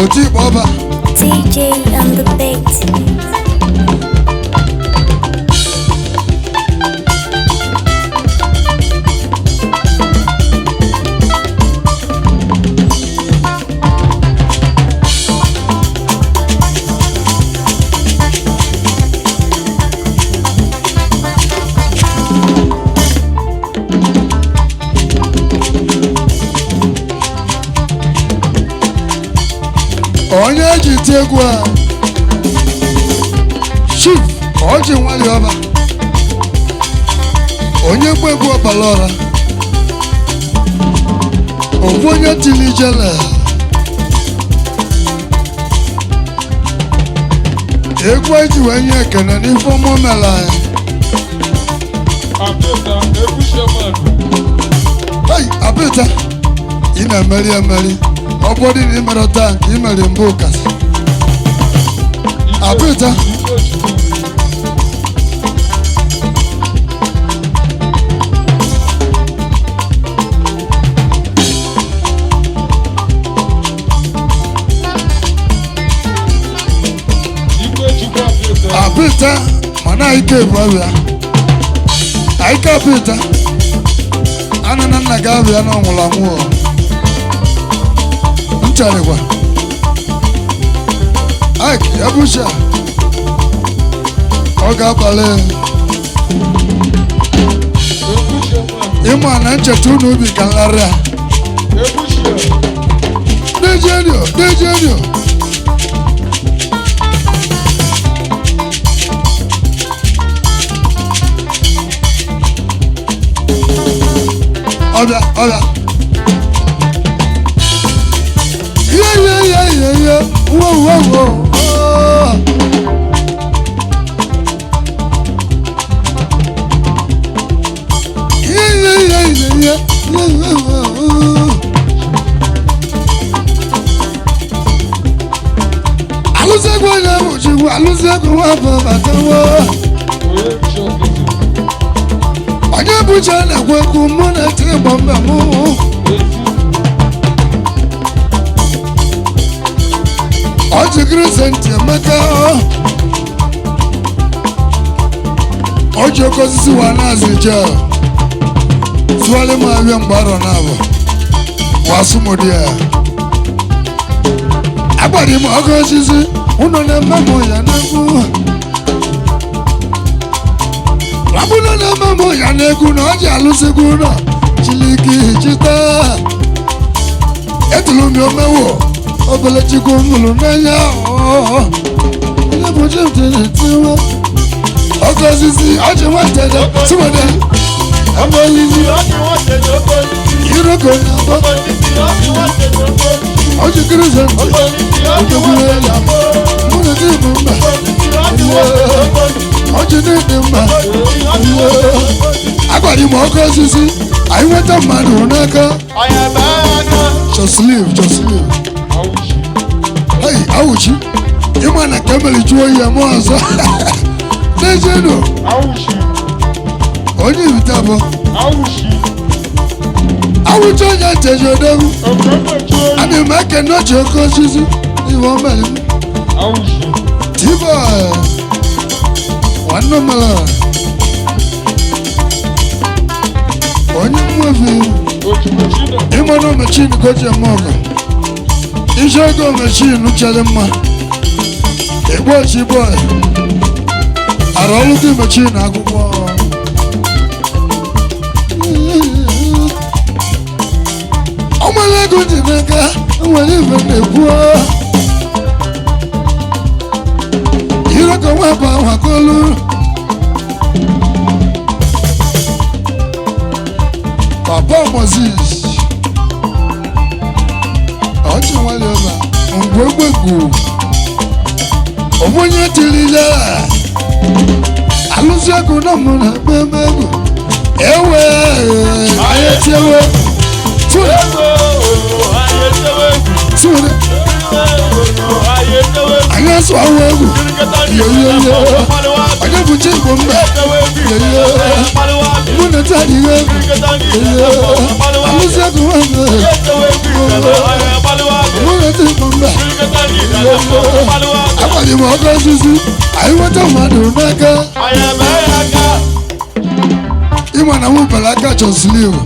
Oti Baba DJ on the beat. Onyebuchi Egwu Chief Ogene Nteje Aborgu Onyekwe Egwu Ọbalọra Ogwu onye tili jele Egwu eji wee nye ekene n'ife ọmụ omela Abịta ị na-emeri emeri ọ bụrụ na ị mere taa nke ị mere mbụ kasị Abịta Abịta mana ike bụ abịa Aika Abịta anana nna gị abịa na ọnwụrụ anwụ Ncharekwa Ike Ebusha ọ ga-abalị ịma na ncheta unu ubi ka nlarị a Dejenio Ọbịa Yeah. Whoa. Yeah. AlusiEgwu Onyebuchi na-ekwu ekwu mụ na-etiri gbọmbe mụ Ogene Nteje Emeka Oji oke osisi wa na-azụ je Suwale m abịa mgbarọ na-abụ Wasumodi ya Agbara m oke osisi Ụnọ na-eme mụ ya n'egwu Abụna na-eme mụ ya n'egwu na ọ ji AlusiEgwu ụlọ Chiliki chita Etulu m omewo Obele chikwu mụrụ n'anya Onyebuchi Nteje oke osisi Ogene Nteje Sumode Abolili Iroko Nyabo Ogene Nteje Ojekwulela Mụna dị bụ mba Ogene dị mba Agbara m oke osisi anyị nweta mmadụ n'aka Just leave Hey, Awuchi ịma na kemeli jụọ ihe mụ ọzọ Dejeno onye ibite abụọ Awuchi onye Nteje odogwu ana m eke n'oche oke osisi ihe o mere m T-boy nwanne omela onye mwefi ịma na omechin ka o ji eme ọgụ Ije ego omechin chere mma Egbochi boy ara ọrụ dị mechin akwụkwọ ọmụla ego dị n'aka nwere ife na-ekwu Iroko nwabụ ahụ akọlu Papa Moses Ọchị nwale ọba Egwu onye tiri ya AlusiEgwu na mụ na ebe egwu ewe anyị tiewe Sure anyị asụ ahụ egwu Onyebuchi Igbo mba mụ na taa adịghị egwu AlusiEgwu mụ na taa Igbo mba akwanye m ọkụ osisi anyị nweta mmadụ n'aka ịma na mụ bere aka chọsiri iwu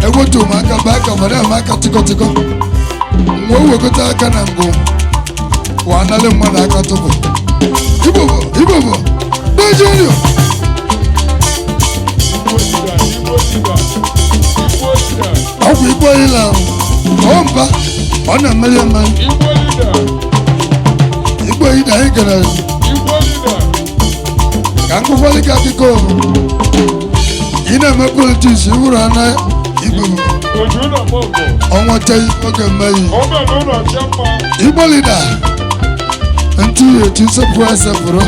egwetu m aka bụ aka mara m aka tịkọtịkọ mgbe o wekọta aka na ngụ wa nalị mmadụ aka tụpụ Igbo Nigeria ọgwụ Igbo ile ọ mba ọ na-emeri emeri Igbo ide anyị gara ka nkụkwalị ka akụkọ ị na-eme politiks iwuru ana Igbo ọnwata oge mmeri Igbo lida ntị eti sepụ esepụrụ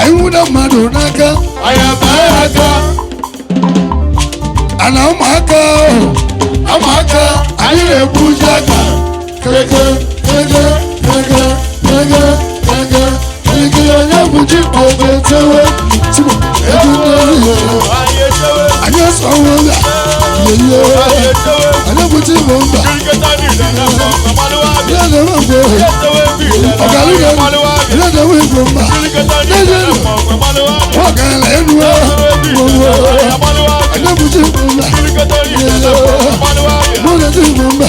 anyị nwụda mmadụ n'aka ana ụmụaka anyị na-ebu uju aka keke onye bụji obe tewe anyị eso ọnwụ yeye anyị bụji igbo mba ya na-eme mgbe ọgarịga ya na-eme igbo mba n'ejeru ọgarịla enuwe anyị bụji igbo mba n'ụlọ ndị igbo mba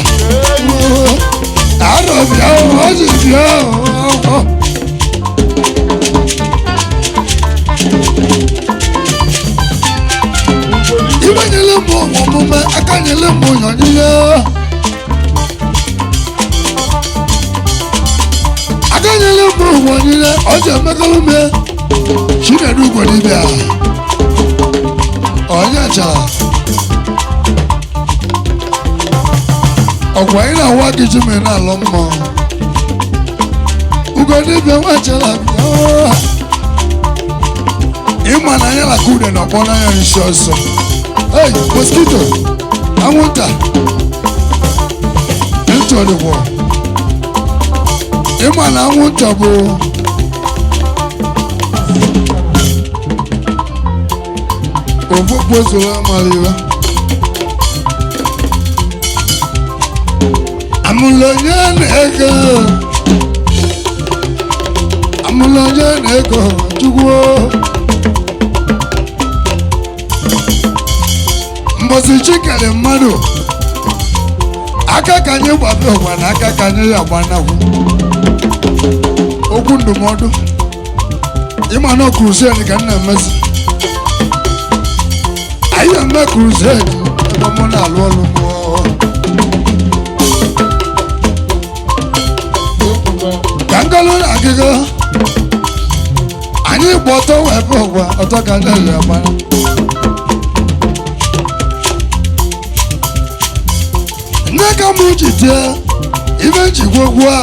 arọbịa ọjị bịa ibanyele mbụ ọmụme aka nyele mbụ nyọnyile aka nyele mbụ nyọnyile ọjị emekọrọ me chinedu ugbo dibịa onye chara ọgwụ anyị na-awa gị ji mee na-alọ mmụọ ugo dibịa nwechara ịma na anya laka ude na ọkpọ n'anya nsi ọsọ hey mosquito anwụnta ntọdịkwọ ịma na anwụnta bụ ofukpo zoro amara iwe amụlonye na-ego chukwu mbọsị chikere mmadụ aka ka anyị gbabe ụwa na aka ka anyị ya gbanahụ okwu ndụmọdụ ịma na crusade ka m na-emezi anyị eme crusade ebe mụ na-alụ ọrụ ka ngọlụ na agịga anyị gba ọtọ wee bụ ụwa ọtọ ka ndị ya gbana nne ka m ji tie ibe njikwa egwu a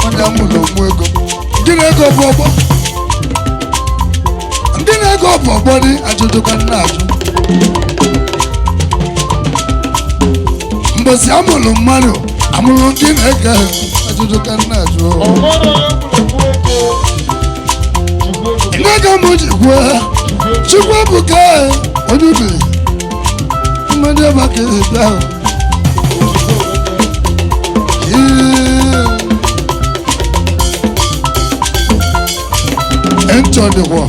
onye mụrụ ụmụ ego ndị na-ego bụ ọgbọ dị ajụjụ ka nna ajụ mbosi amụrụ mmadụ amụrụ ndị na-ege ajụjụ ka nna ajụ nne ka m ji kwuo chukwu ebuka onye ubi mmadụ ebe ka ezi bịa ntọdịkwọ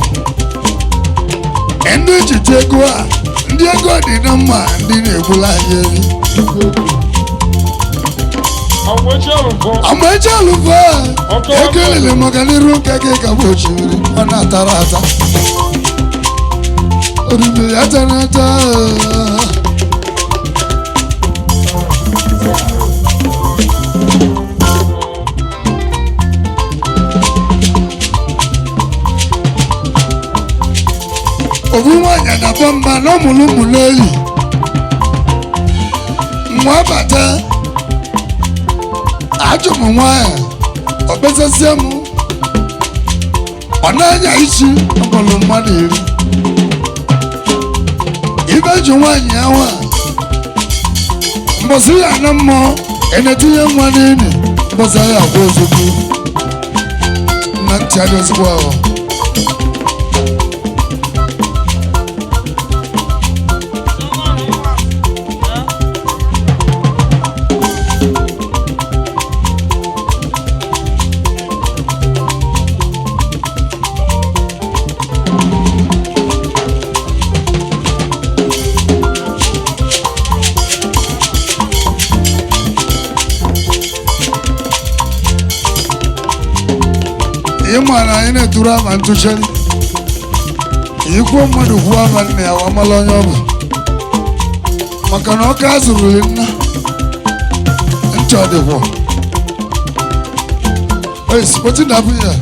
ndị jide ego a ndị ego dị na mma ndị na-egbula anyị eri amaechi alụfọ ego elele maka n'iru nke gị ka bụ osimiri ọ na-atara ata oriri ya tara ata ofu nwaanyị na-akpọ mba na ọmụrụ ụmụ n'eli nwa bata ajụ m nwaanyị ọ kpesasie m ọ na-anya isi ọmụrụ mmadụ iri ibe jụ nwaanyị ya nwa mbọsị ya na mmụọ na-etinye nwa n'ili mbọsị ya agwa ozugbo na ntị adị ozugbo ahụ mana anyị na-eturu ama ntụchari ikwu mmadụ kwuo ama nna ya wamala onye ọ bụ maka na ọka azụrụli nna ncha dịkwọ spoti na abụ ya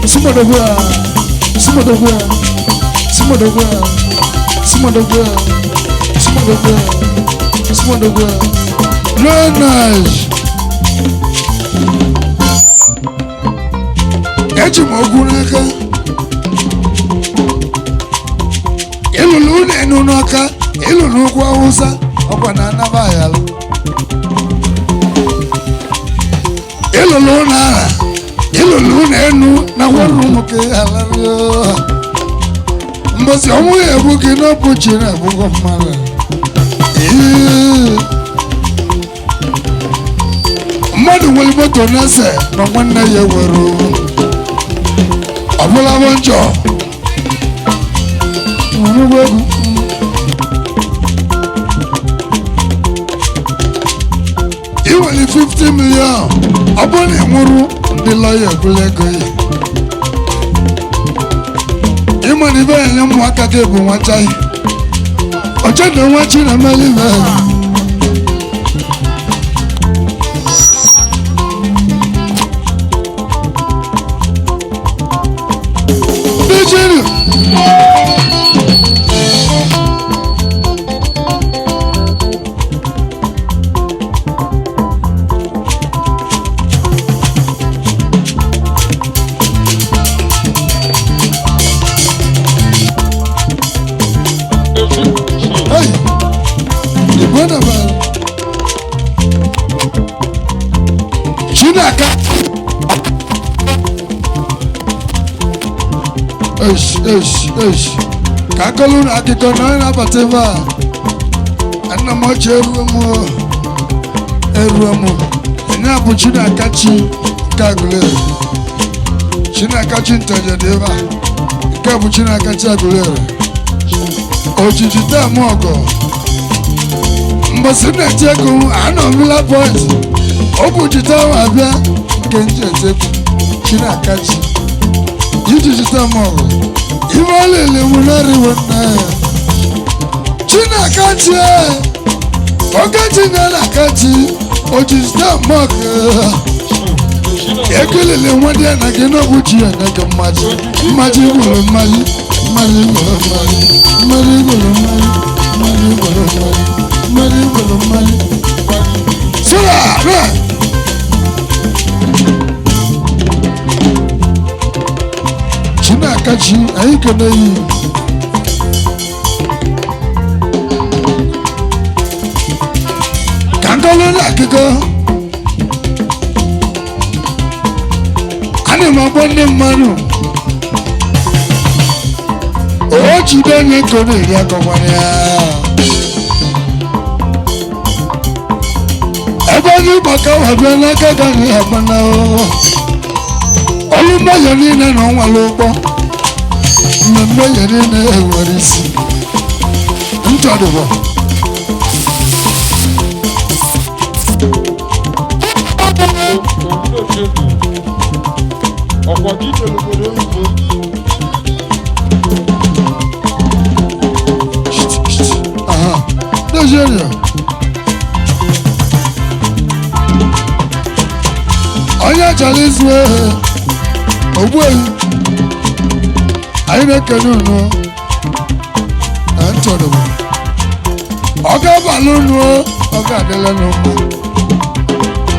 Simodogwa Simodogwa Simodogwa Simodogwa Simodogwa Simodogwa Leonage eji m okwu n'aka ịlụlụ na-enu n'ọka ịlụlụ ugwu Awụsa ọkwa na anaba ayalụ ịlụlụ na ara ịlụlụ na-enu na nwarụ nwoke alario mbosi ọmụ ya egbu gị n'ọbụ chi na-egbugọ mmadụ mmadụ nwere moto na-ese na nwanne ya were ọbụla bụ njọ ị nwere 50 million ọ bụrụ na ị nwụrụ ndị lọya ebula ego ya ịma na ibe enye ụmụaka gị bụ nwachaghị ọcha na nwa chi na mmeli ibe ka akọlụ na akụkọ na onye na-abata ebe a nna m ochie eruo m enye abụ Chinakachi nke Agụleri Chinakachi Nteje dị ebe a nke bụ Chinakachi Agụleri ojiji tem ọgọ mgbọsị na-eti ego anọ mila point ọ bụ jita ahụ abịa nke njetekwu Chinakachi ijiji tem ọgọ ibe ọlele nwụnarịwo nna ya Chinakachi Ogechi na-akachi ojizita mọk ekelele nwadị ya na gị n'ọbụ chi ya na gị mmaji gwụrụ mmaji sora Chinakachi anyị kene yi ka nkọlụ na akụkọ ana m akpọ ndị mmadụ o jide onye nkọ na-eri akọkwara ya ebe onye gbaka wabịa n'aka gaghị agbana ọlụ mgbanye niile na ọnwale ụgbọ mmemme ya niile ewere isi ntọdụbọ Nigeria onye chọrọ izu ehe ogbuehi anyị na-ekene unu na ntọdụbọ ọ ga-abalị unu ọ ga-adịla n'ụmụ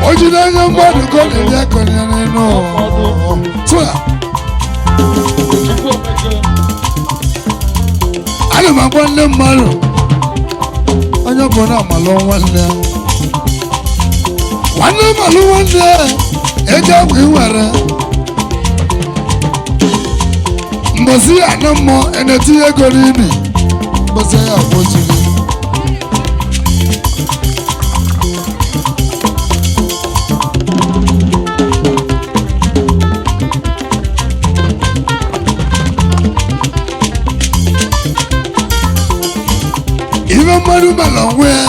o jide onye mmadụ ka ọ na-eri akọrọ ya n'elu tụa ana m agwa ndị mmadụ onye ọ bụ na amalụ nwanne ya nwanne malụ nwanne ya ego agwụ iwere mbosi ya na mmụọ enetinye ego n'imi mbosi ya akwụziri mmadụ mere onwe ya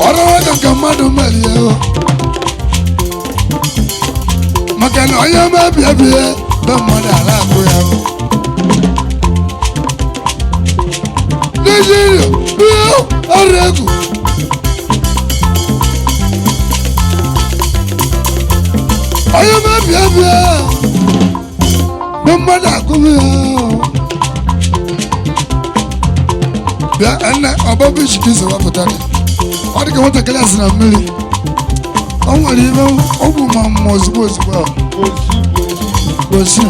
ọrụwa ka mmadụ mere ya maka na onye mabịa bịa be mmadụ ala akụ ya Nigeria bịa ọrụ egwu onye mabịa bịa be mmadụ akụ ya bịa ene ọbọbụ ichike isi wapụtara ọ dịka nwatakịrị asị na mmiri o nwere ihe ọgwụ ma mma ozugbo ozugbo gosi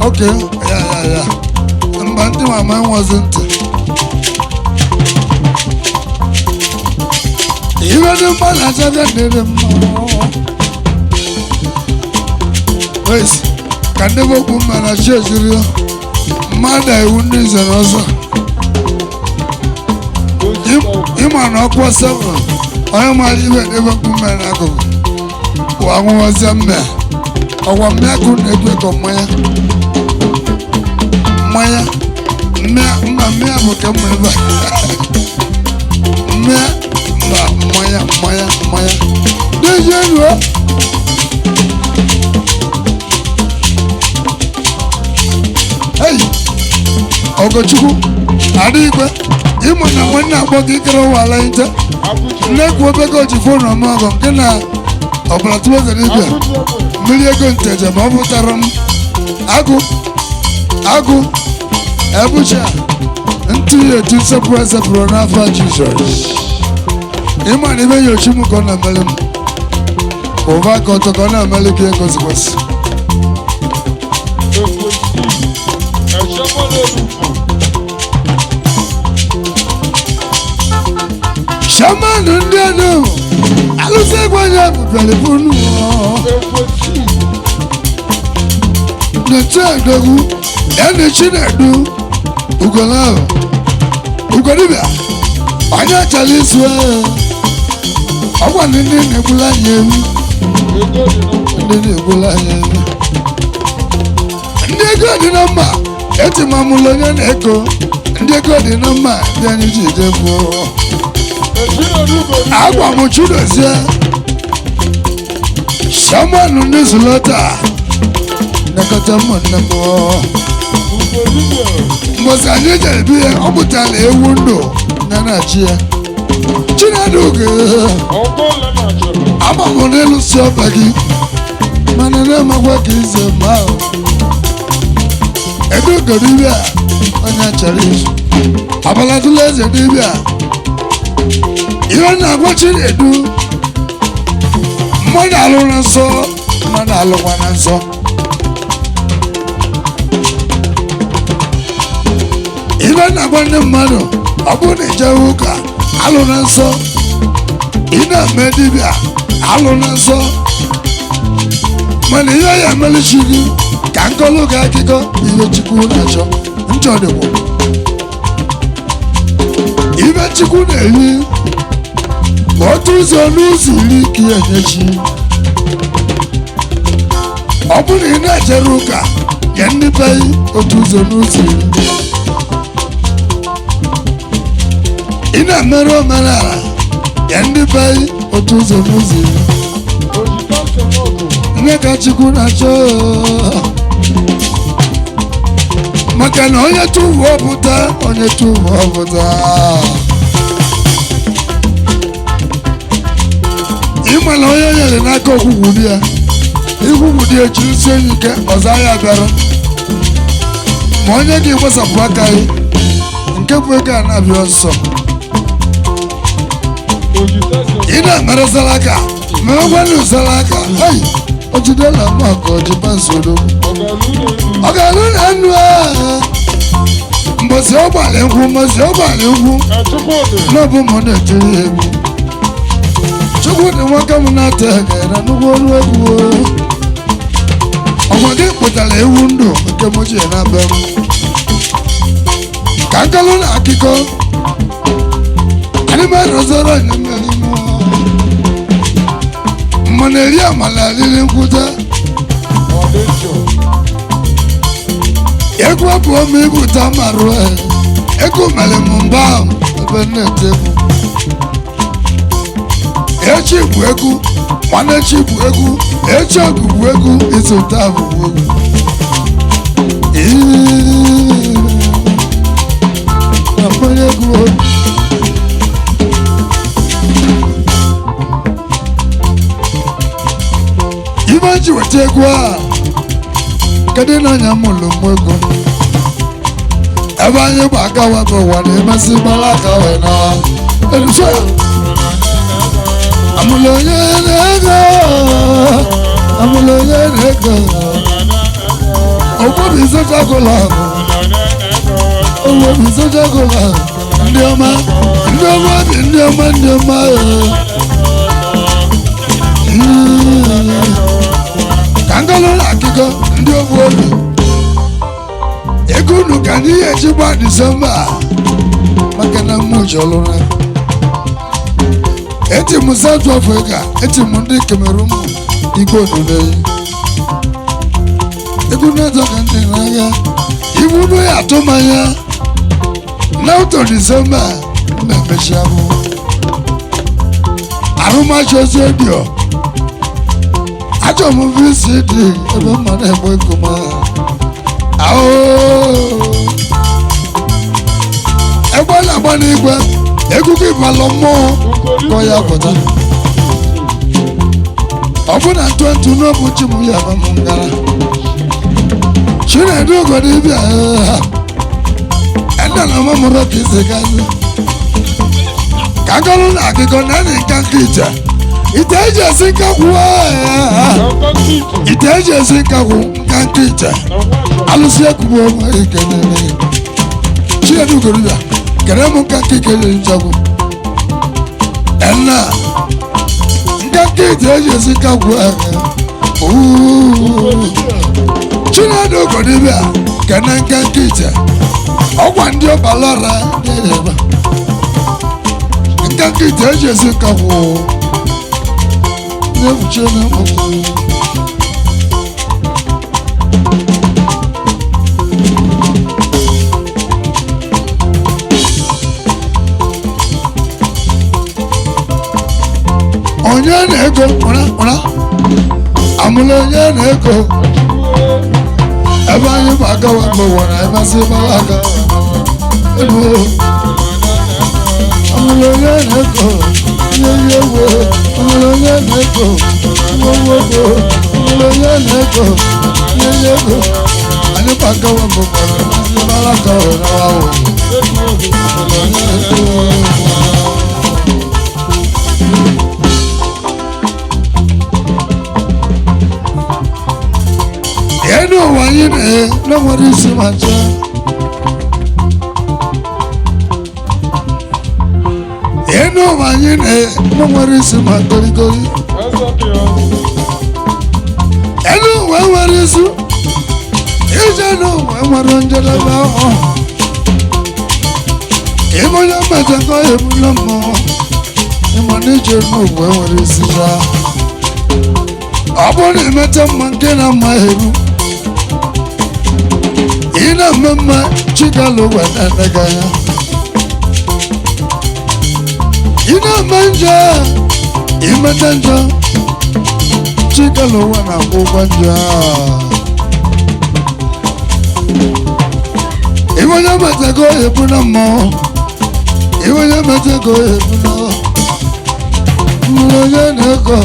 oke ya mba ndị mama enwezi ntị ihe dị mma na-achabịa dịrị mma wesi ka ndị bụ okwu mma na chi ejiri mmadụ iwu ndị nze na ọzọ ịma na ọkwa 7 onye mara ibe ebe okwu mma n'akụkụ bụ anwụwazie mme ọgwa mmekụ na-egwu ego mmanya mmanya bụ ka mma ebe mmanya n'eji elu Ogochukwu Aniekwe ịmụ na nwanne akpọ gị kere ụwala nte nnekwu obego ji fonu ọmụọgọ nke na ọbụla tụbezere ibia mmiri ego nteje ma ọ pụtara m agụ ebucha ntụ ya etu sepụrụ n'afọ Jizọs ịma na ibe nyochi m ka ọ na-emeli m ụba ka ọtọ ka ọ na-emeli gị egozikwasị shaman ndị anụ alụsị egwu anya bụbịara fonu na-eche edogwu ya na-echi na-edu ugodibịa onye chara isu ọgwa ndị na-egbula anya ewu ndị ego dị na mma etimamụlụ onye na-eko ndị ego dị na mma ndị anyị ji jebuo agwa m Chidozie shaman ndị Zulota nekọta ụmụnne m mgbozi anyị jere bi ya ọ pụtara ewu ndụ ya na-achị ya Chineduge amamụ n'elu si ọba gị mana na-emakwa ka ize ma Eduge dibịa onye chọrọ izu abalatụla eze dibịa ihe na-agwa Chinedu mmadụ alụ na nsọ mmadụ alụkwa na nsọ ihe na-agwa ndị mmadụ ọ bụrụ na ijewe ụka alụ na nsọ ị na-eme dibịa alụ na nsọ mana ihe ya emelichi gị ka nkọlụ gị akụkọ ihe Chukwu na-achọ nchọdịgbo ibe Chukwu na-eri otu ụzọ n'ụzọ iri ka ya enyechi ọ bụrụ na ị na-ejere ụka ya ndị be otu ụzọ n'ụzọ iri ị na-emere omenala ya ndị be otu ụzọ n'ụzọ iri nne ka Chukwu na-achọ maka na onye tụrụ ọpụta ịma na onye nyere n'aka ọgwụgwụ di ya igwugwu dị ejiri si enyi ike ọzọ ya bịara ma onye gị gbasapụ aka gị nke bụ ego a na-abịa ọsọ ị na-emere salaka ma ọgwanụ salaka o jidela maka ojiba nsoro ọ ga-alụ na nnu mbosi ọgbalị nkwụ n'ọbụ m na-etiri egwu Chukwu dị nwoke m na-ata gara n'ugbo ọrụ egwu ọgwa gị kpụtara ewu ndụ nke m ji na-abịa m ka nkalụ na akụkọ adịmarozoro anyameri mmanụ eri amala riri nkwụta egwu abụọ m ibụta marụ ego mere m mba ebe na-ete egwu echi bụ egwu nwanne echi bụ egwu echi ọgụ bụ egwu ịzụta bụ egwu na mmanya egwu ibe ji weta egwu a kedu na anya mụlụ m ego ebe anyị bụ aka webụ ụwa na-emesi gbara aka wee na eluso ya amụlụ onye na-ego amụlụ onye na-ego ogbobi isochagụla ogbobi isochagụla ndị ọma ndị ọma bi ndị ọma ndị ọma ka ngọlụ na akụkọ ndị ogbu obi ego unu ka anyị eji gba Disemba maka na mmụchi ọlụra eti m South Africa eti m ndị Cameroon igbo odoleyi ego na-ezo ka ndị n'agha iwu unu ya atụmanya na ụtọ Disemba na-emechi abụ arụmachi ozi odio achọ m VCD ebe mma na-egbo ekoma egbe na-agba n'igwe egwugo ịbalọ mmụọ kọ ya pụta ọ bụ na ntụntụ n'obu chi m ya ba m ngara Chinedu Ugodibia ede na ọmụmụrụ ka isi gazi ka agọrụ na akụkọ na enyi nka nke ite eji esi nkakwu ite eji esi nkakwu nka nke ite AlusiEgwu Nteje Chinedu Ugodibia kere m nka nke ikele nchagwu ena nka nke ite eji esi nkakwu Chinedu Ugodibia kene nka nke ite ọgwa ndị ọbalara na-ebe nka nke ite eji esi nkakwu never change onye na-ego ọra amụla onye na-ego ebe anyị bụ agawa mgbe nwere emasị gbara aka amụla onye na-ego ihe ewu amụla onye na-ego nwogo amụla onye na-ego ihe ego anyị bụ agawa mgbe nwere emasị gbara aka ahụ enu ụwa anyị na nwere isi ma chọọ enu ụwa anyị na nwere isi ma gorigori enu ụwa nwere isi ije n'ụwa nwere njedebe ahụ ịbụ onye mmejọ ka ebula mmụọ ịma na ije n'ụwa nwere isi ya ọ bụrụ na imeta mma nke na mma eru ị na-eme mma chigala ụwa na-emega ya ị na-eme njọ imeta njọ chigala ụwa na-akwụ ụgwọ njọ iwe onye metego ebu na mmụọ iwe onye metego ebu na mmụọ onye na-ego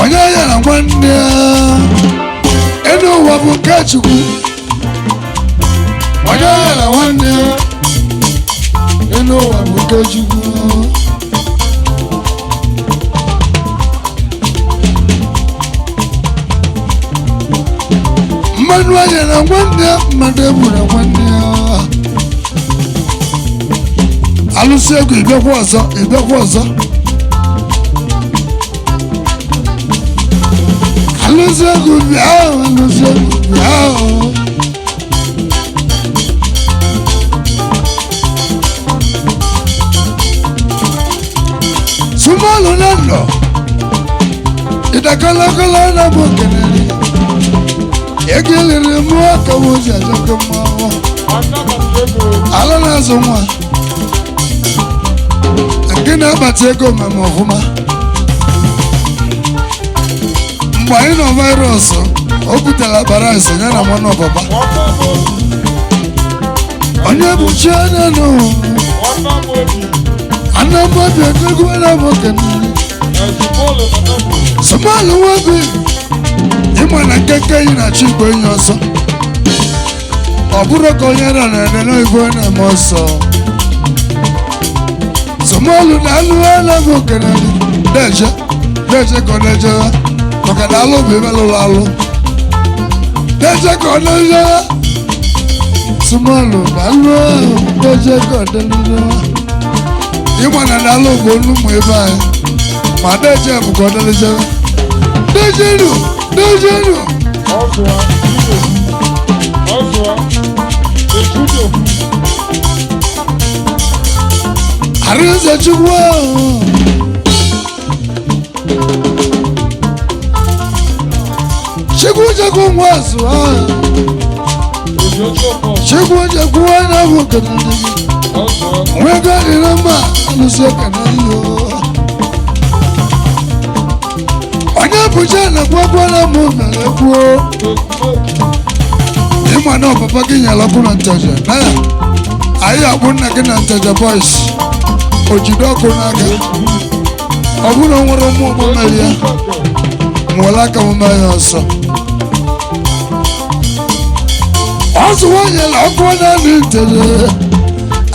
onye yara nwanne enu ụwa bụ nke Chukwu onye yara nwanne enu ụwa bụ nke Chukwu mmanụ anya na nwanne ya mmadụ egburu nwanne ya alụsị egwu ịbịakwa ọzọ ịbịakwa ọzọ alụsị egwu bịa alụsị egwu bịa sumalo na nọ ịdakalakala na bụ kenere egelere mụ aka m ozi ajọka mmanwụ ala na-azụ nwa nke na-abata ego mama ọfụma mgbe anyị nọ virus o butere akpara ise ya na mmanụ ọbaba Onyebuchi anya nọ anamọbi edegwu na bụ kenere sọmalụ nwabi ịma na nkeke yi na-achọ igwe enyi ọsọ ọ bụrụ ka onye nọ na-ene igwe na-eme ọsọ sọmalụ na alụ ala bụ kenere deje ka ọ na-eje maka na alụ bụ ebe lụrụ alụ deje ka ọ na-eje sọmalụ na alụ ahụ deje ka ọ na-eje ịma na alụ bụ olu ụmụ ebe anyị ma deje bụ ka ọ na-eje deje nụ Arịnze Chukwu Chukwu nwa azụ Chukwu na-abụ kenere nwego dị na mma alụsị kenere iyo Onyebuchi na-akwakwa na mụ mere ekwuo ịma na ọpapa gị nyere ọkụ na Nteje na ya anyị akpụ nna gị na Nteje boys o jide ọkụ n'aka ọ bụrụ nwere ụmụ ụgbọ mmeri ya nwere aka mma ya ọsọ ọzụwa nyere ọkụ na Nteje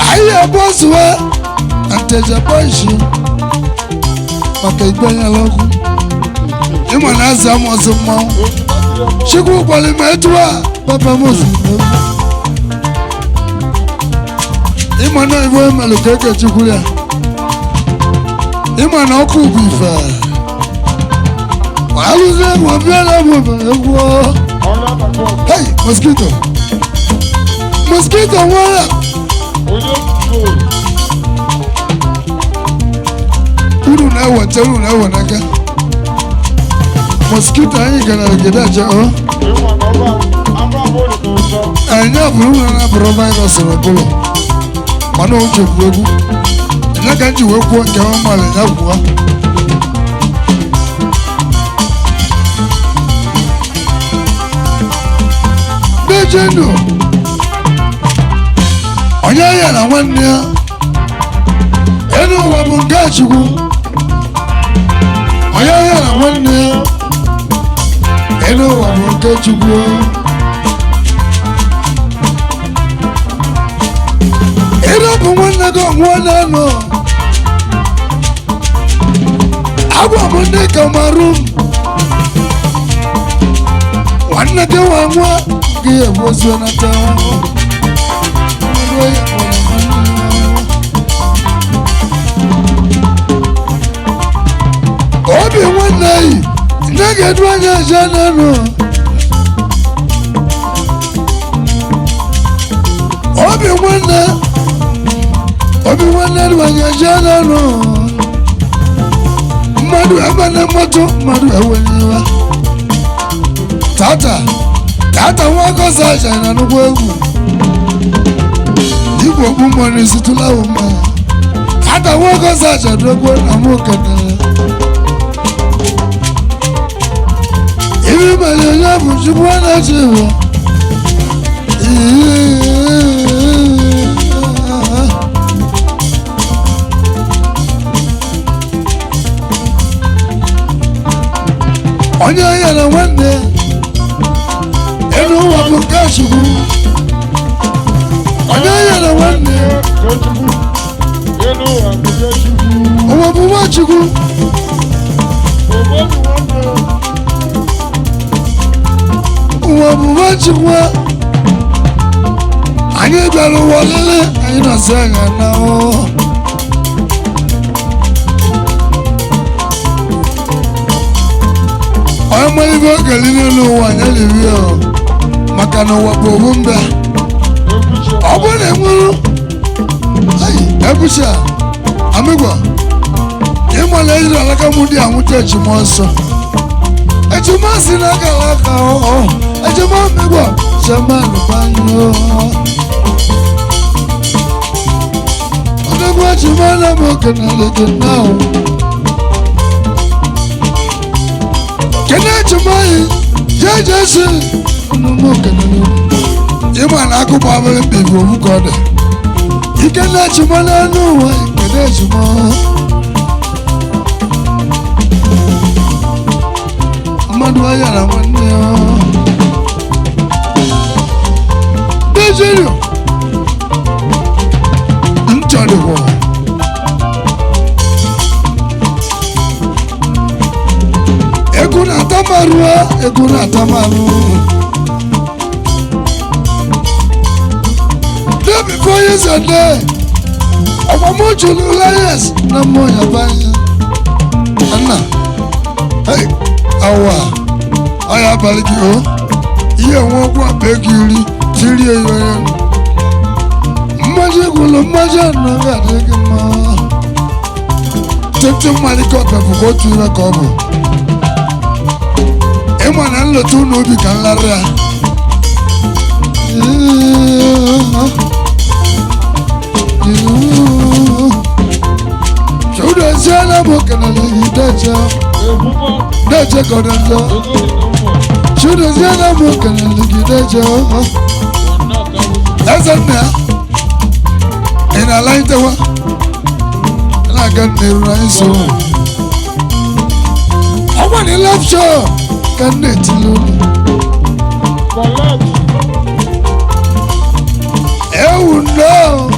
anyị abụ ọzụwa na Nteje boys maka igbe nyere ọkụ ịma na aza m ọzọ mmanwụ Chukwu gwara m etu a papa m ozi ịma na ibo emelụ ka eke Chukwu ya ịma na ọkụ bụ ife alụsị egwu ọbịala bụ egwu hey mosquito nwere uru na-eweta n'aka mosquito anyị gara ogede aja anyị abụrụ ụlọ na-abụrụ virus n'okpuru mana oche bụ egwu enye ka nji wee kwuo nke ọma ala ya gwụwa dejenu onye ya na nwanne ya elu ụwa bụ nke Chukwu onye ya na nwanne ya elu ụwa bụ nke Chukwu elu bụ nwanne gị ọnwụọ na-anọ agwa bụ ndị Kamaru nwanne gị nwa nwa gị egbozi nata obi nwanne yi nne ga-edu anya aja n'anụ obi nwanne edu anya aja n'anụ mmadụ ebe na mmadụ ewenyewa tata nwa gozi aja na nnukwu egwu igwe okpu mmụọ isitụla ụma tata nwa gozi aja dogbo na mụ kenere ibi mere onye bụ Chukwu na-achị iwe onye ya na nwanne elu ụwa bụ nke Chukwu onye ya na nwanne ụwa bụ nwa Chukwu ụwa ọbụba chikwa anyị bịara ụwa lele anyị na-asị anya na onye mara ibe oge n'elu ụwa anya liri ya maka na ụwa bụ obu mba ọ bụrụ na enwere ebucha amịgwa ịmala ejiri alaka mụ dị anwụta ejima ọsọ ejima si n'aka alaka ejima amịgwa chemalụbanyụ ọdịgwa ejima na m okenele gị now kene ejima anyị jejesi ọnụmụ okenele ịma na akụkọ abụrụ mbibi owu ka ọ dị ike na-ejima n'anụ ụwa ike na-ejima mmadụ anya na nwanne ya Nigeria nchọdịkwa egwu na-atamarụ egwu na-atamarụ day before yesterday ọgbamoju n'ụlọyes na mmụọ ya banye nna awa ọya abalị gị o ihe nwe ọgwụ akpa ego iri tirie ya mmaji gwụlụ mmaji anọ ga-adị gị mma tete mmalite ọpepụ ka otu iwe ka ọ bụ ịma na nleta ụlọ obi ka nlarị ya Chudesiana Mokanale Nteje Nteje Kodanja Chudesiana Mokanale Nteje Lazana Ina Laitewa Na Ganniru Raiso Awani Love Show Kannetilu Egwu no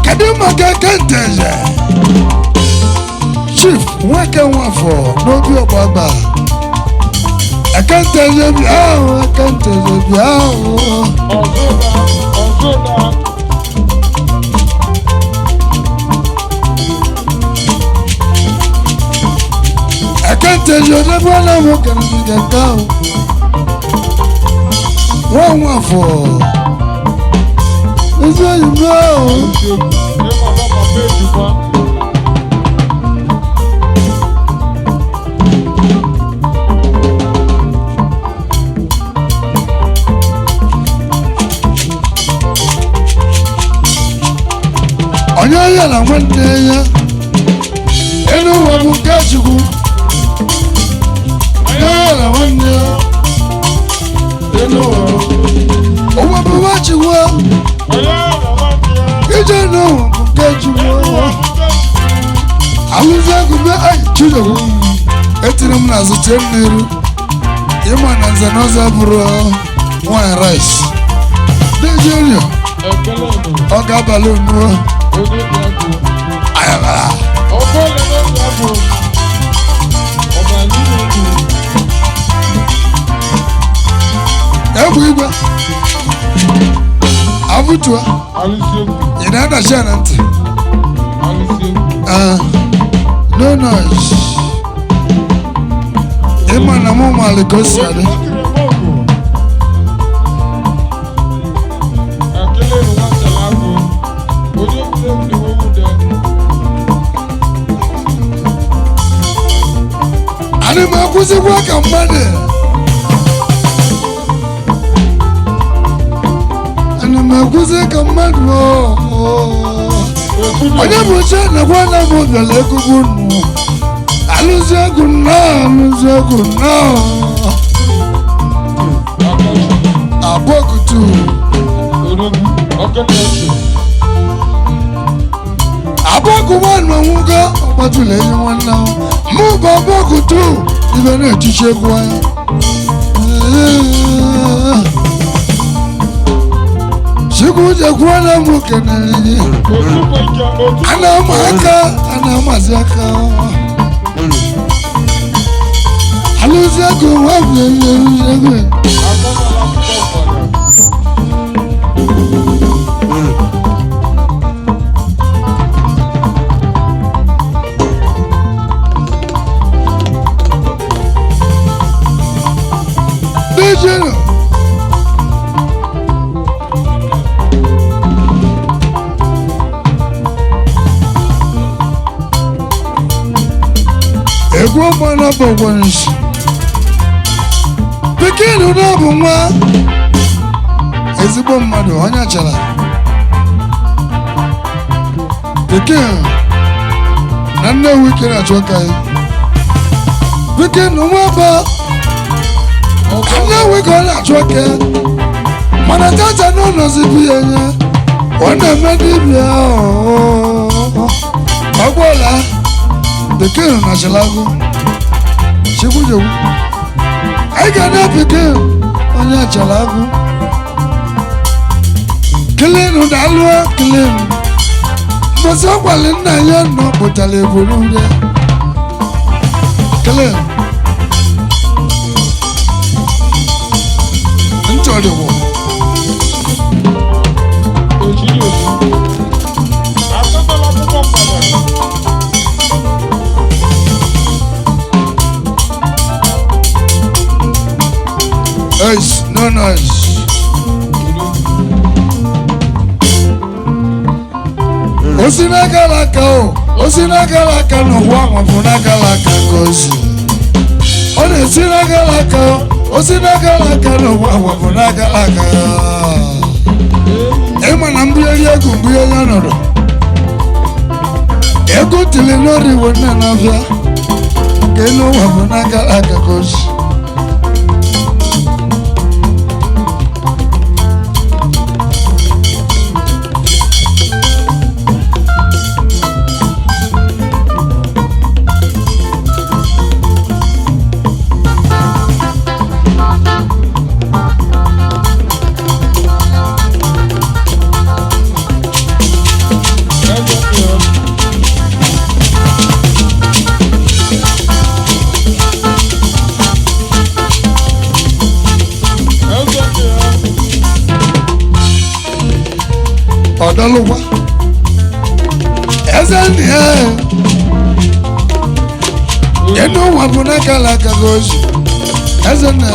Kedu maka Nteje Chief nweke nwafọ n'obi ọgbagba Nteje bịa ahụ Nteje bịa ahụ Nteje odebụla m okenye nke ahụ nwa nwafọ ezi oyibo ahụ onye ya na nwanne ya elu ụwa bụ nke Chukwu onye ya na nwanne ya elu ụwa bụ nwa Chukwu ije n'ụwa bụ nke Chukwu Alusiegwu Chidogwu etiri m n'azụ chee m n'iru ịma na nze na ọzọ bụrụ nwanyị rice Nigeria ọ ga-abalị unuo ayabara egwu igwe abụtua ị na-adachi ya na ntị no noise ịma na mụ mali ka o si adị adị m akwụsịkwa ka mmadụ ana m akwụsị ka mmadụ Onyebuchi nakwa na m bịara ekugu nụ Alusiegwu Alusiegwu Aborgu Aborgu nwanne nwụgo ọgbatụla enyi nwanne ahụ mụ bụ Aborgu ibe na-echiche egwu anyị Chukwu jekwuo na m kenere gị ana m aka ana amazi aka AlusiEgwu AlusiEgwu Egwu ọgbana bụ ogbenisi Pikin na bụ nwa ezigbo mmadụ onye achara Pikin na Nnewi kere achọ ka ya Pikin nwa ba Nnewi ka ọ na-achọ ka mana tata n'ụlọzibu ya nye ọ na-eme dibịa ọgbọla Pikin na Chilago Chigbujewu anyị ga-ana Pikin onye Chilago Kilinu daalụ Kilinu mbosi ọkwali nna ya nọ pụtara eburu nri Kilinu ntọdịwo no noise. Osinagalaka no wa funagalaka kozi. One sinagalaka osinagalaka no wa funagalaka. Ema na mbuyeli egwu mbuyeli noro. Egwu tilinori wona na via. Keno wa funagalaka kozi. Ọdọlụwa eze ndị enu ụwa bụ n'aka alaka gozi eze nna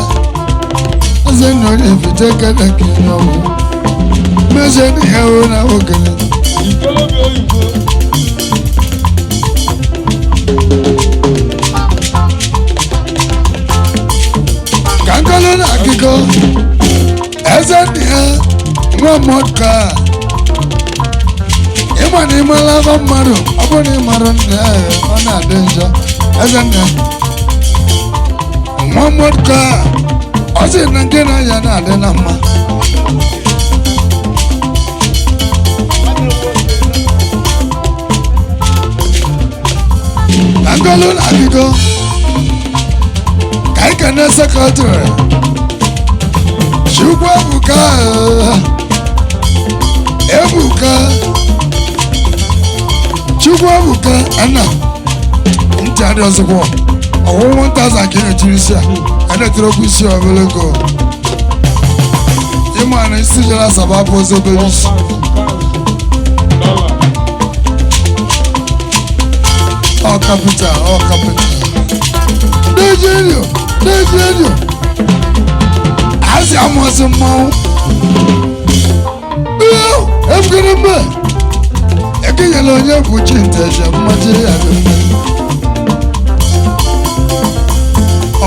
onye efite kede ka ihe ọbụ meze ndị ya hụ na okele ka nkọlụ na akụkọ eze ndị ya nwa mọdka ịma na ịmala aba mmadụ ọ bụ na ịmara nne ọ na-adị njọ eze nne nwa mmadụ ọ sị na nke na ya na-adị na mma na ngolu na akụkọ ka anyị ka na sekọtrị Chukwu Ebuka ana ntị adị ọzọkwa ọwụwụ 1000 ka ị na-etiri isi a na-etiri okwu isi ogologo ịma na isi jere asaba bụ ọzọ obere isi ọ kapịta Nigeria azị amụsị mmanwụ ebugara mbe ekenyela Onyebuchi Nteje mmaji ya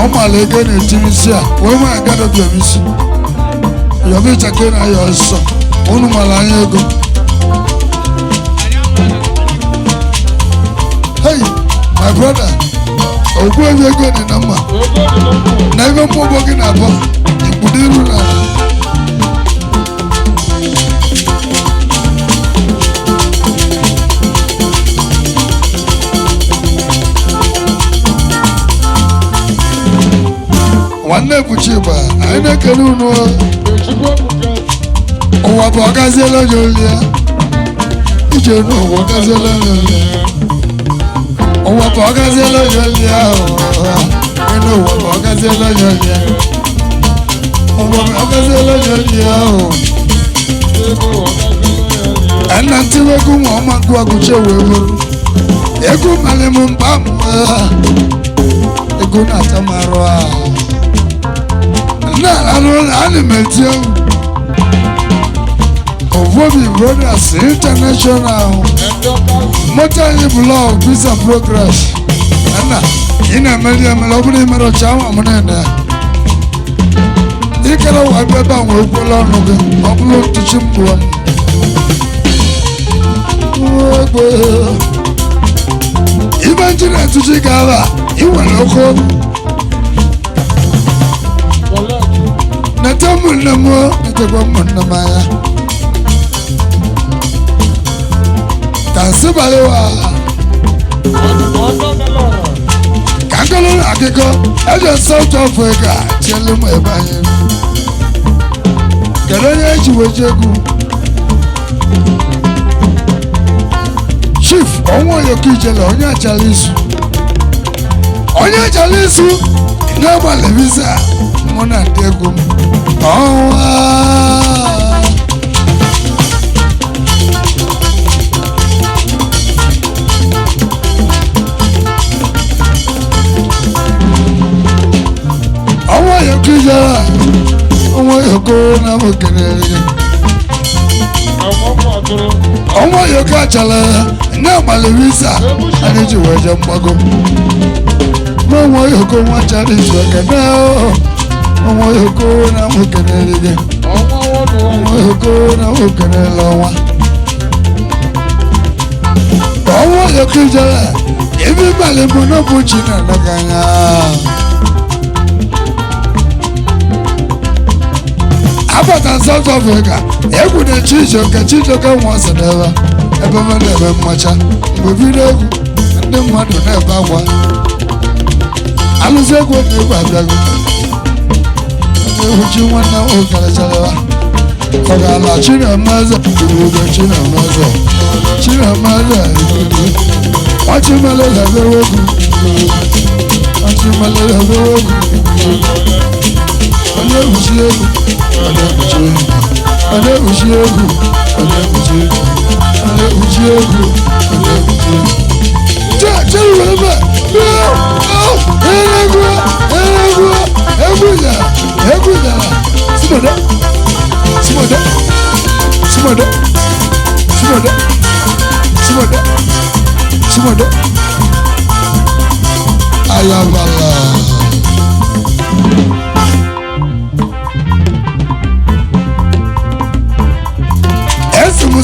ọ mala ego na-etiri isi a wee nwe agadobiom isi yomichake na ya ọsọ unu mara anya ego hey my brother ogwu ego dị na mma na ebe mmụọ gị na-abọ ikpudo iru na Onyebuchi ba anyị na-ekele unu ụwa bụ ọgaziela onye oli ya ije n'ụwa ọgaziela onye oli ya ụwa bụ ọgaziela onye oli ya know what I say, and until I go on, my go to Egwu Malimum Bam, Egwu Natamarwa. Now I don't animate you. Ovobi Brothers International. Motor Blog, Peace and Progress. And in a million lovely Marochama Monena. You can have a baba will pull on upload to Chimpuan. Imagine to Chicago, you were local. Natamu no more, Natabamaya. Tansibalewa. Kankalo Akiko, I just South Africa, tell him about him. Ogene Chief, Onyebuchi, Onye Chalisu, never Levisa, Mona Tegum. Onyebuchi chala na malivisa aniji weje mbago Onyebuchi nwacha ni jwekene Onyebuchi na mukenelege Onyebuchi na mukenela wa Onyebuchi chala ibi malibu no buchina nakanya About South Africa, Egwu Nteje once and ever. Never much. We video and then one to never one. AlusiEgwu Nteje Aborgu. What you want now? Ogala China Maza, China Maza, China Maza. Watch him a little bit. Watch him a little bit. Aniekwe,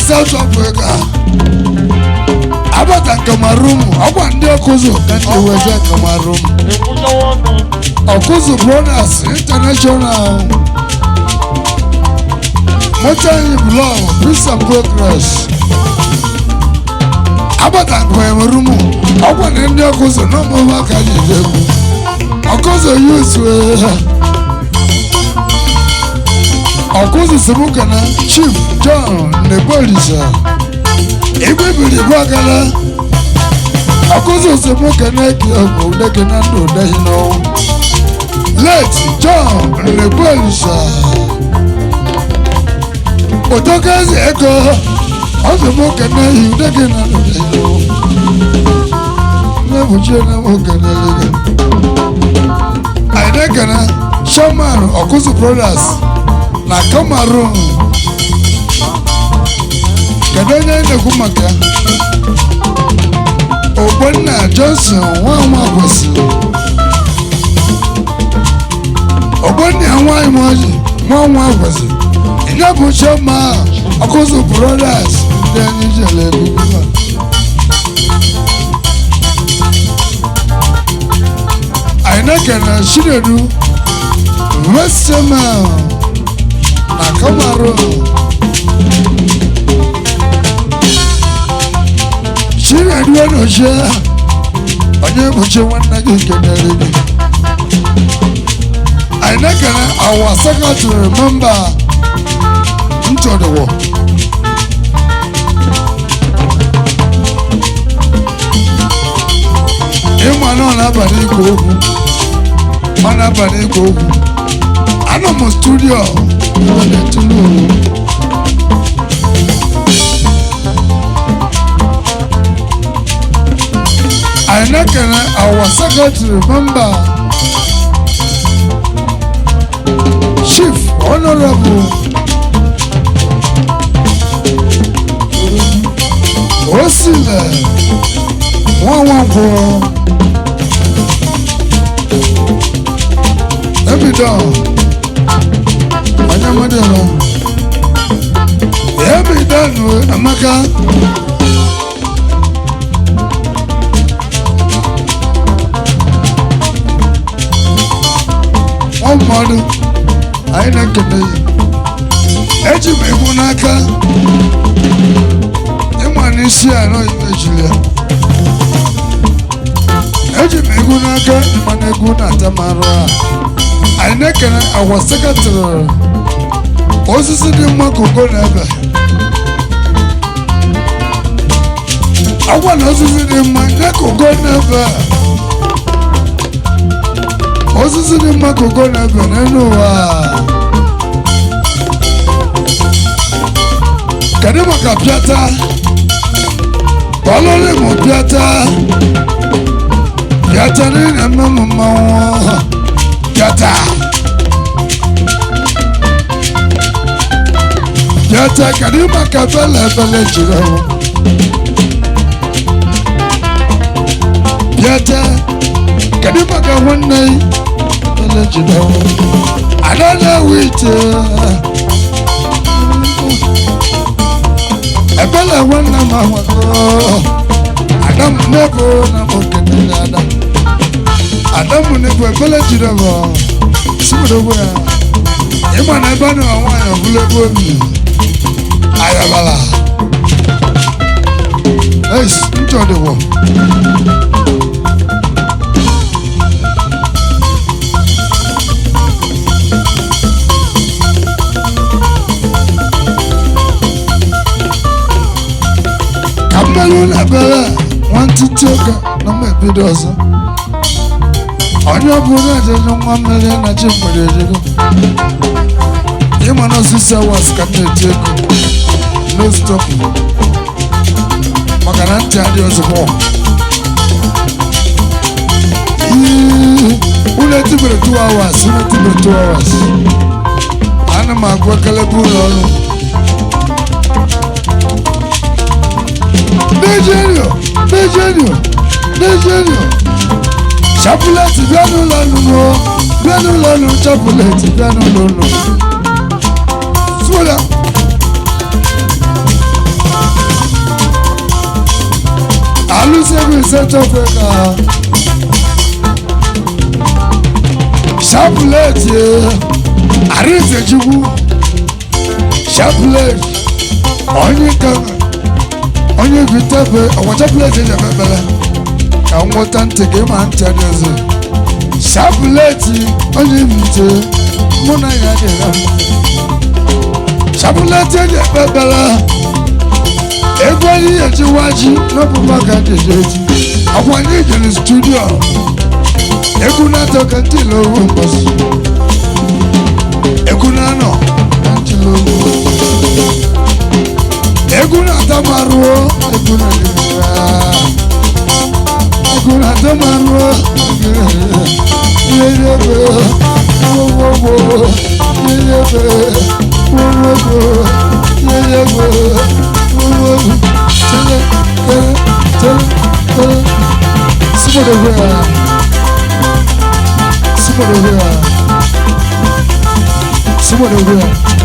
South Africa. About Cameroon, I want the Okuzu, and the West Cameroon. Okuzu Brothers International. Motor Blog, Peace and Progress. About Cameroon, I want the Okuzu, no more can you do. Okuzu use Okuzu Sebukana, Chief John Nebolisa. Everybody Bagala. Okuzu Sebukana, Odekanando, Dahino. Let's John Nebolisa. Otoka's echo. Osebukana, Odekanando, Dahino. Never Jenna Okana. I reckon Shaman Okuzu Brothers. Na Cameroon Kadanya Nekumaka Obona Johnson Wamabusi Oboni Hawaii Moji Wamabusi Inabu Choma Okuzu Brothers Dani Jalebi Ainakana Shinedu Westema Cameroon. She had one of share. Onyebuchi one night in I reckon our secretary remember into the war. Emmanuel Abadi Goku. Mana bani go. Ano mo studio. Aniekwe our secretary member, Chief Honorable Osile Nwanwabo Ebidan Anyamadela Ebidan Amaka Ọmọdụ anyị na-ekele ya eji m egwu n'aka ịma n'isi anọ ejiri ya eji m egwu n'aka ịma na egwu na-ata m arụ a anyị na-ekele agwa sekretịrị osisi dị mma koko na ebe agwa na osisi dị mma nye koko na ebe osisi dị mma koko na-ebe n'elu ụwa. Kedu maka pịata ọlụlị mụ pịata niile mmemme mmanwụ pịata kedu maka bele jiri ọrụ pịata kedu maka nwanne I don't know it. I better one number. I don't never know. I don't never village. You man, I don't know why I'm going. I have a yes, enjoy the war. Abela want to take no me videos. Onyebuchi Nteje nwa mmele na chimwere ego. Ịma na sisa was ka na-eti no stop. Maka na ntị adị ozugbo. Ule tibere 2 hours, ule tibere 2 hours. Ana m agwa kelebu ọrụ. Nigeria. Chapuleti bianu lanu chapuleti bianu lanu. Swola. Alusiegwu Nteje Aborgu. Chapuleti Aniekwe. Chapuleti onye vitebe ọwacha plate eji emebele ka nwụta ntị ka ịma ntị adịghịzi shapuleti onye vite mụ na ya dịra shapuleti eji emebele ego anyị ejiwa ji n'ọpụpa ka dịje eji ọkwa anyị jere studio egwu na-atọ ka ntị lowu mbosi egwu na-anọ ka ntị lowu egwu na-atamaruo egwu na-atamaruo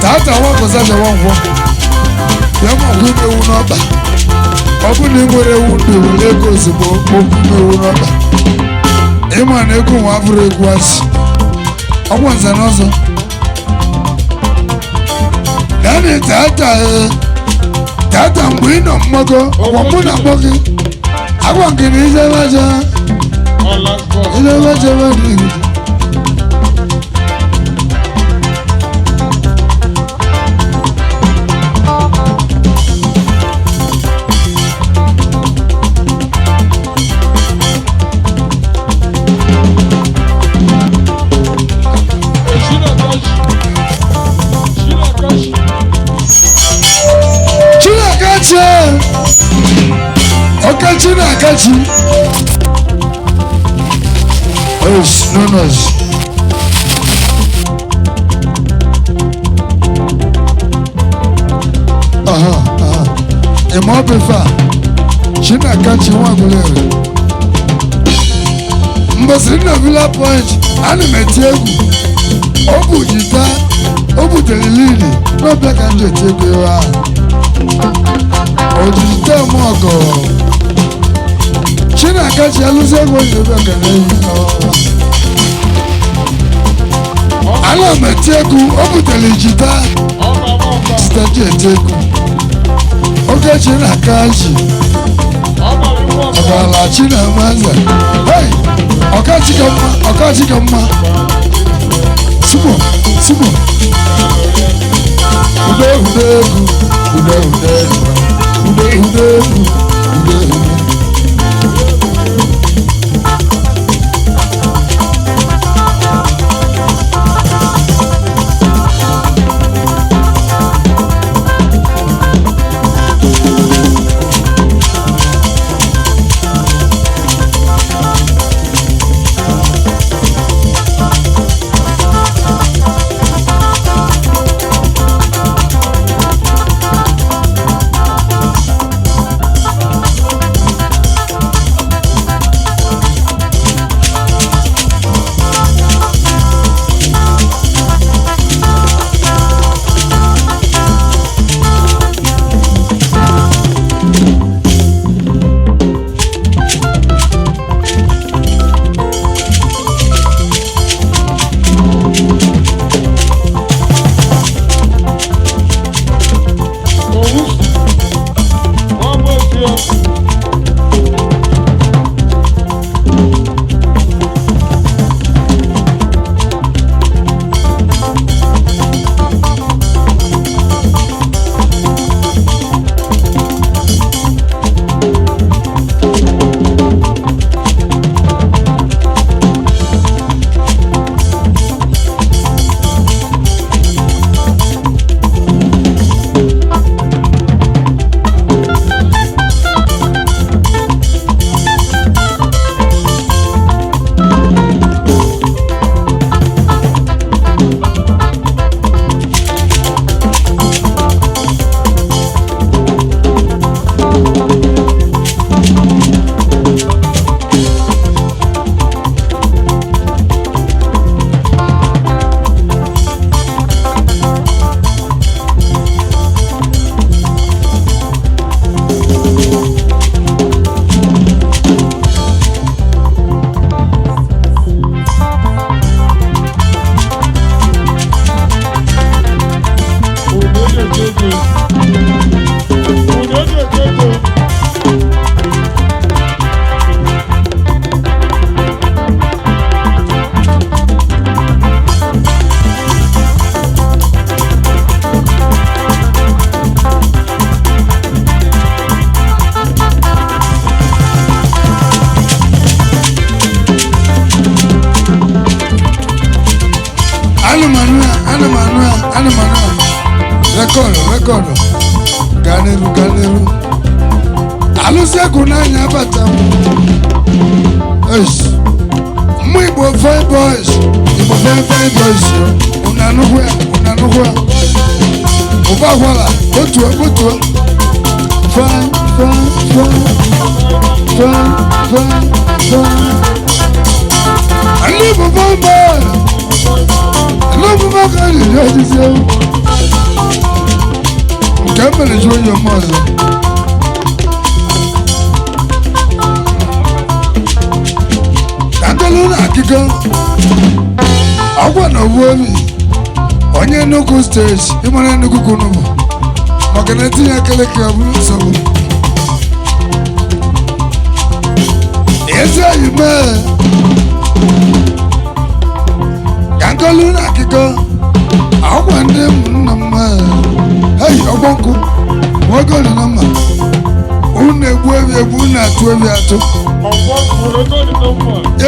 tata wakoza na wangu yama ewu n'ọba ọ bụ na ị nwere ewu ndị were ego ozugbo okwu ewu n'ọba ịma na ego nwa abụrụ egwu asị ọgwụ nze n'ọzọ naanị tata mgbe ị nọ mmago ọgwa mụ na mgbọ gị agwa nke na ijebe aja ebe dị igide Akachi. Yes, no noise. Imo befa. China Akachi Wagulere. Mbasiri na Villa Point. Animate Egwu. Obu jita. Obu telilili. No black and jet Egwu ya. Ojita mwako. China Akachi AlusiEgwu Nteje Aborgu. Alamete Egwu. Obu telejita. Stage Egwu. Oge China Akachi. Abala China Maza. Hey! Okachi kama. Sumo. Ude. Record. Ganelu. AlusiEgwu Nteje Aborgu. Yes. Igbo fine boys. Unanugwe. Ubawala. Otu. Fine. I live a fine boy. I love my God. Come and enjoy your mother. Kangaluna Akiko. I want to worry. Onye Nuku stage. Imane Nuku Kunubu. Maganeti Akeleki Abuso. Yes, you may. Kangaluna Akiko. I want them. Hey, Obonku, what going on? Egwu na-atụ ebi atụ.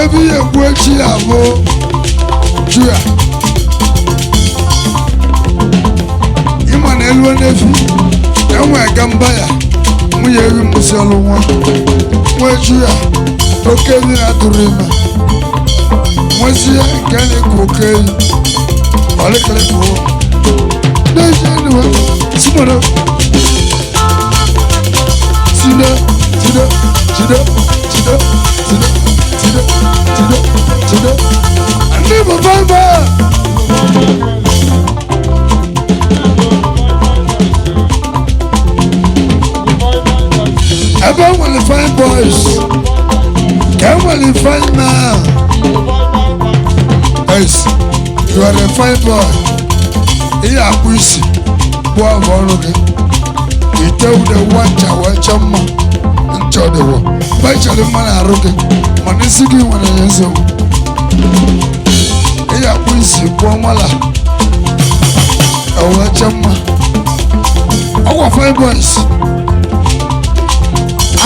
Ebi egwu echi abụ Juya. Ịma na elu n'efu, enwe gamba ya, nwunye nwunye ewi mụsị ọlụ nwa nweju ya oke ewi na-atụrụ ime nwezie nke a na-ekwu oke ewi ọlịkịrị pụọ n'ezie niwe simoro Tide, tide, tide, tide, tide, tide, tide, tide. I live a vibe. Everyone will find boys. Everyone will find man. Yes, you are a fine boy. Here are pussy. Boy, boy, you tell the watcher what your mom and tell the war. By the man, I wrote it. Manisiki, when I answer. Here are pussy. Boy, mala. I watch your mom. Our five boys.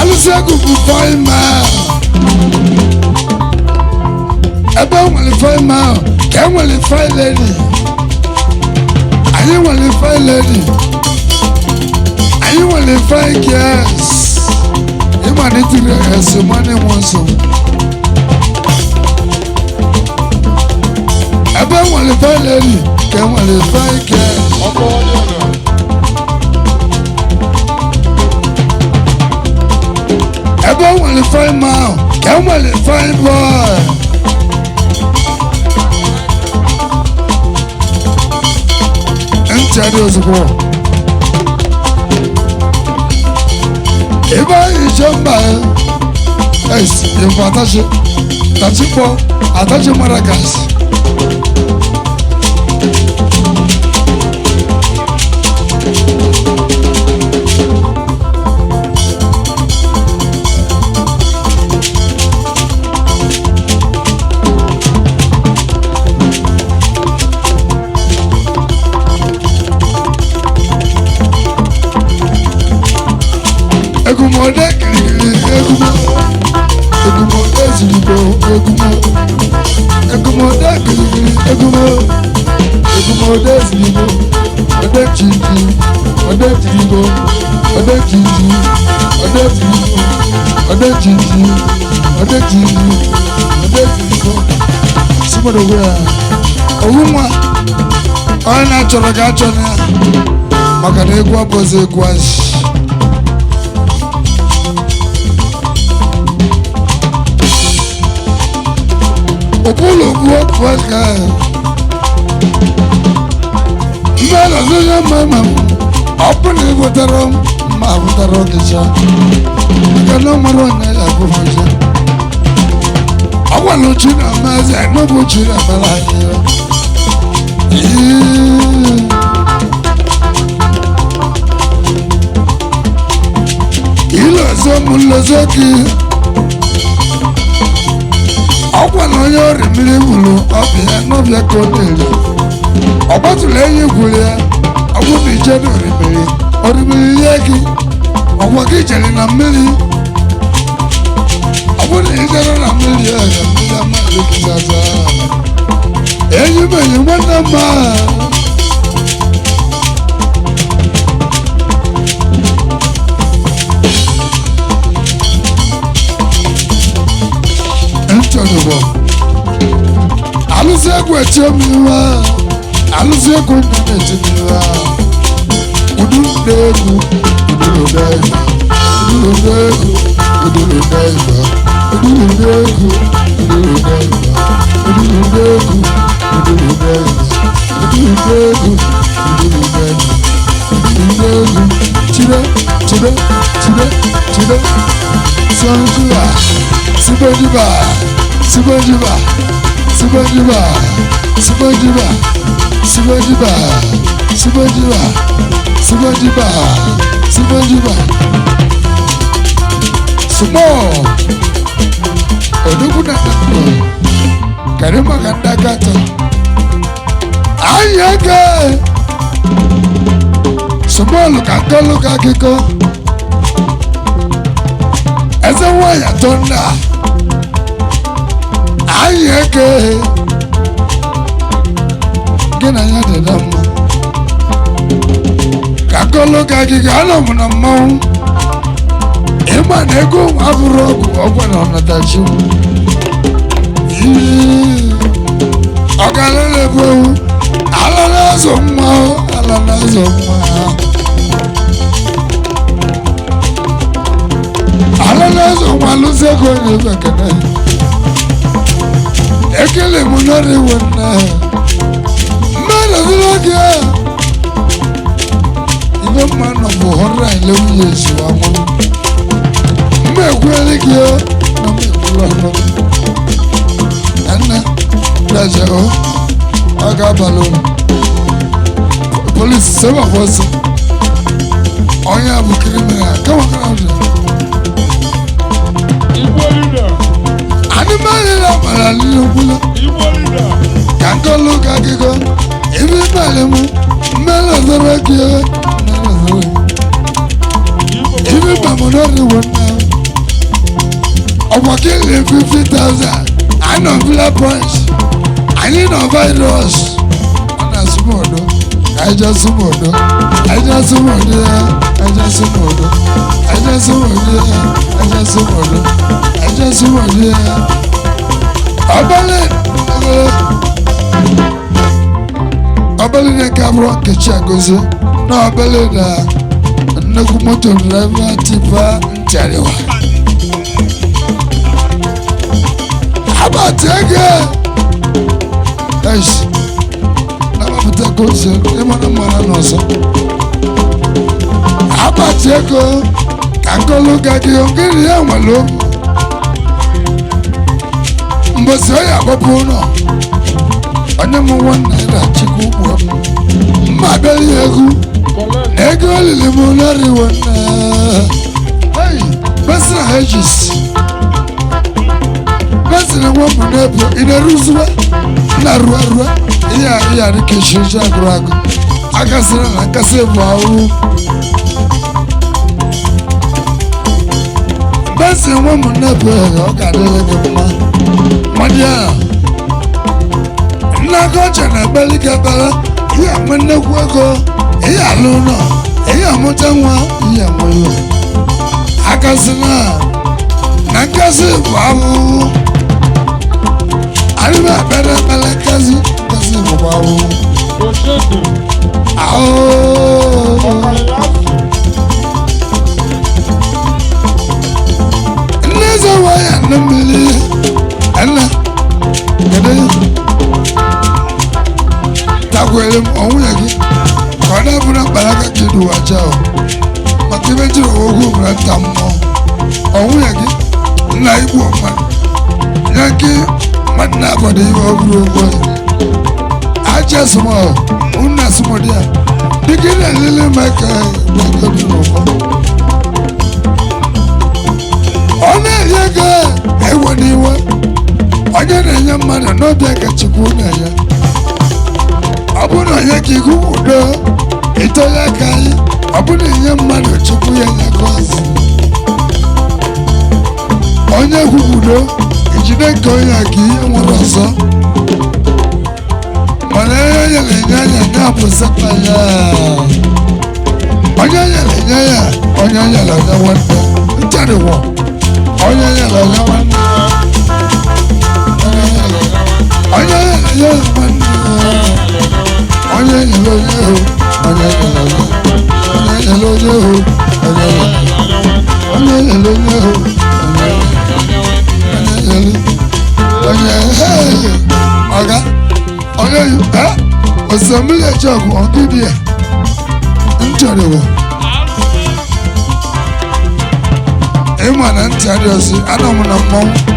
Alusiegwu fine man. Ebe will fine man. Can will fine lady. I will fine lady. I will fine girls. You want it to as the money wants some. Ebe will fine lady. Can will fine girls. Ebe will find man, can will find boy. Nteje ozugbo. Ebe anyị jemba es ifo atachi tachikpo atachi maragas. Egwu dekiri egwu ezigbo egwu dekiri egwu ezigbo odechiji odechigbo odechiji odechiji odechiji odechigbo simodo wea owu nwa onye na-achọrọ ga achọ na maka na egwu abụzi egwu azị. Opolo buo kwaka. Mbele zoja mama. Opone votarom ma votaro kisha. Kana marone ya kufaja. Awa no china maze no bo china balaya. Ilo zomulo zoki. Ọkwa na onye ọrịa mmiri gwuru ọbịa n'ọbịa ka ọ na-eri ọ gbatụrụ enyi gwuru ya ọgwụ na ije na orimiri ihe gị ọgwa gị jere na mmiri ọgwụ na ijere na mmiri ya ga mmiri amaghị gịzaza enyi m enyi nwanne mma Alusiegwu echemiwa Alusiegwu Nteje echemiwa Ududegwu Ududegwu Ududegwu Ududegwu Ududegwu Ududegwu Ududegwu Ududegwu Ududegwu Ududegwu Chide Chide Chide Chide Sanjua Sibojiba Sibojiba Sibojiba Sibojiba Sibojiba Sibojiba Sibojiba Sibojiba Small Oduguna Karima Kandakata Ayeke Small Kakolo Kakiko Eze waya tonda Ayeke Gina ya dedama Kakolo kakika alo muna mau ịma na ego abụrụ ọgwụ na ọnatachi ọ ga-alala ebe ewu alala azụ nwa alala azụ nwa alala azụ nwa alụsị ego onye ebe ekene ekele m n'ọrụ iwe nna mmadụ zụrụ oge ibe mma nọ bụ họrọ ile nwunye esiwa nwụrụ mma ekwuere gị na mma ekwuru ọhụrụ nna daje ọ ga-abalị ụlọ polisi sebe ọsọ onye bụ kriminal kama anụmanụ na-amara n'ukwula ka nkọlụ ka akụkọ ebe ịbalị m mmelụ zoro gị ebe mamụnọriwo nna ọgwa kele 50,000 anọ villa punch anyị nọ virus ọ na-asụmodo aja sụmodo aja sụmodo ya aja sụmodo aja sụmodo ya aja sụmodo aja sụmodo ya ọbẹlẹ na-eke abụrụ nkechi agozi na ọbẹlẹ na nnukwu moto draiva tipa nchariwa abati ege eshi na-amapụta gozi ịmana mmara n'ọzọ abati ego ka nkọlụ gagị ogiri ya nwere okwu mbosi onye agbapụ ụlọ onye m naira chukwu ugbo mma abịala ya egwu na ego olili m n'ọrịwo nna besịra ha ejisi besịra nwa m na-ebu ị na-eruziwa na ruo ihe adịka eshiriji agụrụ agụ agasịra na nkasị bụ ahụhụ besịra nwa m na-ebu ọ ga-adịrị gị mma mmadụ ahụ nnagocha na ekpeli ga-ebere ihe ama nnekwu ego ihe alụ ụlọ ihe amụta nwa ihe amụrụ akasị na nkasị bụ ahụhụ arịba ekpere ekpere nkasị bụkwa ahụhụ nne eze nwa ya nne mmiri ene takwere m ọnwụnye gị ka ọ na-abụ na mkparaka ka ịdụ wacha maka ibe jiri ogwu nwere nta mmụọ ọnwụnye gị nna igbu mmadụ nye nke mmadụ na-akwado ihe ọ bụrụ ogwu aja asụmọhụ nna asụmọdị ya dịka ị na-elele maka gbagobi n'ụfọ ọ na-eri ego ewe n'iwe onye na-enye mmadụ n'obi aka chukwu na-enye ọ bụrụ na onye ka ihu udo itoye aka anyị ọ bụrụ na enye mmadụ chukwu ya nye gọzi onye kwukwudo ijide nke onye aka ihe nwere ọzọ mana ihe nyere enye anya nya bụ sapa ya onye nyere enye ya onye nyere onye nwanne ntadịwọ onye nyere onye nwanne onye nyere onye nwanne onye nyere onye hụ onye nyere onye onye nyere onye hụ onye nyere onye hụ onye ọga onye osimiri ejọgụ ọdịdị ntọrịwọ ịma na ntị adịọzi anọ m na mmọnwụ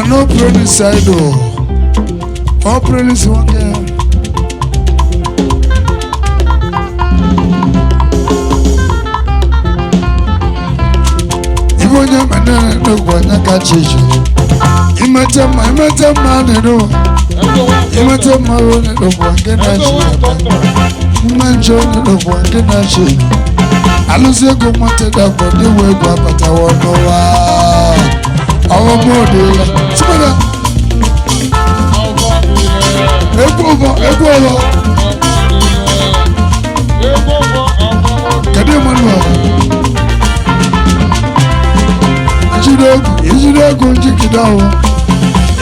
no pray side all praise one girl. Even your man no go na catch you. imete mma nenu imete mma nenu wange na chi mmanjo nenu wange na chi AlusiEgwu Nteje Aborgu we Egwu abata wono wa awo modela simana Egwu kadi manu Ejidegu njikidawo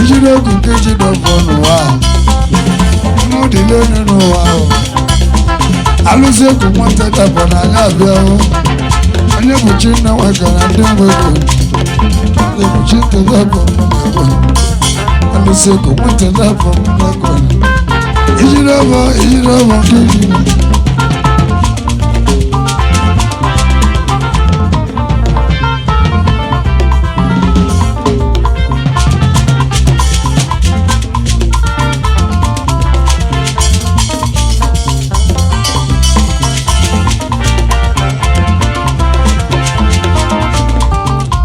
Ejidegu nkejidawo nuwa Mudile nuwa AlusiEgwu Nteje Aborgu na abia Onyebuchi na wekara ndi mwego Onyebuchi Nteje Aborgu AlusiEgwu Nteje Aborgu Ejidawo nkejidawo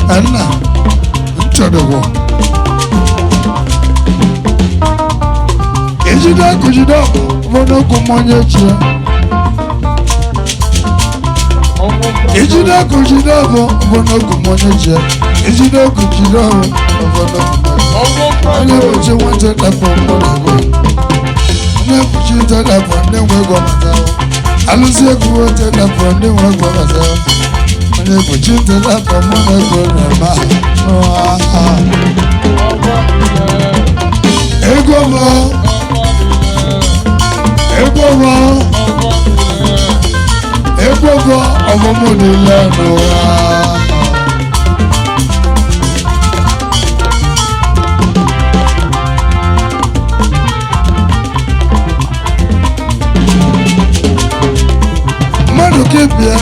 Anna, nchodogo. Ejidego, vono kumonye chia. Ejidego, vono kumonye chia. Ejidego, vono kumonye. Onyebuchi Nteje Aborgu. Onyebuchi Nteje Aborgu we Egwu abata. AlusiEgwu Nteje Aborgu we Egwu abata. Onyebuchi Nteje Aborgu Egwu ọmọmọdélẹ n'ụwa. Mmadụ kebie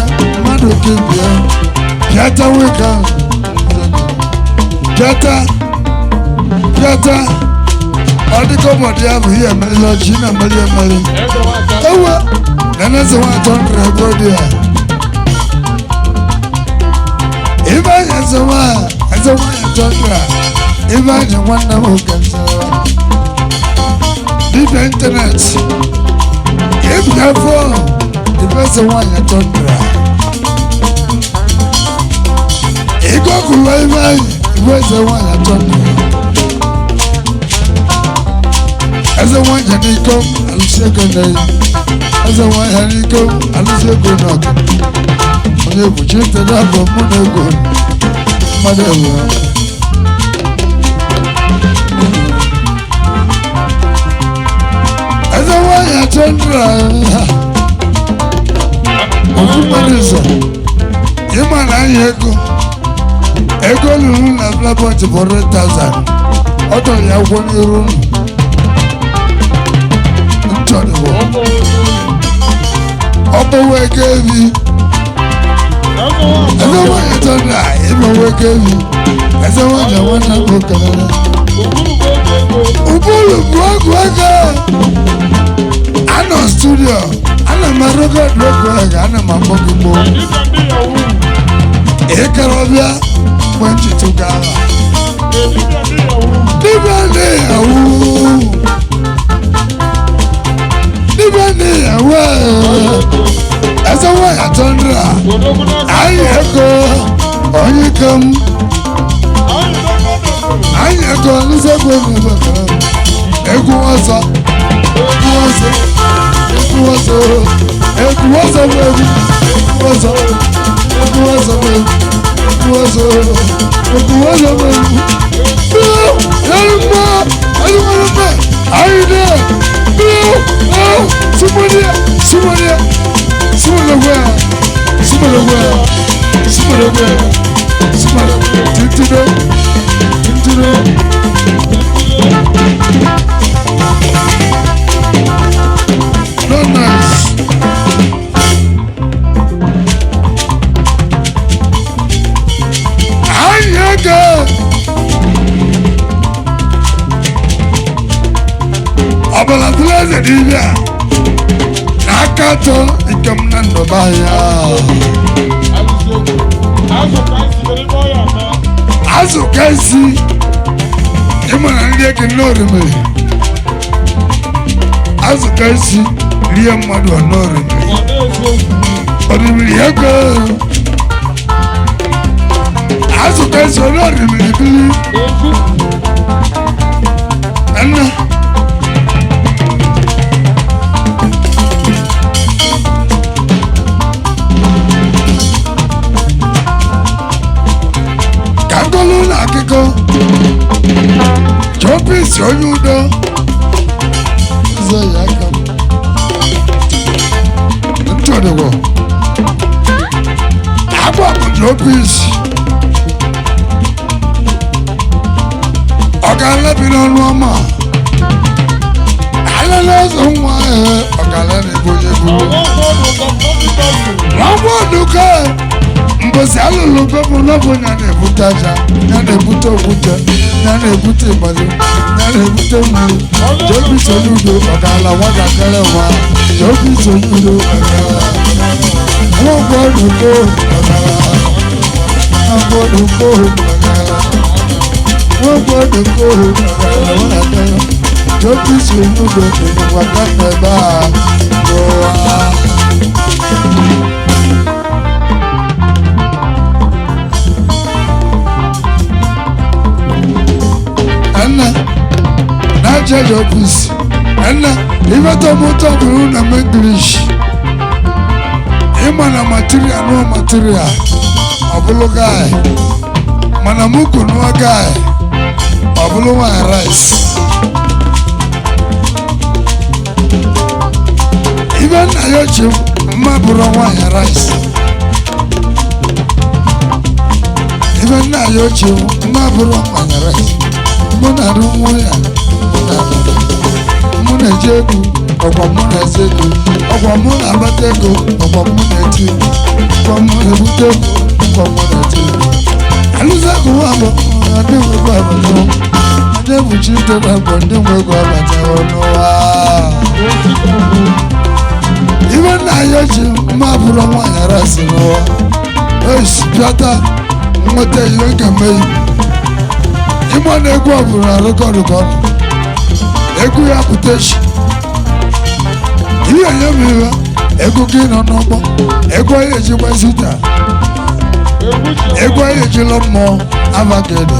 Piata weka Piata Ọdịkọ mọdị ya bụ ihe mere ọchị na mere ewe nana se wa tọndra bọdị ya ibe anya se wa ya tọndra ibe anya nwanne m okensewa dibịa ịntanetị ịbịa fọ ibe se wa ya tọndra Igokulu ibe anyị ibe se wa ya tọndra eze nwanyị n'ikom AlusiEgwu Nteje eze nwanyị n'ikom AlusiEgwu Nteje Onyebuchi Nteje Aborgu mụ na Egwu mmadụ ewu eze nwanyị atọndra ofu mmadụ ụzọ ịma na anyị ego lụrụ na flabọntị bụ 100,000 ọ tọrọ ya ụgwọ n'iru ọmọ wẹgẹri ẹsẹ wọn yẹ tọ ní àyẹmọ wẹgẹri ẹsẹ wọn yẹ wọn náà kó kẹlẹ ubulu buogu ẹgẹ anọ studio ana ma record lọkọ ẹgẹ ana ma kọ gbogbo ekele ọbịa mgbe nchitu gara dibịa na-eyawu eze nwanyị atọndra anyị ego onye kom anyị ego AlusiEgwu Egwu ọzọ Nigeria Nakato ikamnando baya Azu kaisi ịma na ndị eke n'orimiri azụ ka esi rie mmadụ n'orimiri orimiri ego azụ ka esi n'orimiri bili nna ka ngolu na akụkọ Jopisi onye udo ụzọ ya aka ntụdịgwọ agbapụ Jopisi ọ ga-alabi n'ọnụ ọma alala ọzọ nwa ahụ ọ ga-ala n'ebe onye buru nwa ọdụka mbosi alụlụ bebụ n'ọbụ ya na-ebute aja ya na-ebute okwute ya na-ebute ịgbalị ya na-ebute mmiri Jopisi onye udo ọ ga-ala nwatakịrị nwa Jopisi onye udo nwa ọdụko Jopisi onye udo nwata ebe a n'ụwa na Jopisi ena imeto moto buru na English ịma na material no material ọbụlụ guy mana muku no guy ọbụlụ nwa rice ibe na ya chi mma bụrụ nwa rice ibe na ya chi mma bụrụ nwa rice mụ na arụ nwa ya mụ na-eji egwu ọgwa mụ na-eze ego ọgwa mụ na-agbata ego ọgwa mụ na-eti ọgwa mụ na-ebute ego ọgwa mụ na-eti AlusiEgwu nwa bụ ndị nwegwu abata Onyebuchi Nteje bụ ndị nwegwu abata n'ụwa ibe nna ya ji mma bụrụ nwaanyị rasị n'ụwa esi bịata nweta ihe ga-eme ịgba na egwu ọ bụrụ arụkọrụkọ egwu ya pụta echi ihe nye m ihe egwu gị nọ n'ọgbọ egwu anyị eji gbazita egwu anyị ejila mmụọ abagede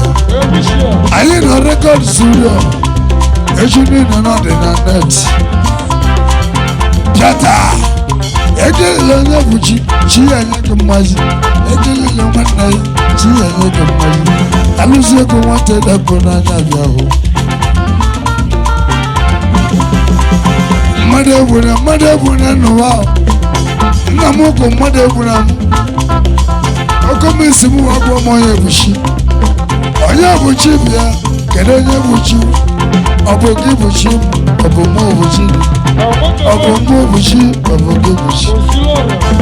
anyị nọ rekọd studio echi niile nọ dị na net bịata ekelele Onyebuchi chi ya nye gị mmazi ekelele nwanne ya chi ya nye gị mmazi AlusiEgwu Nteje Aborgu n'anya bịa hụ mmadụ egbuna n'ụwa nna m ụkwụ mmadụ egbuna m okomisi m wagwọ m Onyebuchi Onyebuchi bịa kedu Onyebuchi ọ bụ gị Buchi ọ bụ mụ Buchi ọ bụ mụ Buchi ọ bụ gị Buchi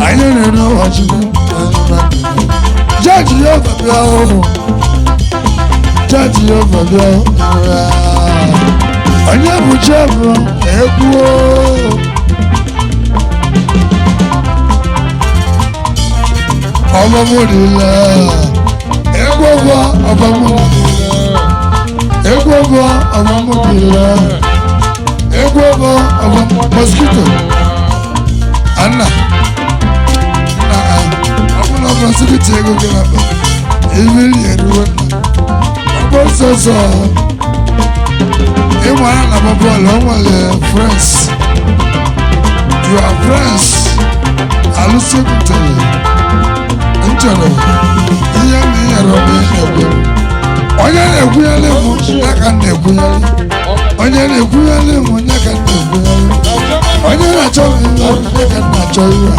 anyị na-ere ụbọchị jaji ya ọbịa ọhụrụ jaji ya ọbịa Onyebuchi bụ egwu ọbamụdịla egwu bụ ọbamụdịla egwu bụ ọbamụdịla egwu bụ mosquito anna ọbụla ọbụlasịrịtị ego gị na-akpa ibiri eruwe nna ọgbọ sọsọ ịmara na bọbọọlụ o nwere friends you are friends AlusiEgwu Nteje nchọrọ ihe na inyere ọbụ na-egwu onye na-egwunyere mụ ya ka na-egwunyere onye na-egwunyere mụ ya ka na-egwunyere onye na-achọ ihe ya ka na-achọ ihe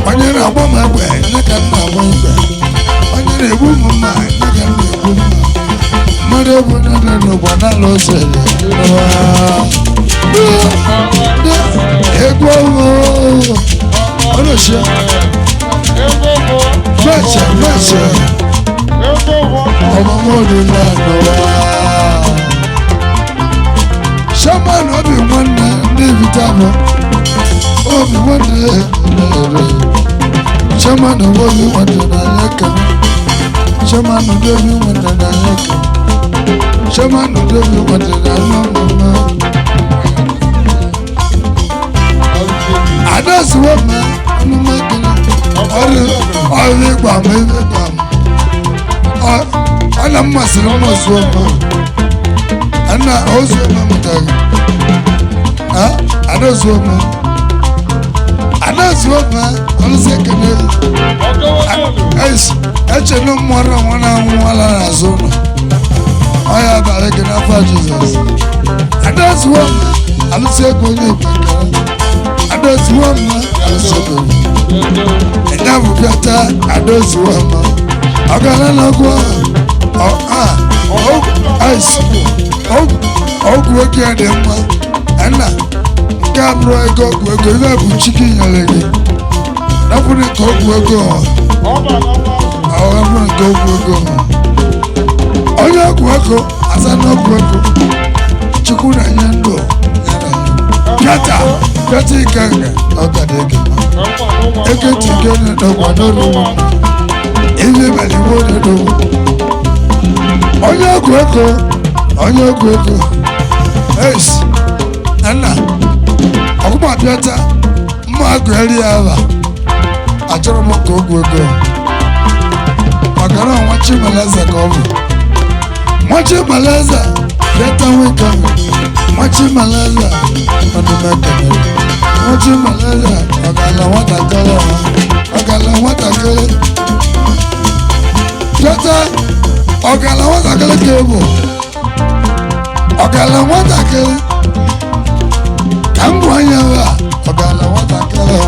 onye na-agba m egbe ya ka na-agba egbe onye na-egbu m mma ya ka na-egbu mma mmadụ egwu nile n'ụgbọ n'ala ose egwu ọnụchia meche ọmụmụ olile n'ụwa shaman obi nwanne ndị vitamọ obi nwanne shaman obi nwanne na anya ka shaman obi nwanne na anya ka Chairman of the Water. I don't swear, man. I'm making it. All the bomb, every bomb. All the muscle, almost swear, man. And I also remember. I don't swear, man. I don't swear, man. On the second day. No more than 1 hour as well. I have a regular for Jesus. I don't swear, man. AlusiEgwu Nteje. I don't swear, man. AlusiEgwu. And now we better. I don't swear, man. Ogene Nteje. Ogwu again, man. And now, Gabriel go to chicken already. Nobody go. Go. Onyebuchi, as I know, Chukuna Yendo. Kata Ikanga. Okay, Eketi no one. Everybody wanted to Onyebuchi. Yes. Anna. Okuma Piata. Magweli Ava. Achoro go. Magana wachi malaza kovu. Wachi malaza. Beta weka. Wachi malaza. Mandumaka. Wachi malaza. Ogala watakele. Beta. Ogala watakele kebo. Ogala watakele. Kambwanyawa. Ogala watakele.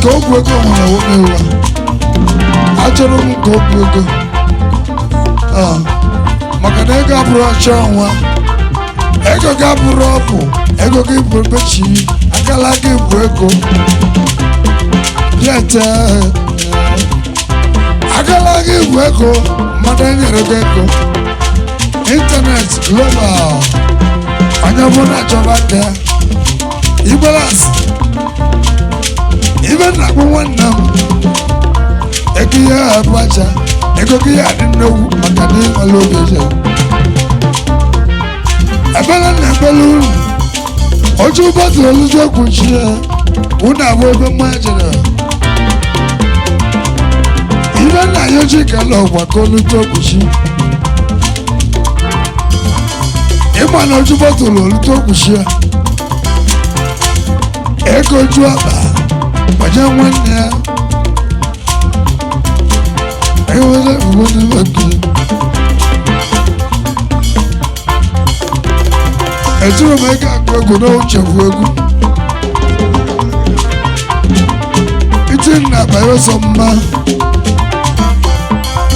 Ogwego mwana womewa. Achoro Ogwego. Makana ego aburo achonwa. Ego gaburo opu. Ego gibu bechi. Akala gibu ego. Yeta. Akala gibu ego. Madanyere ego. Internet global. Anyabona chobate. Ibalas. Even like one number, Ekia Abacha, Egokia didn't know Makadi Alocation. A balloon, balloon, Ojo Battle, Lujo, would have over marginal. Even Ayoji love what Kolu Tokushi. Eman Ojo Battle, Lutokushi. Eko Juaba. Wajan one there. I was working. I threw my car go no Chavugu. It's in that by some man.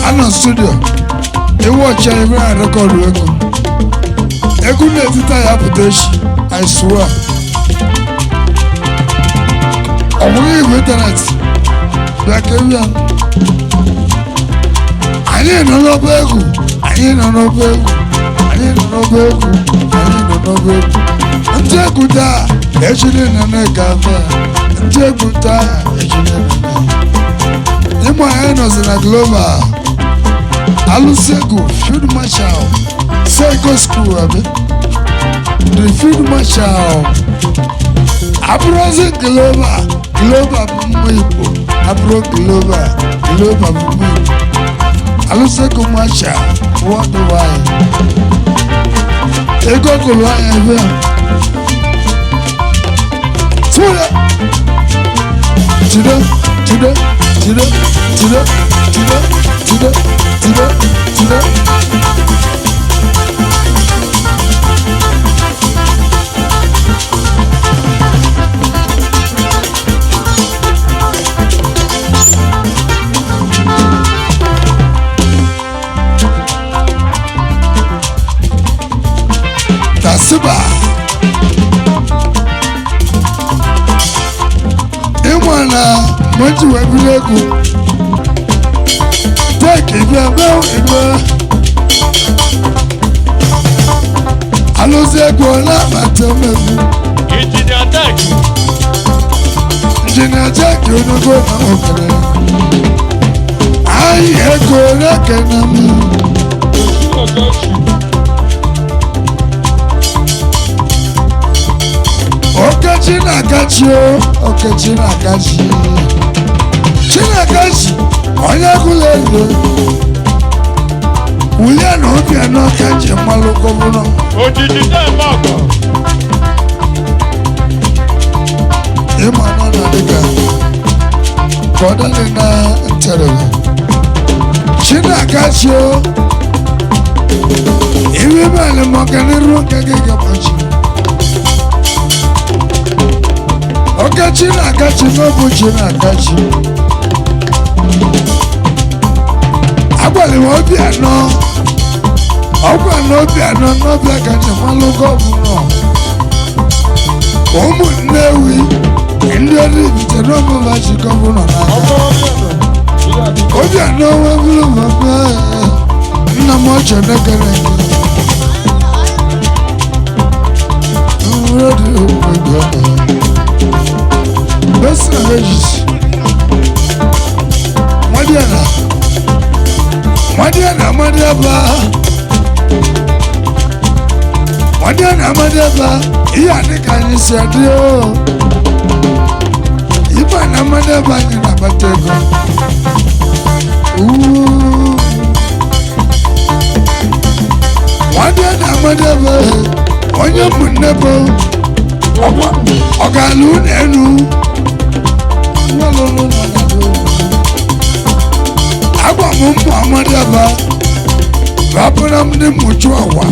I'm on studio. They watch every record record. I couldn't let it. I swear. Only internet, black area. I need no Egwu. I need no Egwu. I need no Egwu. I need no Egwu. Nteje da, ejine na negafe. Nteje da, ejine na. Imo enos na global. AlusiEgwu Field Marshal. Sego school abi. The Field Marshal. Abrozi global. Global Mwipo, Abro Global Mwipo. AlusiEgwu Marshal, what do I? Ego Kulwa Eve. Today. Tasiba. Imwana mwenji webileku. Take ibe. AlusiEgwu na matemegu. Engineer Jack, you no go na okere. Ai ego reke na mi. Okechi na-agachi Okechi na-agachi Chinagachi onye gụla ego wulie na obi anọ ka ji mmalụ gọvanọ Ojiji na-eme ọgọ. ịma nọ na dịka ka ọ dịrị na ntere Chinagachi iwe mele maka n'iru nke gị gabachi Okechi na-agachi n'obu Chinagachi agbalị m obi anọ ọgwa na obi anọ n'obi akacha mmalụ gọvanọ ụmụ Nnewi ndị ọrụ ibite n'ọmụbachi gọvanọ n'aka obi anọ webụrụ mama nna m ọchọ nekere Besa Regis Madiana Madiaba iya ni kanyi si adio iba na Madiaba ni na batego Madiaba onye munebo ọgalu n'enu agba m mbụ Madiaba rapụra m ndị mụchu ọwa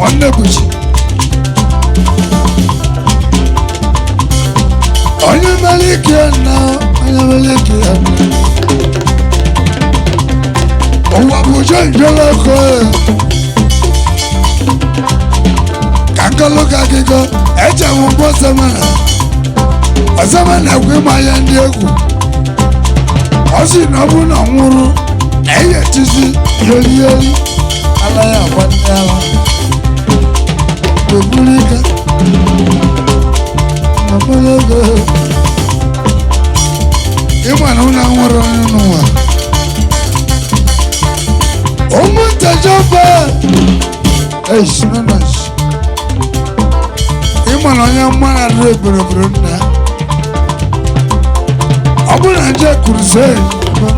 Onyebuchi onye maliki na onye maliki ụwa bụ njọlọkọ ka nkọlụka akịkọ eche m mbọ Ọzọmana ekwe ma ya ndị egwu ọ sị na ọ bụrụ na ọ nwụrụ na-eyetizi yoli ala ya agwa ndị ala buru ike mabụrụ ego ịma na ụlọ nwụrụ onye n'ụwa ụmụ Nteje ịma na onye mmara rụ eberobere nna ọ bụrụ na nje kuruzee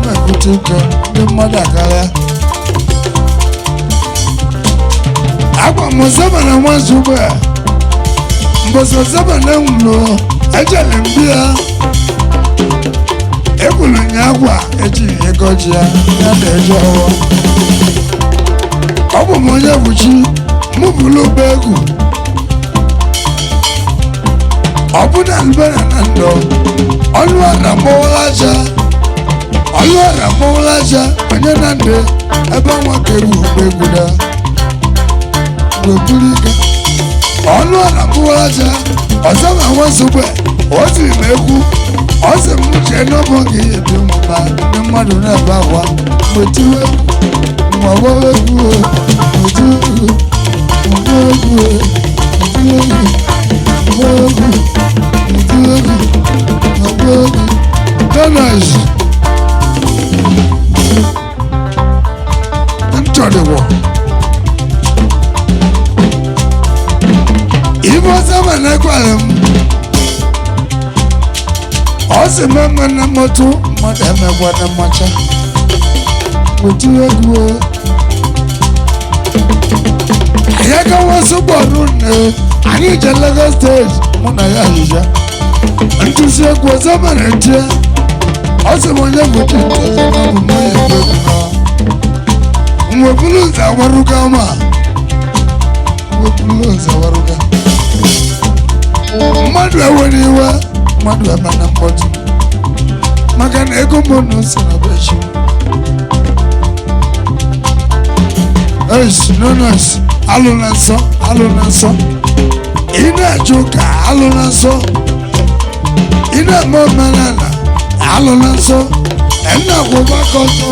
na-ebute ike ndị mmadụ akara ya agwa m Ọzọmana nwanzu ugbu a mbosi Ọzọmana nwụrụ ejele mbi ya ekwuru nya agwa ejighị ego ji ya ya na-eje ọghọ ọ bụ m Onyebuchi mụ bụrụ ụgbọ egwu ọ bụ na Albana na ndọ ọnụ ara mọwala aja onye na ndụ ebe nwa ka ewu ụgbọ egwu da buru ike ọnụ ara mọwala aja ọzọ ma nwazugbe o tiri m egwu ọ sị m uche n'ọbọ gị ebi ụmụma ndị mmadụ na-ebe akwa mgbe Ibo Ọzọmana gwara m ọ sị m eme na moto mmadụ emegwa na mmacha wetu egwu anyị agawa sụgbọrụ nne anyị je Lagos steeti mụ na ya ahịhịa ntụzi egwu Ọzọmana tie ọsị m Onyebuchi Nteje na bụ m onye egwu mgbe bulu nze awaruga ma mgbe bulu nze awaruga mmadụ ewere iwe mmadụ ebe na mkpọtụ maka na ego mbụ si na bechi nonos alụ na nsọ ị na-eje ụka alụ na nsọ ị na-eme omenala alụ na nsọ na-akwụba aka ọtọ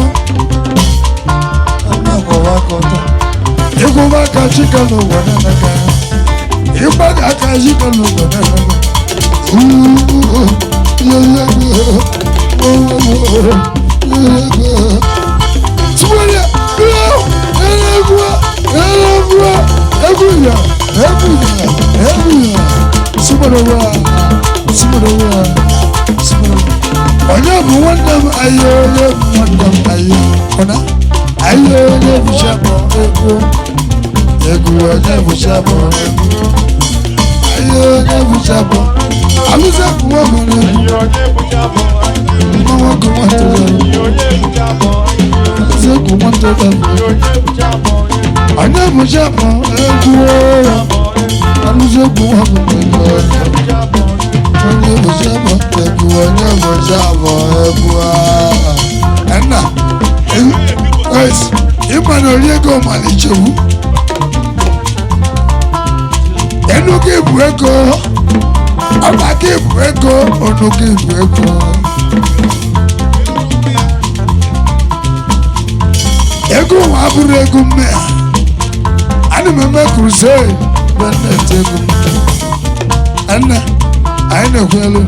ịkwụba aka chika n'ụwa na-anaga ịgbaga aka chika n'ụwa na-anaga onye bụ nwanne m ayo onye bụ nwanne m ayo ọna ayo onye bụ chabọ egwu onye bụ chabọ ayo onye bụ chabọ alụsị bụ nwa mara mmanwụ ọkụ nwata alụsị bụ nwata onye bụ chabọ egwu alụsị bụ nwa mara onye bụ chabọ egwu onye bụ chabọ egwu ẹnna ịma na ori ego malichewu ẹnu gị bụ ego ọba gị bụ ego ọnụ gị bụ ego ego nwa abụrụ ego mme ana m eme crusade mgbe na-ete ego ẹnna anyị na-ekwu elu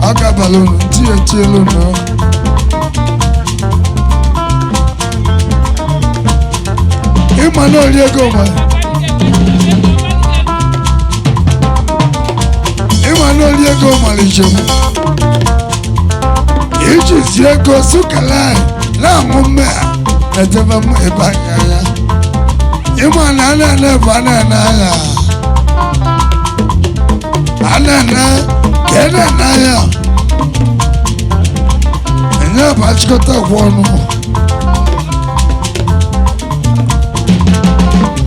ọ ga-abalị unu eti elu unu ịma na ori ego ma ịma na ori ego malicha m ijizi ego sukala na-amụ mme na-etebe m ebe anya ya ịma na a na-ene ebe a na-ene anya a na-ene ka ị na-ene anya enye bụ achịkọta kwa ọnụ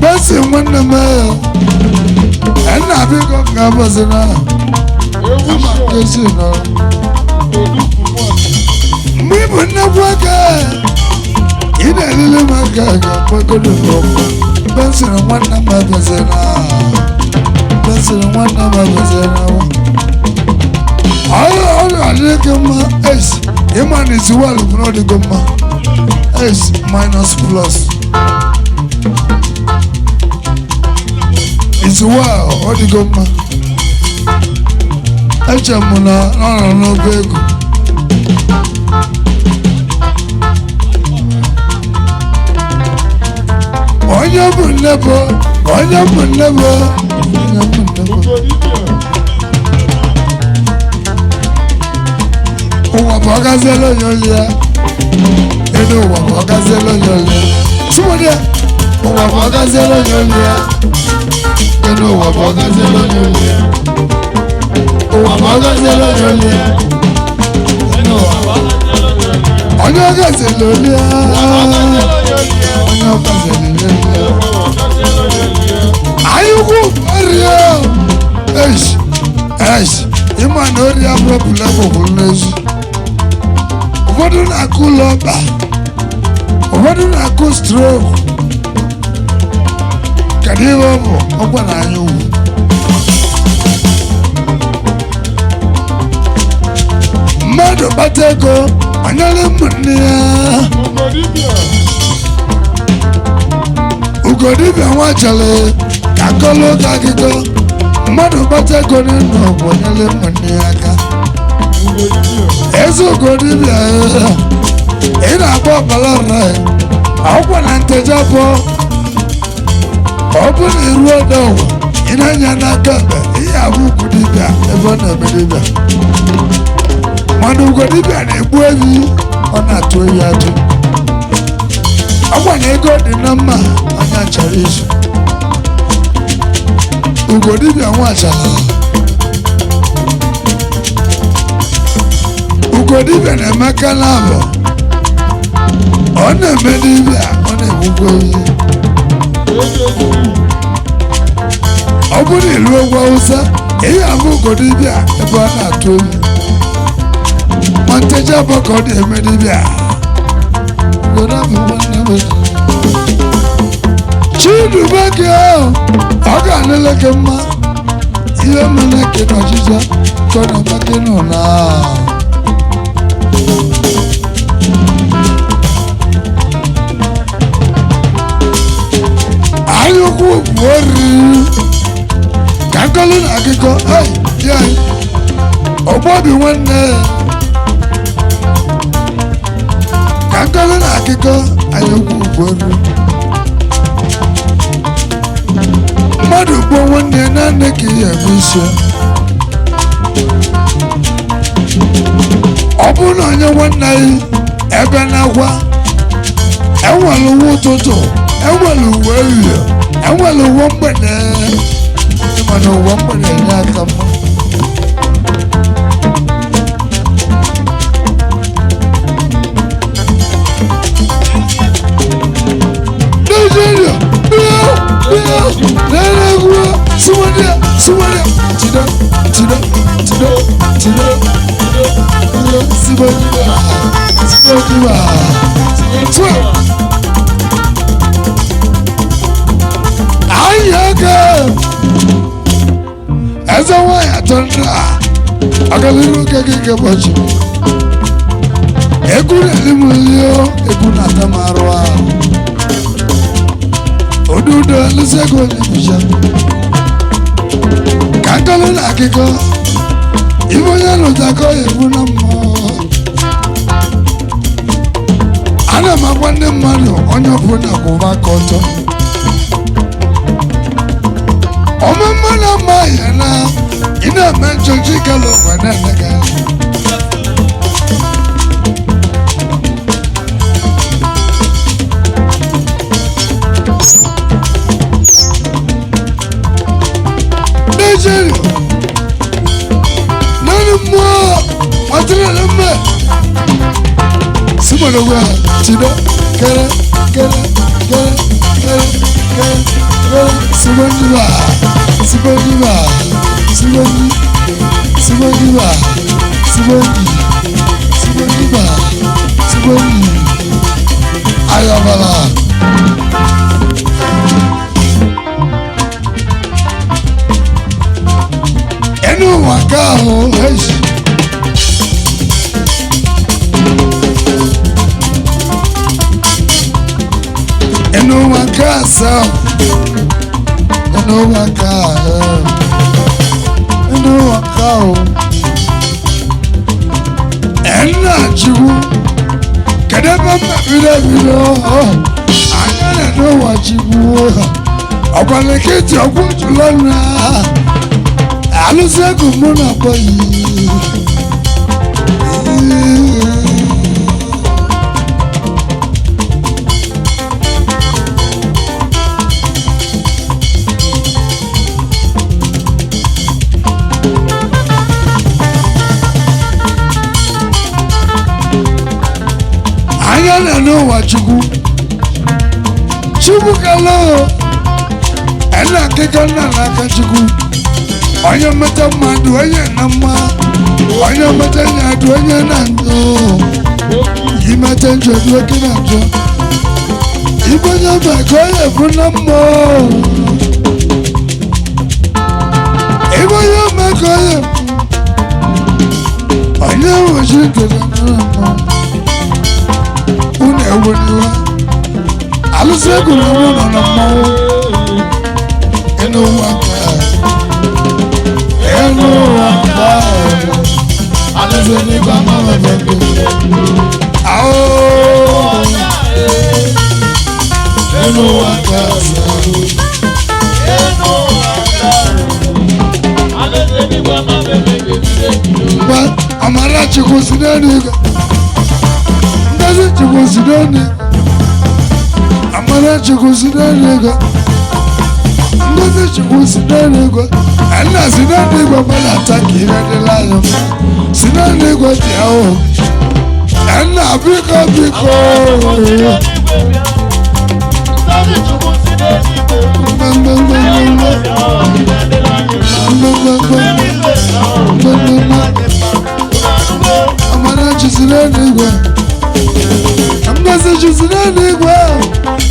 besi nwanne m nna biko ga-abọzi na ama ezi nọ mgbe ị bụ nnekwu aka ị na-elele m aka ga-agbagodo n'ọkụ besiri nwanne m abịazi na ọrụ adịghị mma ace ịma na iziwalụ bụ na ọ dịgo mma ace minus plus iziwalụ ọ dịgo mma eche m na ọ nọ n'obe ego onye bụ nnebo ụwa bụ ọgaziela onye oli ya elu ụwa bụ ọgaziela onye oli ya sụmụdị ụwa bụ ọgaziela onye oli ya elu ụwa bụ ọgaziela onye oli ya ụwa bụ ọgaziela onye oli ya onye ọgaziela oli ya onye ọgaziela oli ya anyị ukwu ọrịa ịma na ọrịa bụrụpụla bụbụrụ n'ezi ụfọdụ na-akụ ụlọ ọba ụfọdụ na-akụ strok kedu ihe ọ bụ ọgwa na anya ugwu mmadụ kpata ego anyere ụmụnne ya ugodibịa nwachara ka kọlụ oge akụkọ mmadụ kpata ego n'ịnụ ọgwụ anyere ụmụnne ya aka eze ugodibịa ị na-agba ọbara ọra ọgwụ na nteje abụọ ọ bụ na iru ọdọ ụwa ị na-anya n'aka ekpe ihe abụ ugodibịa ebe ọ na-eme dibịa mana ugodibịa na-egbu ehi ọ na-atụ ehi atụ ọgwa na ego dị na mma anya chọrọ izu ugodibịa nwachara ugodibia na-emeka n'abọ ọ na-eme dibia ọ na-egbukwa ihe ọ bụrụ ilu ogwu Hausa ihe abụ ugodibia ebe ọ na-atụ oyi ma Nteje Aborgu ka ọ na-eme dibia Chidubake ọ ga-anele gị mma ihe mere ke n'ọchịcha ka ọ na-eme gị n'ụlọ anyụkwu bụ oriri ka nkọli na akụkọ ya ọgbọbi nwanne ka nkọli na akụkọ anyụkwu bụ oriri mmadụ gbuo nwanne ya naanị ka ihe eme isi ọ bụrụ na onye nwanne ya ebe na-agwa enwere uwe ụtụtụ enwere uwe ehihie enwere uwe mgbede mana uwe mgbede enye aka mma Nigeria Egwu Somalia Tido eze nwanyị atọ ndị a agaliru oge gị ụbọchị egwu na-elimulio egwu na-ata m arụ ahụ odudo Alusiegwu Nteje ka nkọli na akụkọ ibe onye nụtakọ ya egwu na mmụọ ana m agwa ndị mmadụ onye ọbụla kwụba aka ọtọ ọma mmadụ ama ya na ị na-eme nchọcha ịgala ụwa na-emega Nigeria nani mmụọ matara na mme simana gwa tido kere Sibanjiba ayabala enu waka ahụ enu waka asa enu waka ena chiwu kedebe bido anya na wa chiwu ọgbaleketi ọgwụ jụlọ na Alusiegwu mụ na boyi anya na n'ụwa Chukwu kalo ena akịka nna n'aka Chukwu onye mmeta mmadụ onye na mma onye mmeta nyadụ onye na ndụ imete njọ dị oke na njọ igbe onye maka onye bụ na mmụọ igbe onye maka onye Onyebuchi Nteje unu eweliwa Alusiegwu na mụ nọ na mmanwụ ịnụ nwa Alusiegwu mama bebe amara Chukwu si n'elu ngozi Chukwu si n'elu amara Chukwu si n'elu ngozi chukwu si n'eluigwe nna si n'eluigwe mana ata ka ihe dịla anyị mma si n'eluigwe dị ahụ nna biko biko Amarachi si n'eluigwe Ngozi si n'eluigwe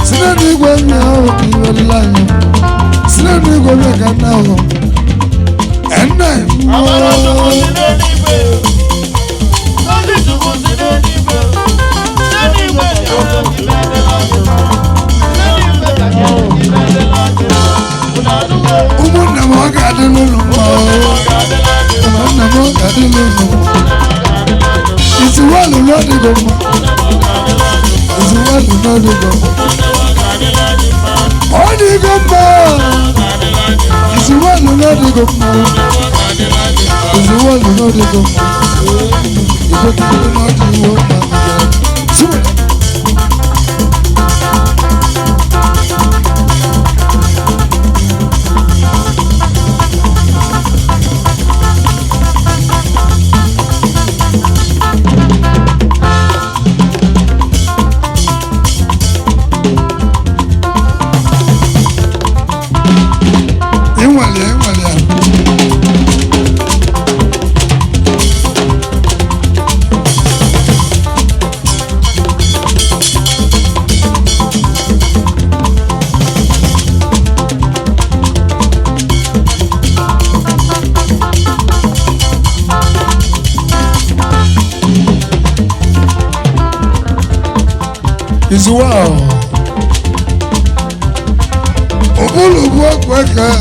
si n'eluigwe nna ahụ ka ihe dịla anyị si n'eluigwe ka nna ahụ nna ụmụnna m ọ ga-adị n'ụlọ mma ụmụnna m ọ ga-adị n'ụlọ isi walụ n'ọdịgo mma isi walụ n'ọdịgo mma ọ dịgo mma isi walụ n'ọdịgo mma isi walụ n'ọdịgo mma ịbụkịrị n'ọdịgo mma is well. Obulu work worker.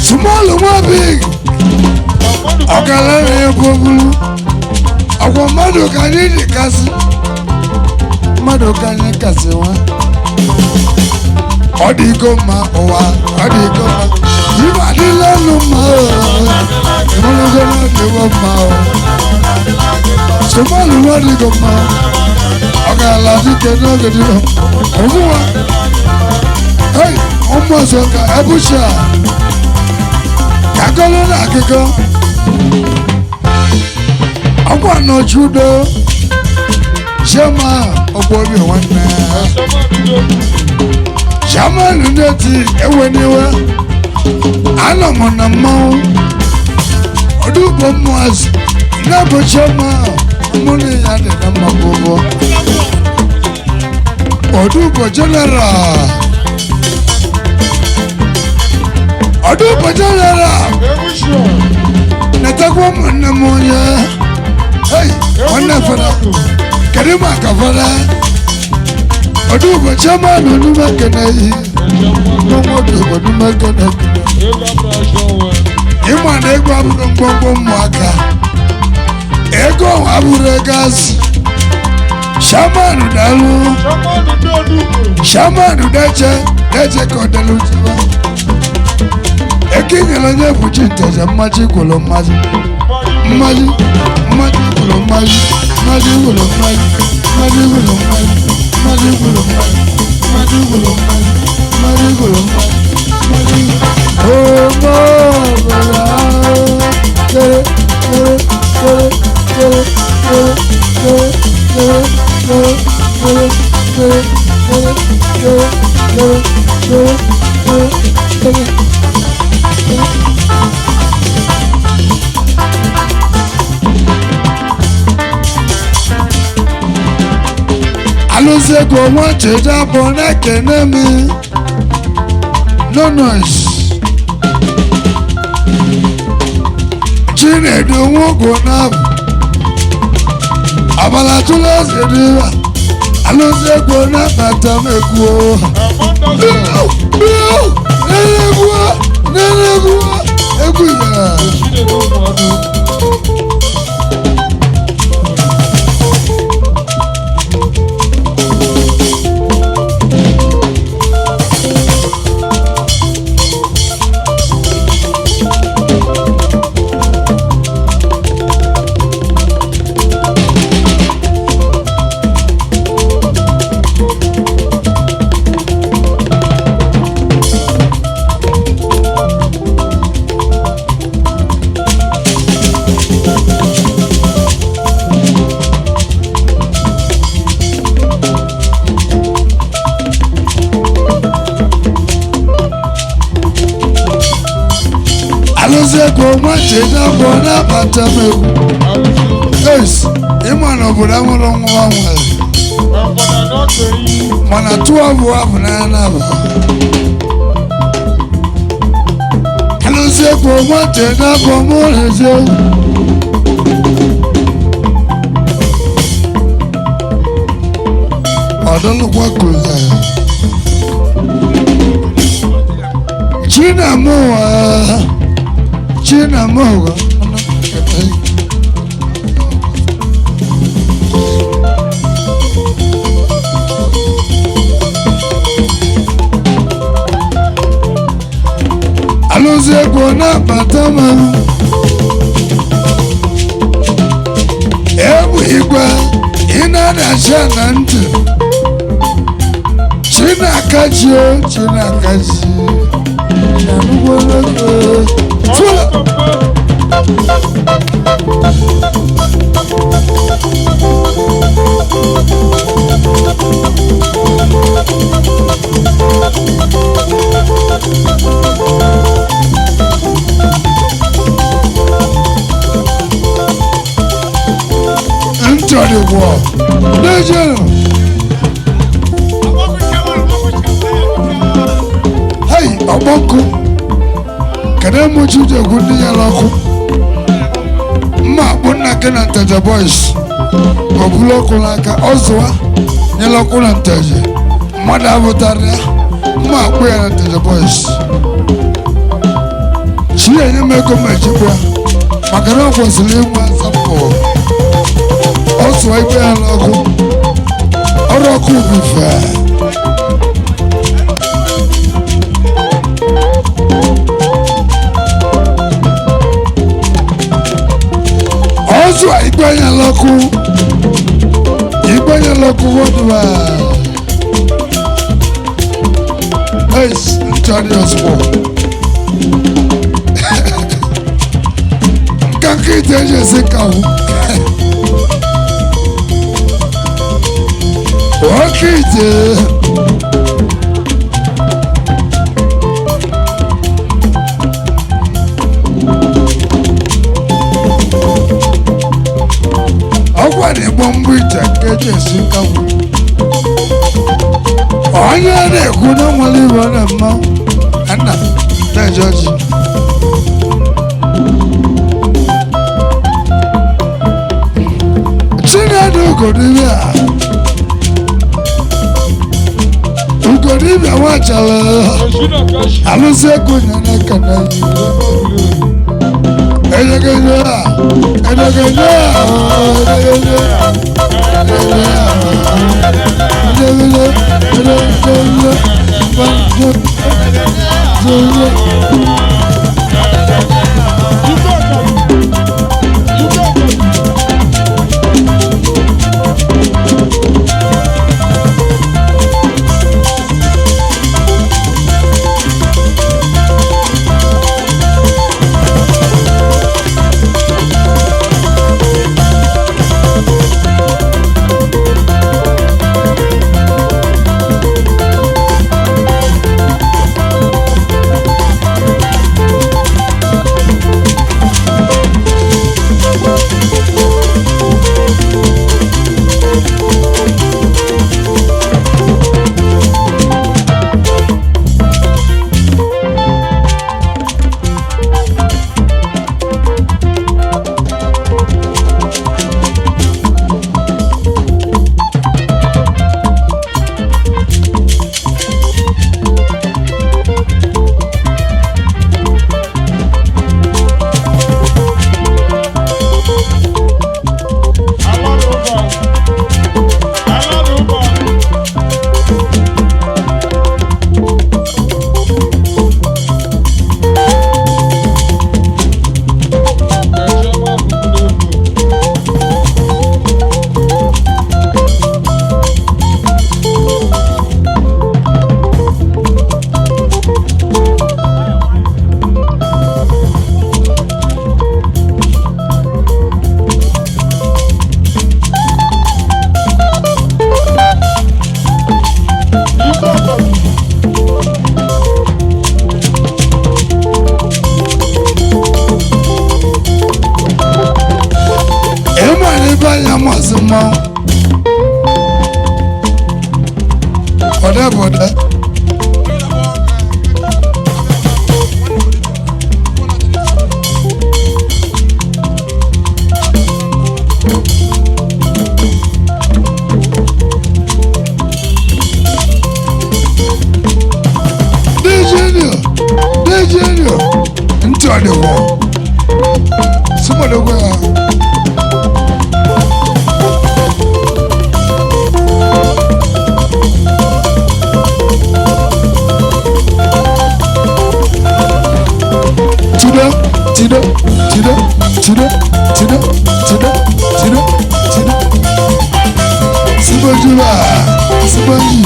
Small or big. Ogalere Obulu. Our mother can eat the castle. Mother can eat castle. Odigoma owa. Odigoma. You are the land of my. Somali wadi goma, aga lafi kena gedino. Omuwa, hey, omo songa ebusha. Kakolo na kiko. Omo no judo. Shema obobi wana. Shema nundeti eweniwe. Ano mona mau. Odubo muazi. Nabo shema. Money and the number Odubo General Odubo General Natakwa Manamoya Hey, wonderful Karima Kavara Odubo Chairman Odumakanai Odubo Odumakanai Iman Egwu Mwaka Ego aburegas Shamanu dalu Shamanu deche kodelu tiba Ekinye Onyebuchi Nteje mmachi kulo mmachi Mmachi kulo mmachi Mmachi kulo mmachi Mmachi kulo mmachi Mmachi kulo mmachi Mmachi kulo mmachi Mmachi kulo mmachi Oh AlusiEgwu Nteje Aborgu ekene mi no noise Chinedu nwogo na abala tula zediwa AlusiEgwu na batam egwu egwu ya AlusiEgwu Nteje Aborgu na-abata m egwu. Yes, ịma na obodo amụrụ nwa nwere. Mana tụọ bụ abụ n'anya n'abụ. AlusiEgwu Nteje Aborgu n'ezie. Ọdọlụkwa kụrụ Chinamowa AlusiEgwu na-abata m egwu igwe ị na-adacha na ntị Chinakaji Enter the war. Legend. Hey, Ogbonku. Can I move you to Egwu Nteje Aborgu? Ma Ogene Nteje boys. Obuloku laka Ozwa. Ogene Nteje. Mada Votaria. Ma Ogene Nteje boys. She ain't make a magic. Magana was living sample. Also, I bear logo. Oroku be fair. Also, I bear logo. You bear logo. What do I? Yes, turn your sport. Can't get a cow. Okite ọgwa na-egbo mbụ ite nke eji esi nkanwụ onye na-ekwu na nwere ibe na mmanwụ nna na-eje ọjị Chinedu Ugodibe a Marshal AlusiEgwu Nteje bọ̀dá. Dejeniyo ntị ọ dịwọ sụmọdụgwa ya tido sibojula siboji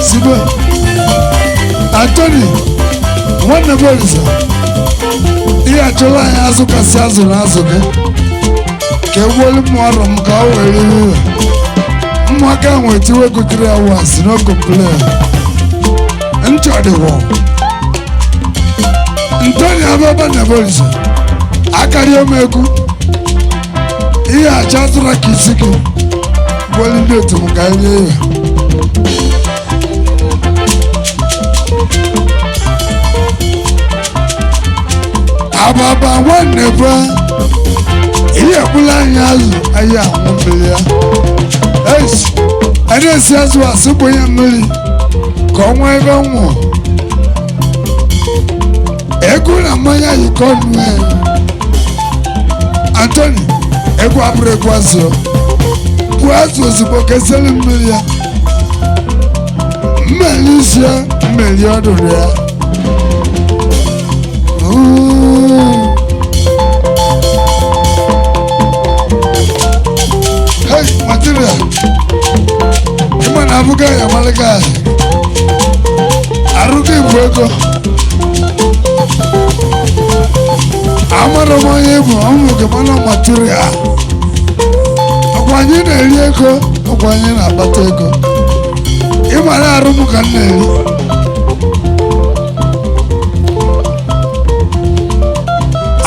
sibo Anthony nwanne m Olisa ihe achọla anyị azụ kasị azụ na azụ gị ka egbuolu m ọrụ m ka o were iwe ụmụaka ahụ etiwe gotere awas no complain ntị ọdịwọ Anthony ababa na Olisa akarịa m egwu ihe achọ azụra ka isi gị gbuolu ndị otu m ka anyị nye ya ababa nwanne bụ ihe egbula anyị azụ anyị ahụ mmiri ya a na-esi azụ asụpụ ya mmiri ka ọ nwee ebe nwụ egwu na mmanya yikọ ọnụ ya Anthony egwu abụrụ egwu azụ bụ azụ ozugbo kesịrị mmiri ya mmeri isi ya mmeri ọdụrụ ya hey material ịma na abụga ya malaga arụga igbo ego amara m onye bụ ọmụgị mana material ọkwa anyị na-eri ego ọkwa anyị na-akpata ego ịmara arụ m ka m na-eri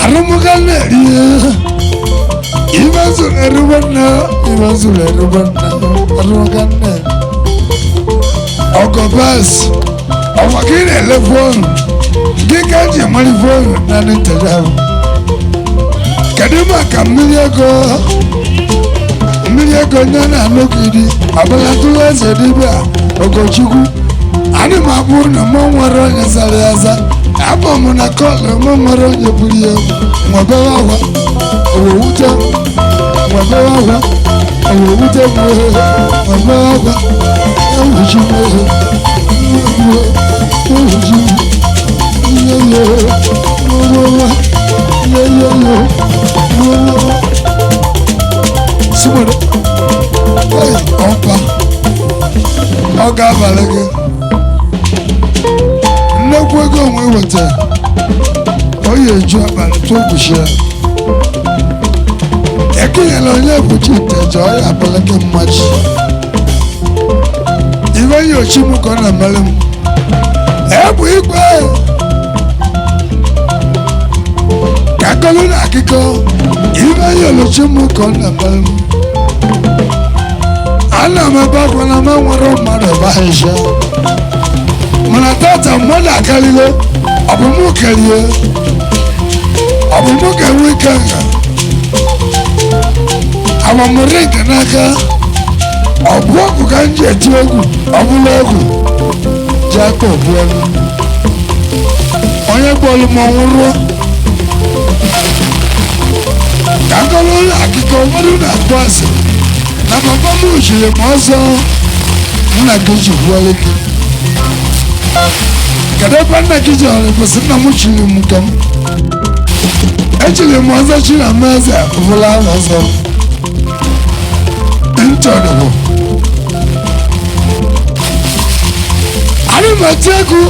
arụmụga na-eri ibazụrụ erubana arụmụga na-eri ọgọbas ọkwa ka ị na-ele fonu gị ka eji mara fonu na Nteje ahụ kedu maka mmiri ego nye na-anọgide abalatụrụ eze dibịa Ogochukwu ana m abụ na mụ nwere onye zara ya aza abụ m na kọlụ mụ nwere onye buru ya nwebewe ahwa owewute nwebewe ahwa owewute nwebewe ahwa ewuji ewuji simodo ọpa ọ ga-abalị gị nnekwu ego onwe weta oyi eju abalị tụbuchi ya ekenyela Onyebuchi Nteje ọya abalị gị mmachi ibe yi ochimu ka ọ na-emere m ebu igwe ka akọlụ na akụkọ ibe yi olochimu ka ọ na-emere m ana m ebe akwa na m nwere mmadụ ebe ahịhịa mana tata mmadụ akarịgo ọ bụ mụ kerie ọ bụ mụ ga-enwe ike nga agbamụrụ nke n'aka ọ bụ ọgwụ ka m ji eti egwu ọ bụla egwu ji aka obuelu onye gbolu m ọnwụrụ ka nkọrọ ụlọ akụkọ ụfọdụ na-akpọ asị na papa m jiri m ọzọ nna gị ji gbuola gị kedu ebe nna gị ji ọrụ kwụsị nna m chiri m nke m ejiri m ọzọ chiri ama eze bụla ọzọ ntọrọ ana m eti egwu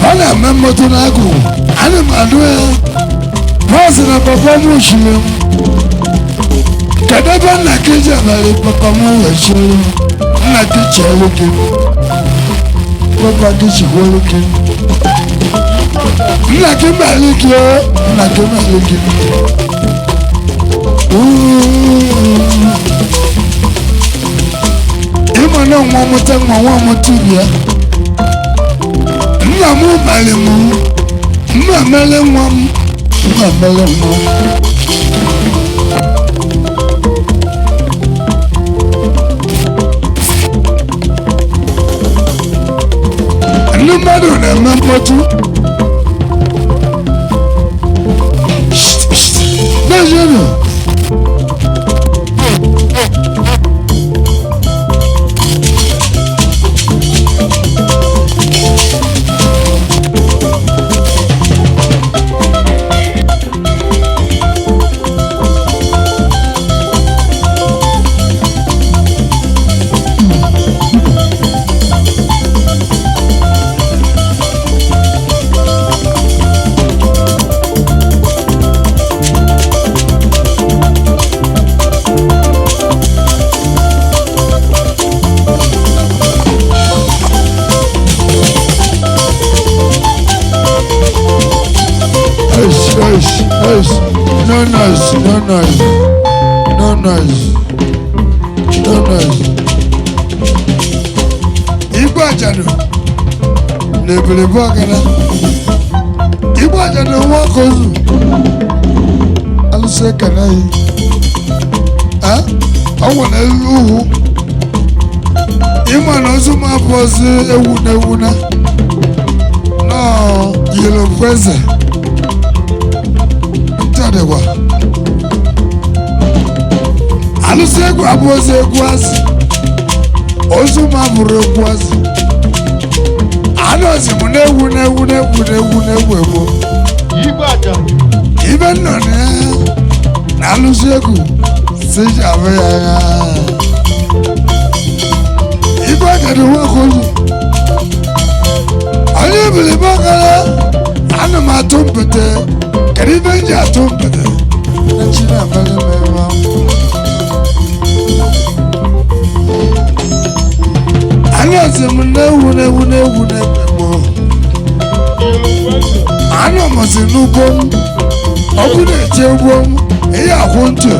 ọ na-eme mmetụ n'agụ ana m anụ ya maazị na papa m chiri m kedu ebe nna gị ji abalị papa m wechiri m nna gị chere gị papa gị chikwere gị nna gị mere gị nna gị mere gị ịma na nwa mụta nwa mụta bịa nna m mere m mma mere nwa m mma mere nwa ndị mmadụ na-eme mkpọtụ n'ezienụ no noise, no noise, no noise, no noise. Igbo ajadu lebele bogana. Igbo ajadu nwa kozu. Alusi kanai. Ah? Awo na luhu. Ima na zuma pozi ewu na. No, yellow pressure. Dewa AlusiEgwu abụghị egwu asị ozu ma bụrụ egwu asị anọzi m na-egwu egwu ibe nọ na AlusiEgwu si ji abụ ya ibe agadi nwakozu onye ibilibe ọkara ana m atụ mpete kedu ibe nji atụ mpete na chine abali mewa anọzi m na-egwu n'egwu anọ mọzi n'ugbo m ọkụ na-eche ugbo m ihe akwụ ntụ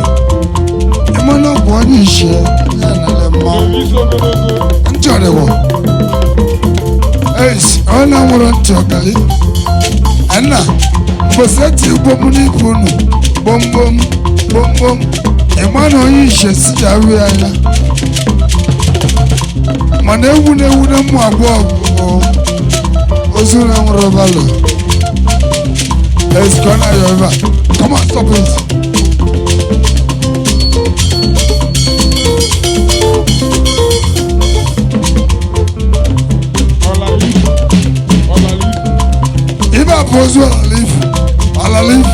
ịmana ọ bụ onye ishe ya nale mmanwụ ntị ọdịwo ọ na-nwụrụ ntị ọkali ana mbọseti ugbo m n'ibu unu gbomgbom ịmana onye ishe si ya ru ya ya mana egwu na mmụ abụọ bụ ozu na-enwere ọbalụ let's go now your come on stop it iba pozu ala leaf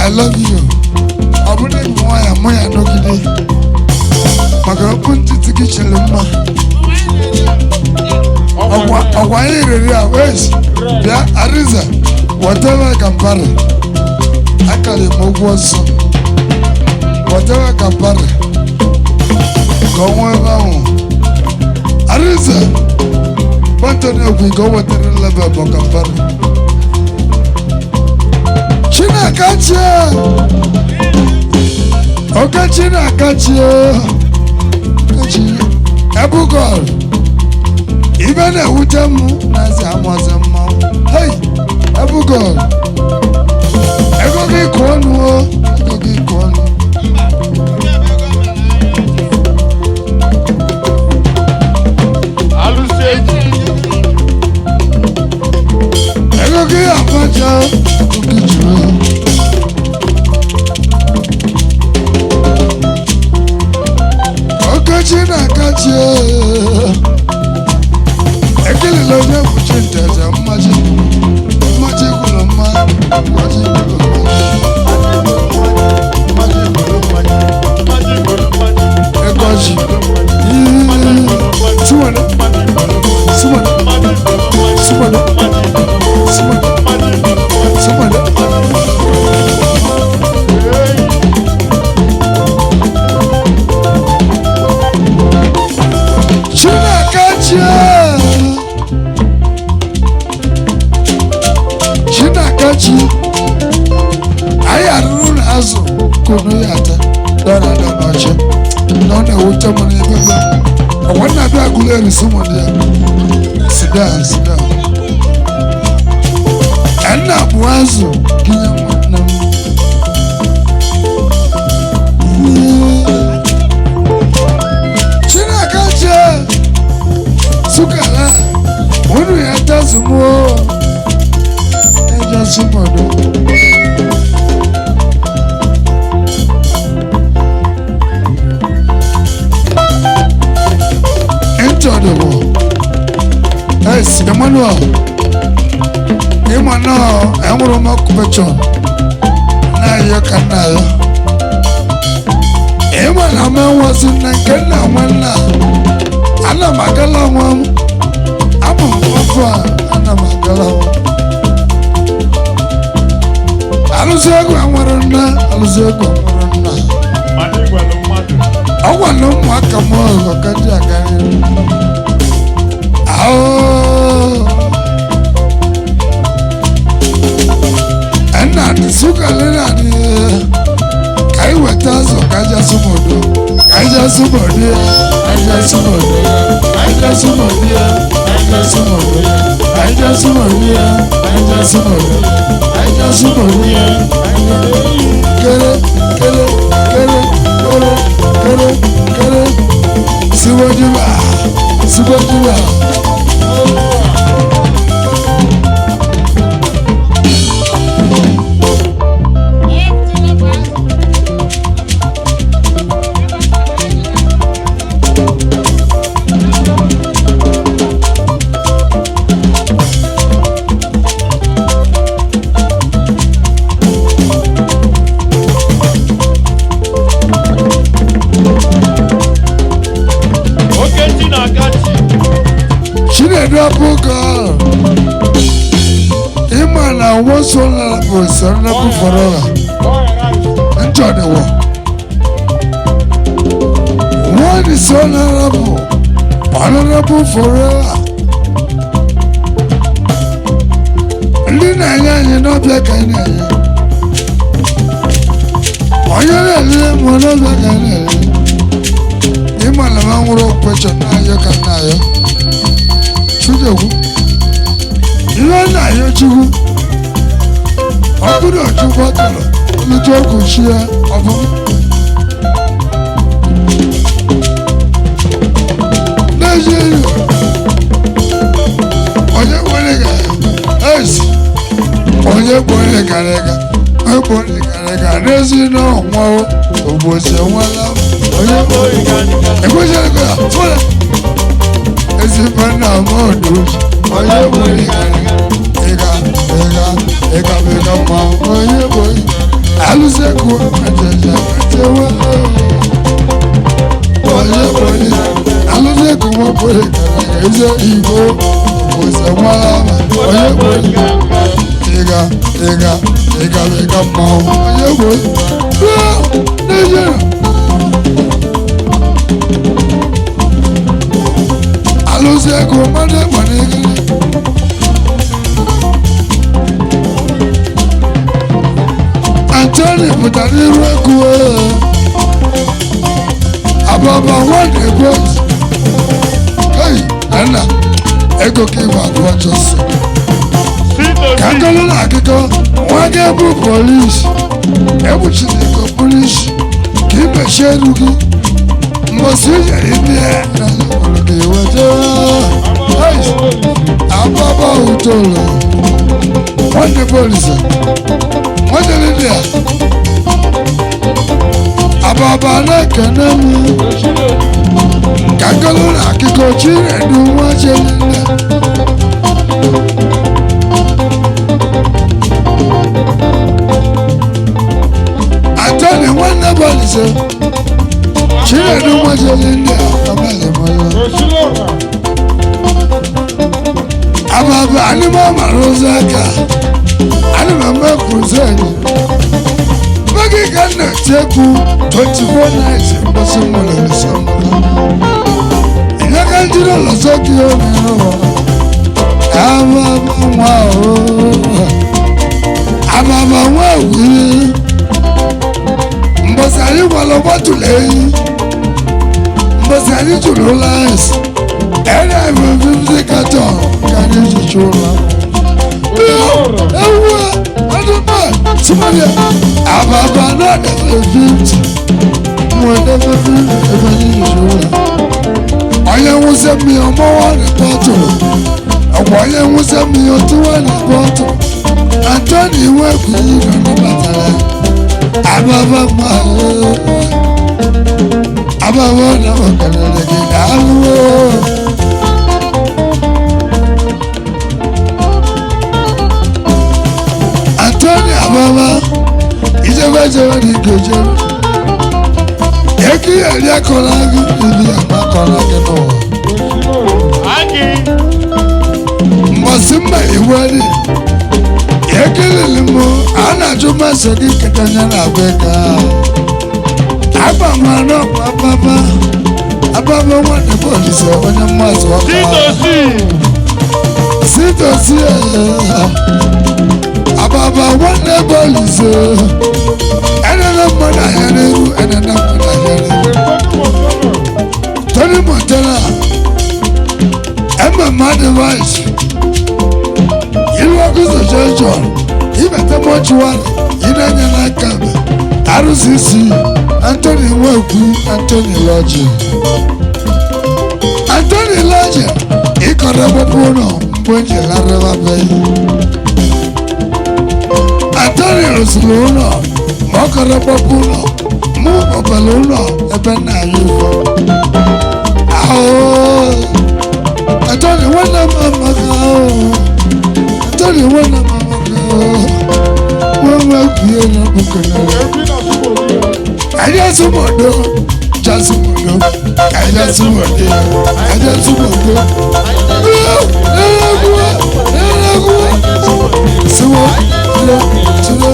I love you. I wouldn't know why I'm no giddy. Maga punti tiki chelema. Why area ways? Yeah, Ariza. Whatever I can parry. I can move so. Whatever I can parry. Go on. Ariza. But we go with the level of compare. China kacha. Okay, China kacha. Kachi. Ebu God. Even a Utamu, Nazi Amazon. Hey, ebugo. Ego gị kụọ ọnụ o. Ego gị kụọ ọnụ. Alusi Egwu. Ego gị abacha. Ego gị juru. Okechi na-akachi. Ekelele Onyebuchi Nteje mmaji. Mmaji gwụrụ mma. Mmaji gwụrụ mma. Mmaji gwụrụ mma. Ekochi. Sumana. Sumana. Sumana. Sumana. Sumana. Chinakachi anyị arụrụ n'azụ kunu ya ata dọrọ ada n'ọchị na ọ na-ewute m n'ebe ebe ọgwa nna bịa agụlụ erisi m dị ya sida sida nna bụ azụ gịnye nwanne m Chinakachi sukara unu ya tazumo eja sumodo enjoyable yes Emmanuel enwere m ọkụbecho na-ayọ ka na-ayọ ịmana m enwezi nne nke nna nwanna ana m agala nwa m abụ m afọ a ana m agala nwa Alusi Egwu nwere nne Alusi Egwu nwere nna ọ gwara ụmụaka m ọzọ ka ndị agaghị nna dị sukalina dị ka anyị weta azụ ka aja sumodo ka aja sumodo ya aja sumodo ya aja sumodo ya aja sumodo ya aja sumodo ya aja sumodo ya aja sumodo ya kere kere kere kere kere kere siwadiba siwadiba Chineduabuga Imana was so level, so level forever. Enjoy the war. One is honorable forever. Lina, you know, black and Imana Mangro question, you can now. Chujewu ihe na-ayọ chukwu ọ bụrụ ochukwu ọtọrọ olutu ọkụ chi ya ọbụm n'ezie enyo onye kwere ga ezi onye kwere gara aga onye kwere gara aga n'ezi n'ọnwa ogbosi enwela onye ekwesịrị ka ya fọrọ ezipana modu oye boy ega ma oye boy Alusi Egwu Nteje tewa oye boy Alusi Egwu boy eze igbo ose nwala oye boy ega ma oye boy Alusi Egwu mmadụ gbanegiri Antoni pụtara iru egwu ababa nwanne egwu hey nna ego ka ịgba abụọ jọsọ Kakolo na akiko, wage Egwu police. Egwu chiniko police. Kipe sherugi. Mbosi yeriye. Naloke wajo. Ababa utolo. Wande police. Wande lidia. Ababa na kanami. Kakolo na akiko chire duwa chelina. Atani wanda police. Chile duwa chelina. Ababa anima marozaka. Anima makruzeni. Magi kana teku 24 nights. Mbasi mwale nisamba. Inakandiro losoki onero. Ababa mwao. Ababa mwao. Mbasari walo watulei. Mbasari tulolais. Ena mvimzi kato. Kani chichula. Ewa. Adama. Somalia. Ababa na defeat. Mwende defeat. Ebani chichula. Onye nwuse mi ọmọ wa ní pọ́tù. Ọ̀pọ̀ onye nwuse mi otu wa ní pọ́tù. Antoni iwe kwu yi nọ n'ụbatara. Ababa ma Ababa na ọ̀kàlẹ̀lẹ̀ gị na-alụwo. Antoni Ababa ijebe ní Igoje. Eki eri akọla gị ibi ama akọla gị n'ụwa. Mbọsị mma iwe dị. Ekele mụ a na-ajụ mmasị gị nketa anya na-abịa ka. Agba m anọ kwa Ababa. Ababa nwanne polisi onye mmasị ọka. Sitosi Ababa nwanne polisi. Enene mmadụ ahịa n'iru, enene mmadụ ahịa n'iru. Tony Montana, Emma Madivice, Ilu Augusto John, Ibete Mochuari, Inanya Nakabe, Alusi, Anthony Egwu, Anthony Lodge. Anthony Lodge, Ikorebo Puno, Mbwenje Lareva Bay. Anthony Rusuluno, Mokorebo Puno, Mu Baluno, Ebena Yuko. Anthony wana mama kao. Anthony wana mama kao. Mama kiye na bukana. Aja sumodo, jasumodo. Aja sumodo, aja sumodo. Sumo, sumo,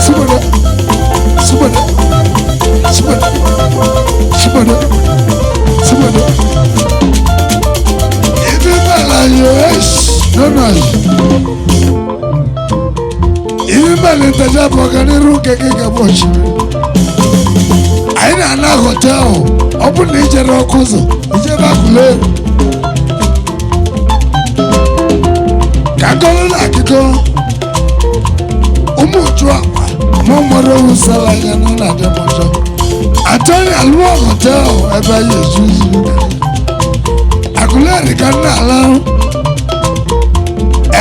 sumodo, sumodo, sumodo, sumodo, sumodo. Ogene Nteje Aborgu ni ruke kike bochi. Aina na hotel. Obu ni ijere okuzo. Ijebe akule. Kakolo na akiko. Umutu akwa. Momoro usala ya nuna demojo. Atoni aluwa hotel. Eba yesuzi. Akule rikana ala.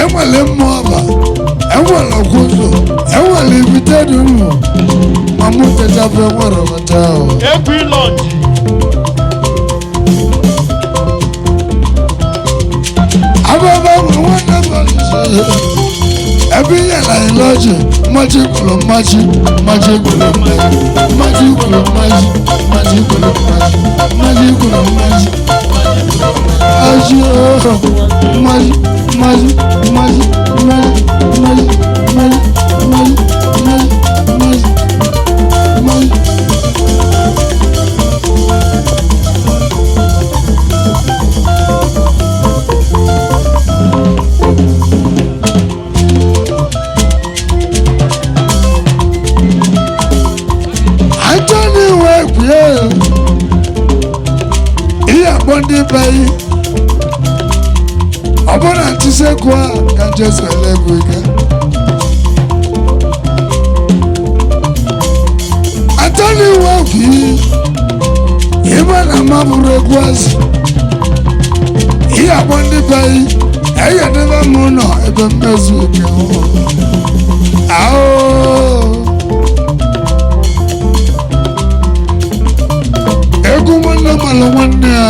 Enwele mwaba. Enwele okuzo. Enwele invitedu mu. Mamu Nteje Aborgu hotel. Egwu lunch. Ababa mwana balise. Ebi yala iloje. Maji kulo maji. Maji kulo maji. Maji kulo maji. Maji kulo maji. Maji kulo maji. Aji oh. Maji. Maji. Maji. Maji. Maji. Maji. Maji. Maji. Maji. Maji. Bondi bay ọ bụrụ na ntisekwu a ka Jesu ele-egwu ike atọni nwoke ibe na mabụrụ egwu azụ ihe agba ndị be eyedebe m ụlọ ebe mmezu ike ahụ egwu nwanne malụ nwanne ya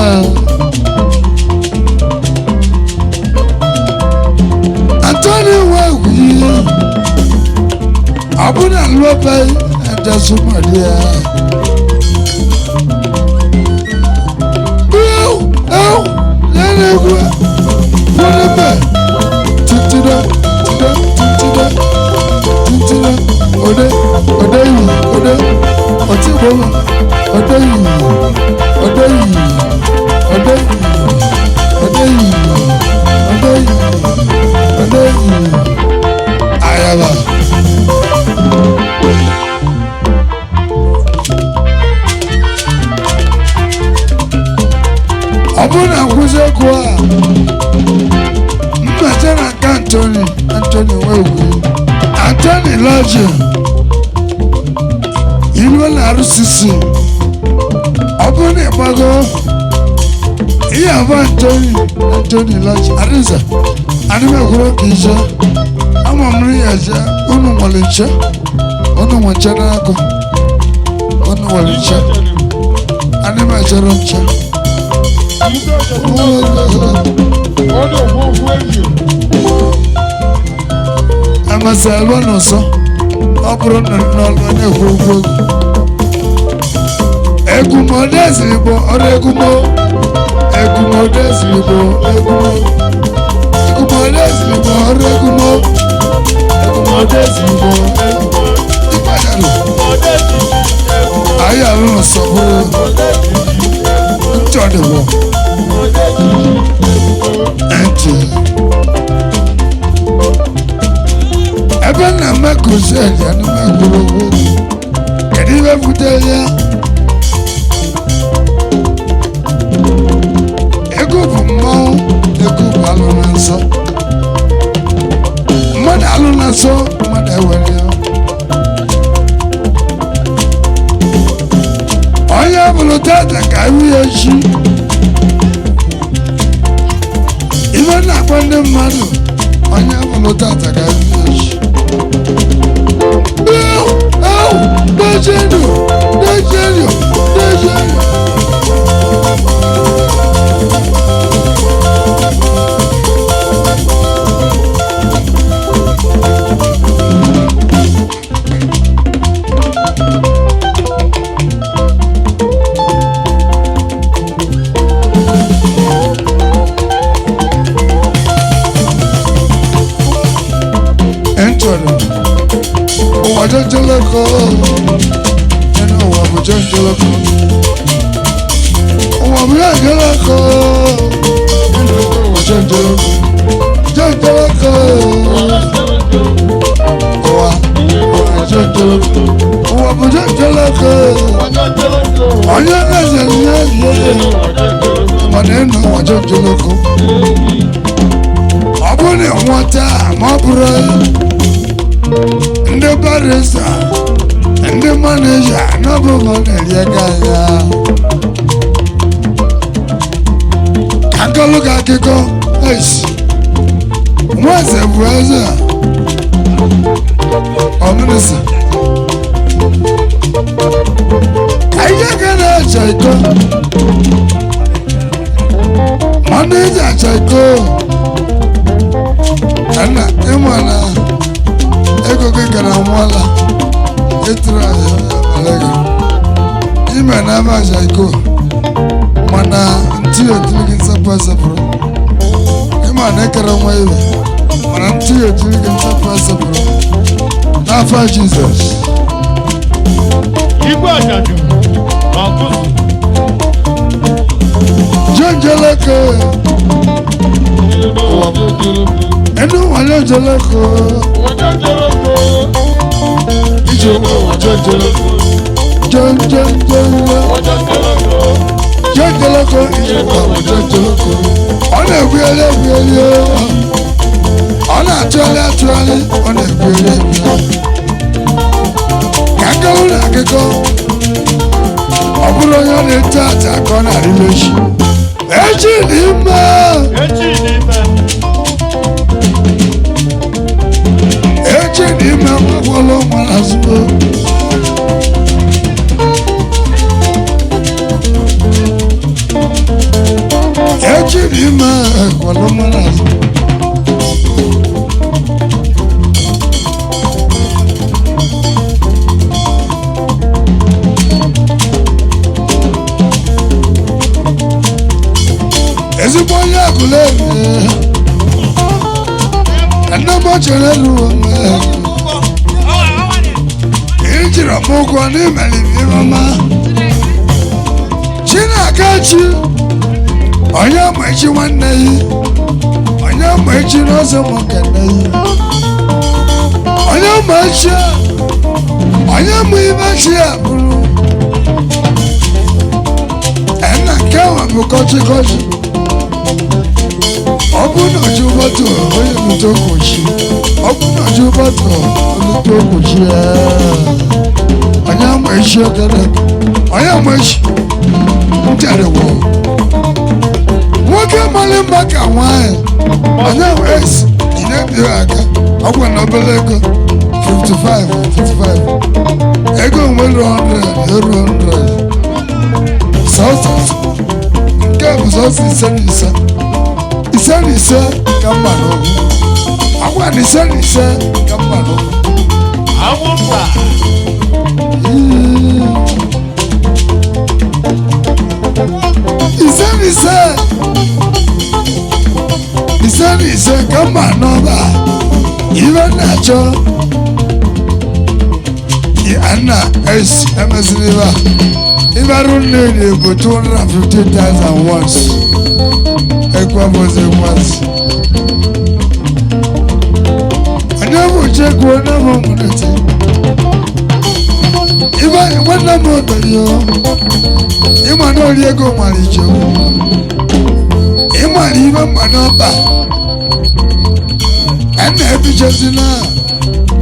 atọni nwoke ọ bụ na lụbe ejesu mmadụ ya Egwu Fọlẹ́bẹ̀ títírẹ́ òde yìí òde ọtí ìbọ̀wọ̀ òde yìí òde yìí òde yìí òde yìí òde yìí òde yìí ayaba. Ọ bụrụ na nkwụsị egwu a mmeche na nke Anthony Nwegwu Anthony Lodge ilu na RCC ọ bụrụ na ịgbago ihe abụ Anthony Lodge Arịza adịmekwuru ka ije ama m nri ya je unu nwere nche unu nwe nche n'akụ unu nwere nche adịmejere nche amasị alụ n'ụsọ ọ bụrụ na n'ọlụ na-ekwu okwu egwu ma ọ deziri bụ ọrụ egwu ma ọ deziri bụ egwu ma ọ deziri bụ ọrụ egwu ma ọ deziri bụ ịkpadalụ anyị alụ n'ụsọ bụrụ ntọdịwọ ntị ebe nna mmekozi eji anụmekwuru okwu kedu ihe butere ya ego bụ mmanwụ ego bụ alụ na nsọ mmadụ alụ na nsọ mmadụ ewere ya onye bụrụ tata ka iwu ya echi ibe na-akpọ ndị mmadụ onye bụrụ tata ka iwu ya echi Dejenu Jọjọlọkọ ẹnu ọwọ́ àbò jọjọlọkọ ọwọ́ àbò jọjọlọkọ ẹnu ọwọ́ jọjọlọkọ ọwọ́ jọjọlọkọ ọwọ́ àbò jọjọlọkọ ọyọ ẹsẹ yẹ ọmọdé ẹnu ọwọ́ jọjọlọkọ ọbụ na nwata ma ọ bụrụ ndị barista ndị maneja n'ọbụghị na-eri ego ahịa akọlụ ka akụkọ esi nwaze bụ eze ọmịnịsa anyị ga na-acha iko maneja acha iko ana ịma na ego gị gara nwala ịtụrụ ahịa alega ime na amaja iko mana ntị ejiri gị nsapụ asapụrụ ịma na ekere nwa iwe mana ntị ejiri gị nsapụ asapụrụ n'afọ Jizọs igwe ajadu na ọkụzụ jenjeleke ẹnu wàlẹ́ jẹlẹ́kọ̀ ìjọ jẹjẹlẹ́kọ̀ jẹjẹlẹ́kọ̀ jẹjẹlẹ́kọ̀ ìjọ jẹjẹlẹ́kọ̀ ọ na-egwueli egwueli ọ na-atụgharị atụgharị ọ na-egwueli egwueli ka nkọrọ na akụkọ ọ bụrụ onye ọ na-ete ata ka ọ na-arịla echi echi dị mma echi dị mma nwakwọrọ nwara azụgo echi dị mma kwọrọ nwara azụ ezigbo onye agụla nne m chere elu onwe ijiri m ụgwọ n'imere ihe ọma Chinakachi onye ma echi nwanne ya onye ma echi n'ọzọ nwoke nne ya onye ma echi onye ma ibe chi ya bụrụ nna nke nwa bụ kọchịkọchị ọ bụ na ọjụ bọtụ onye bute okwochi ọ bụ na ọjụ bọtụ olute okwochi onye ama echi okere onye ama echi nterewo nwoke mara mma ka nwanyị onye wes ị na-ebiri aka ọgwa na obere ego 55 ego nwere 100 eru 100 sọsọ nke bụ sọsọ ise na ise ise na ise ka mma n'ogwu agwa na ise na ise ka mma n'ogwu ise na ise ise na ise ka mma n'ọba ibe na-achọ ana esi emeziri ebe a ibaru nne na-ego 250,000 once ekwabozi once onye bụ chekwu onye bụ mụnete ibe anyị nwanne m obenye ịma na ori ego mara iche ịmara ibe mma n'ọba a na-ebichezi na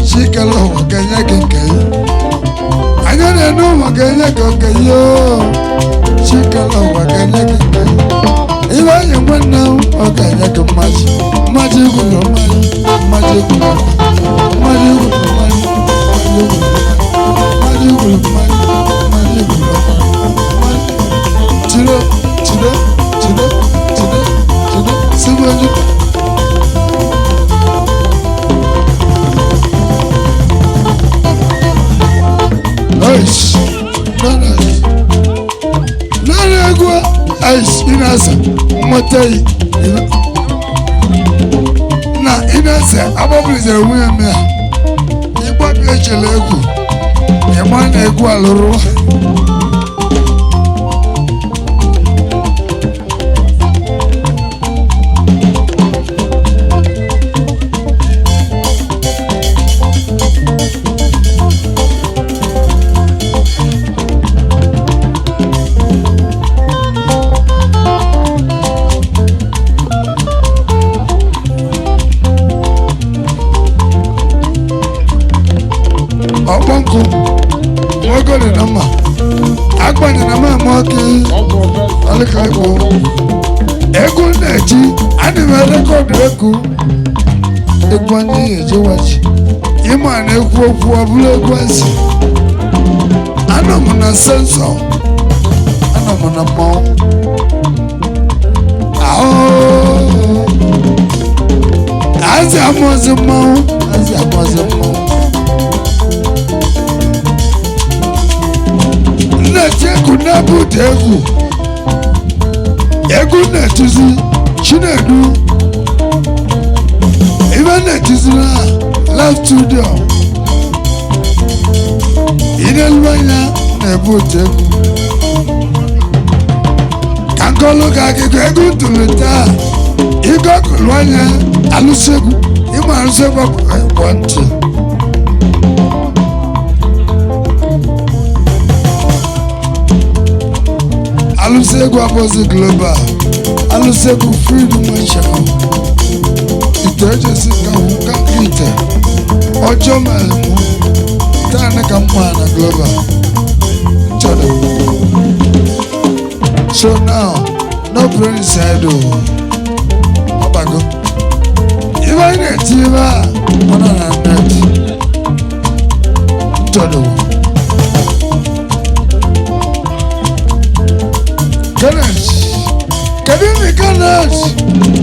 chikere ụwa ga-enye gị nke ya anya na-ene ụwa ga-enye gị nke ya chikere ụwa ga-enye gị nke ya ibe anyị nwanne ọ ga-enye gị mmaji mmaji igwu na mmaji igwu na mmaji igwu na mmaji igwu na mmaji igwu na tide tide tide tide tide sigwe Ice, nana egwu ice inasa mmatai na inasa agbabilizere nwunye m ya ịgbabi echela egwu ịma na egwu alụrụ ọkpọnkụ ogene na mma agbanye na mama ọkụ ọlịka egwu egwu na-eji adị m rekọdụ egwu anyị ejewachi ịma na ekwu okwu ọbụla egwu ezi anọ m na sensọ anọ m na mmọnwụ azị amụọzi mmọnwụ azị amụọzi mmọnwụ na-eti egwu na-ebute egwu na-etuzi Chinedu ibe na-etuzi na live studio ịna-elu anya na-ebute egwu ka nkọlụ ka akụkọ egwu ntụrụ taa ịgọ kụrụ anya alụsị egwu ịma alụsị egwu ọkpụkpọ ntị AlusiEgwu abụzi global AlusiEgwu Marshal Nteje si ka ite ojo melmu tane ka mwana global chada. So now no brain inside obago iba ine tiba ona na net chada. Kadimi Ganesh,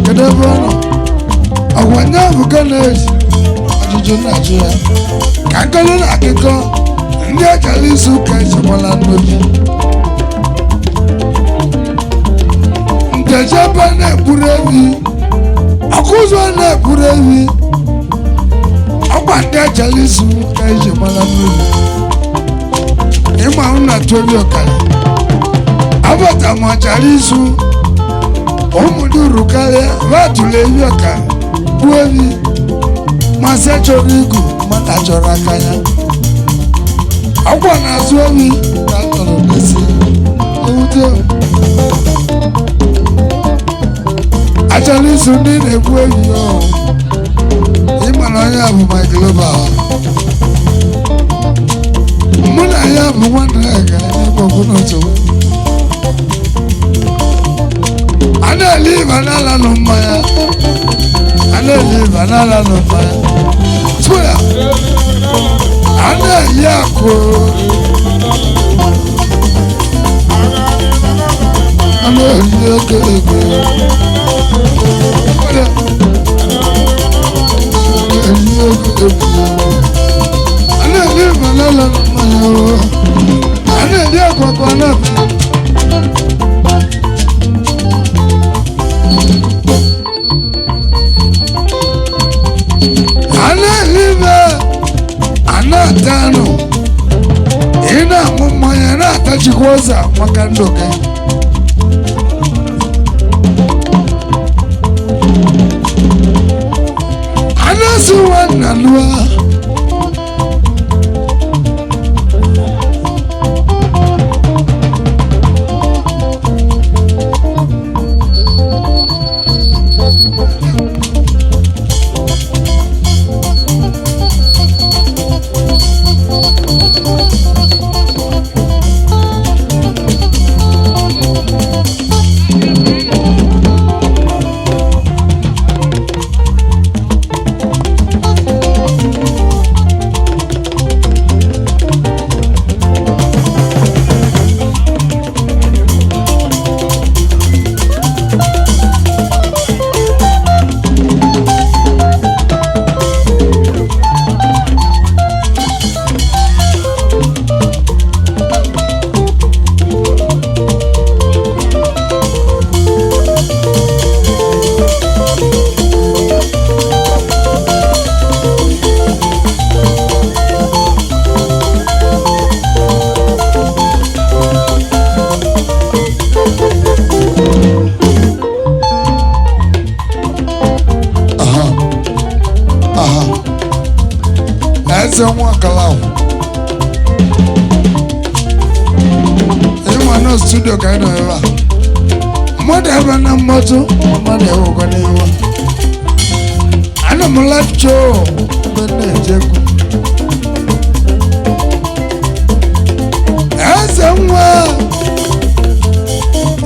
Kadabano, Awanyabu Ganesh, Ajuju Nigeria, Kankaluna Akiko, Ndia Kalisu Kaisapala Noji. Nteje Bane Burevi, Akuzwa Ne Burevi, Akwande Kalisu Kaisapala Noji. Ima una Tobio Kali, Abata Machalisu. Omuduru kale vatule yoka buevi masecho rigu matachora kanya akwa na zuevi tatolo nesi ute achali sundi ne buevi yo imana ya bu my global muna ya bu wandega ebo kunoto Ana live anala no maya. Ana live anala no maya. Swear. Ana yako. Ana yako. Ana live anala no maya. Ana yako kwa nafi. Anatano ina mumaya na tachikoza makandoke anasuwa nalua studio kind of era. Mother ever na moto, mother ever gonna ever. I know my life show, but Egwu. As I'm well,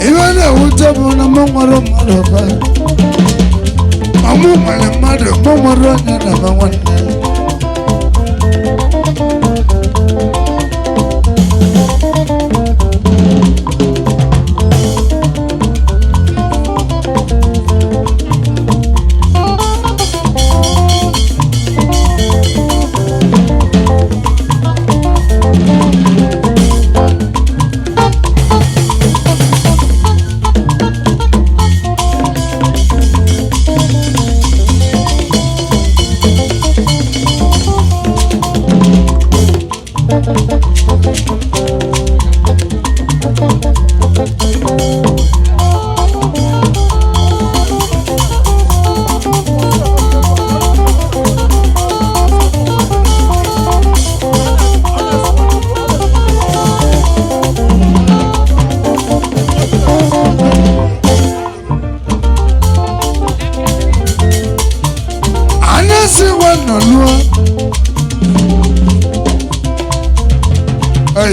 even a wood na mother, mama run number one.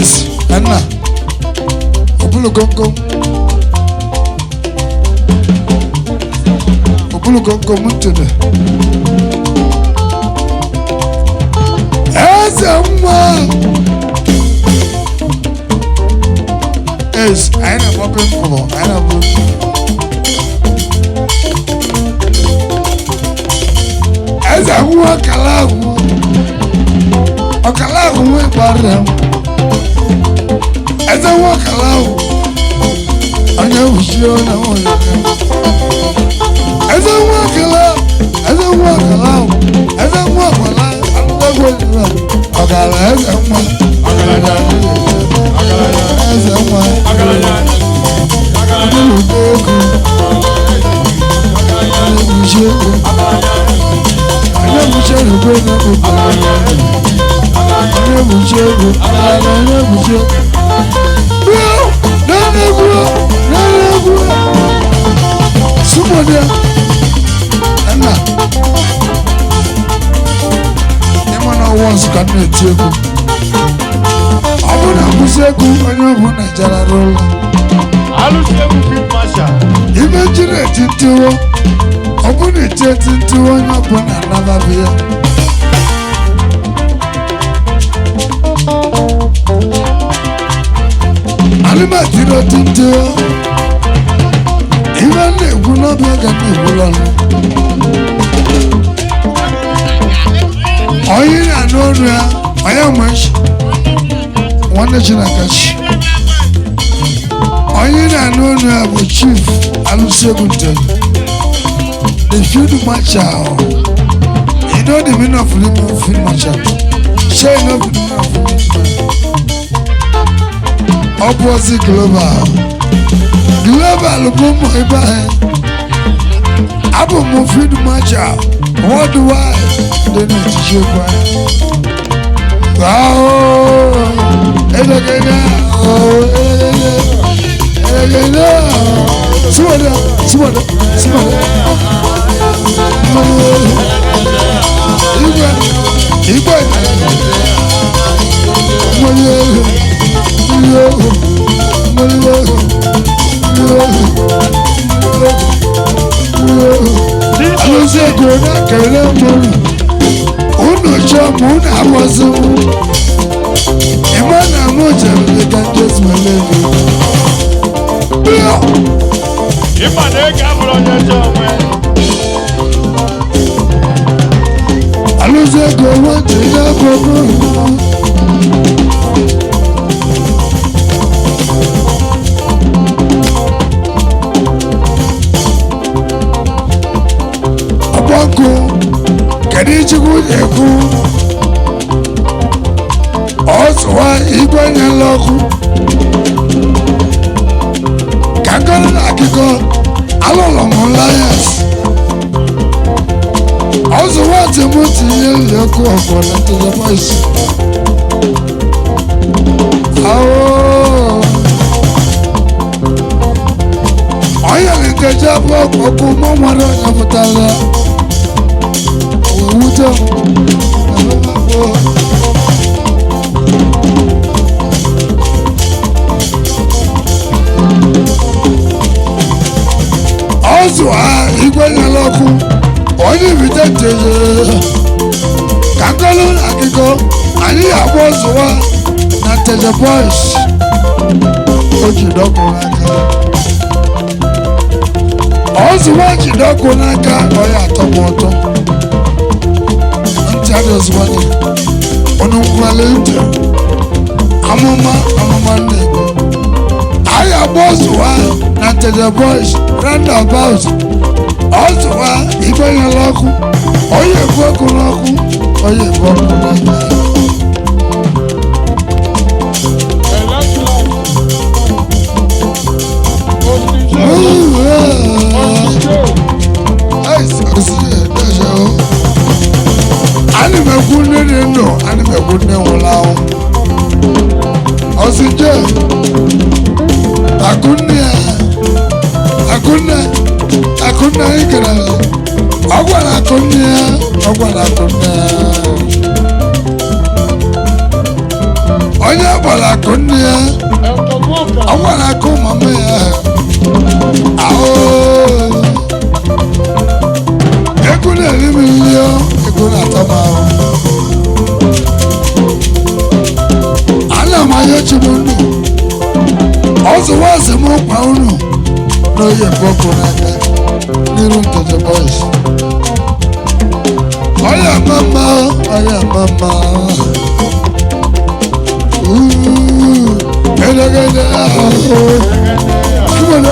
Yes, Anna. Obulu Konko. Obulu Konko Muntede. Yes, I am open for. I am open. As I walk along, a calago went by them. As I walk along, I never sure no one. As I walk along, as I walk along, as I walk along, I'm not going to love. I got as I walk. Egwu Onyebuchi Nteje Aborgu. AlusiEgwu Marshal. Imagine tintiwo. Ogene Nteje tintiwo Onyebuchi na nababia. Alima tiro tintiwo. Imagine Egwu no be Ogene Egwu lolu. Oyi na n'onu ya. Oya mweshi. One Chinakashi. Onye known as Chief AlusiEgwu Nteje, the field marshal. You know the meaning of field marshal. Say no the meaning of opposite global. Global boom Ibrahim. Abu mo field marshal. What do I? They need to show why. Wow. Elegana. Simada. Igwe. AlusiEgwu na-ekele mmiri. Unu chọọ unu agbazụ. Ịma na mụ jere ka Jesu melebi. Ịma na ego abụrụ onye ọjọọ nwe. AlusiEgwu Nteje Aborgu. Aborgu, kedu Chukwu ekwu? Ọsụwa igwe nyela ọkụ. Ka nkọrọ na akụkọ alụlọ m Lions. Ọsụwa Timoti ihe nri ọkụ ọkụ na Nteje Boys. Onye Nteje Aborgu ọkụ mụ nwere onye pụtara. Wute ọzụwa igwe nyela ọkụ Onyebuchi Nteje ka nkọlụ na akụkọ anyị agba ọzụwa na Nteje Boys o jide ọkụ n'aka ọzụwa jide ọkụ n'aka ọ ya atọ m ụtọ ntị adị ọzụwa dị ọnụ nkwale ntị amụma nna-egbu anyị agba ọzụwa na Nteje Boys roundabout ọzụwa igwe nyela ọkụ onye ebu ọkụ n'ọkụ onye ebu ọkụ n'ọkụ. Ani m ekwu nne dị ndụ, ani m ekwu nne nwụrụ anwụ. Ọsije akụnne anyị kere ọ gwara akụnne ya onye gbara akụ nne ya ọ gbara akụ mama ya ahụ ego na-eri m nri ego na-atọ m ahụ ana m anya chi m ndụ ọzụwazi m kwa unu n'oyi boko n'aka n'iru Nteje boys ọya mama ọya mama edegede ahụ kumana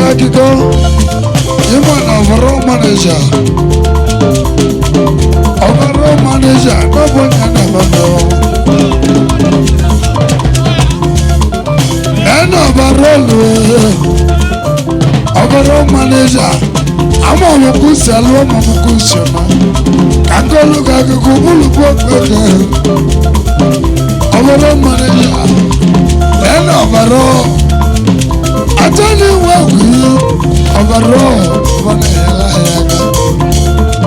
akụkọ ịma na overall manager n'ọbụ onye na-eme overall manager ama ọmụkwụ si alụ ọmụkwụ si ọma ka nkọlụ ga akụkọ bụlụbụ okpeke overall manager overall atani wawu overall wana yala yaga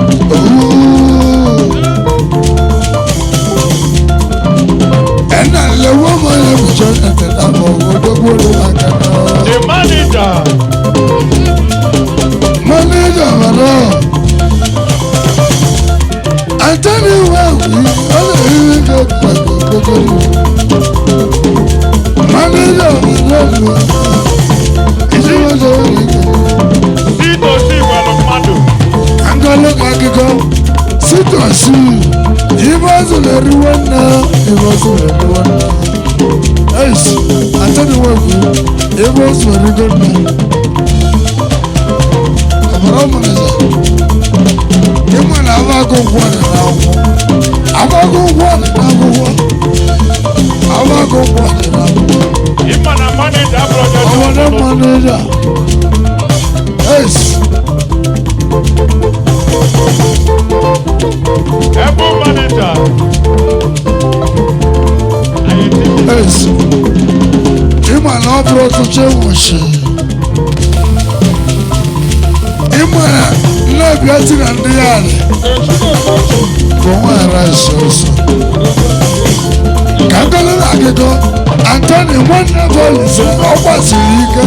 ena le womo le bujo ete da mo gbogbo lo akana the manager overall atani wawu ala yi go gbogbo manager overall Angalo kakiko sito asi ibazo le ruwana Yes atani wagu ibazo le ruwana Kamara manager Kima na abago kwana na uko Abago kwana na uko Abago kwana na uko Ima na manager brother Awana manager Yes Egwu manager Yes Ima na ọbụrụ ọtụtụ enwechi Ima na nnebi ati na ndị ya adị Bụ nwere isi ọsọ Ka nkọlụ na akụkọ Anthony nwanne Bolise ọ gbasiri ike